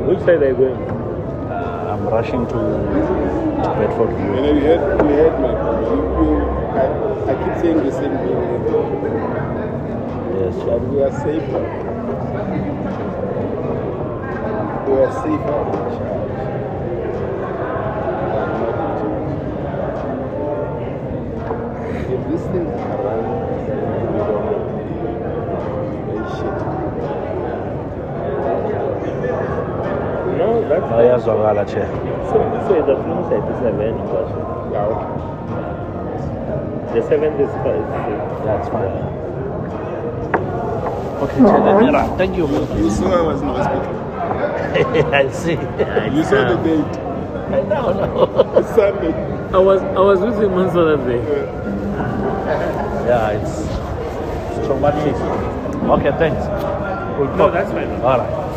Which side are you going? I'm rushing to Bedford. And then we had my I keep saying the same thing. Yes, But we are safer. We are safer in charge. Than not in charge. If this thing arrives, we don't know. Very shit. No, that's no, yes, Wagala, Chair. so the film side is a very question. Yeah, okay. The 7th is That's fine. Okay, Chair, let me run. Thank you. You saw I was in hospital. I see. You saw the date. No. It's Sunday. I was with him on Saturday. Yeah, it's traumatic. Okay, thanks. We'll No, talk. that's fine. All right.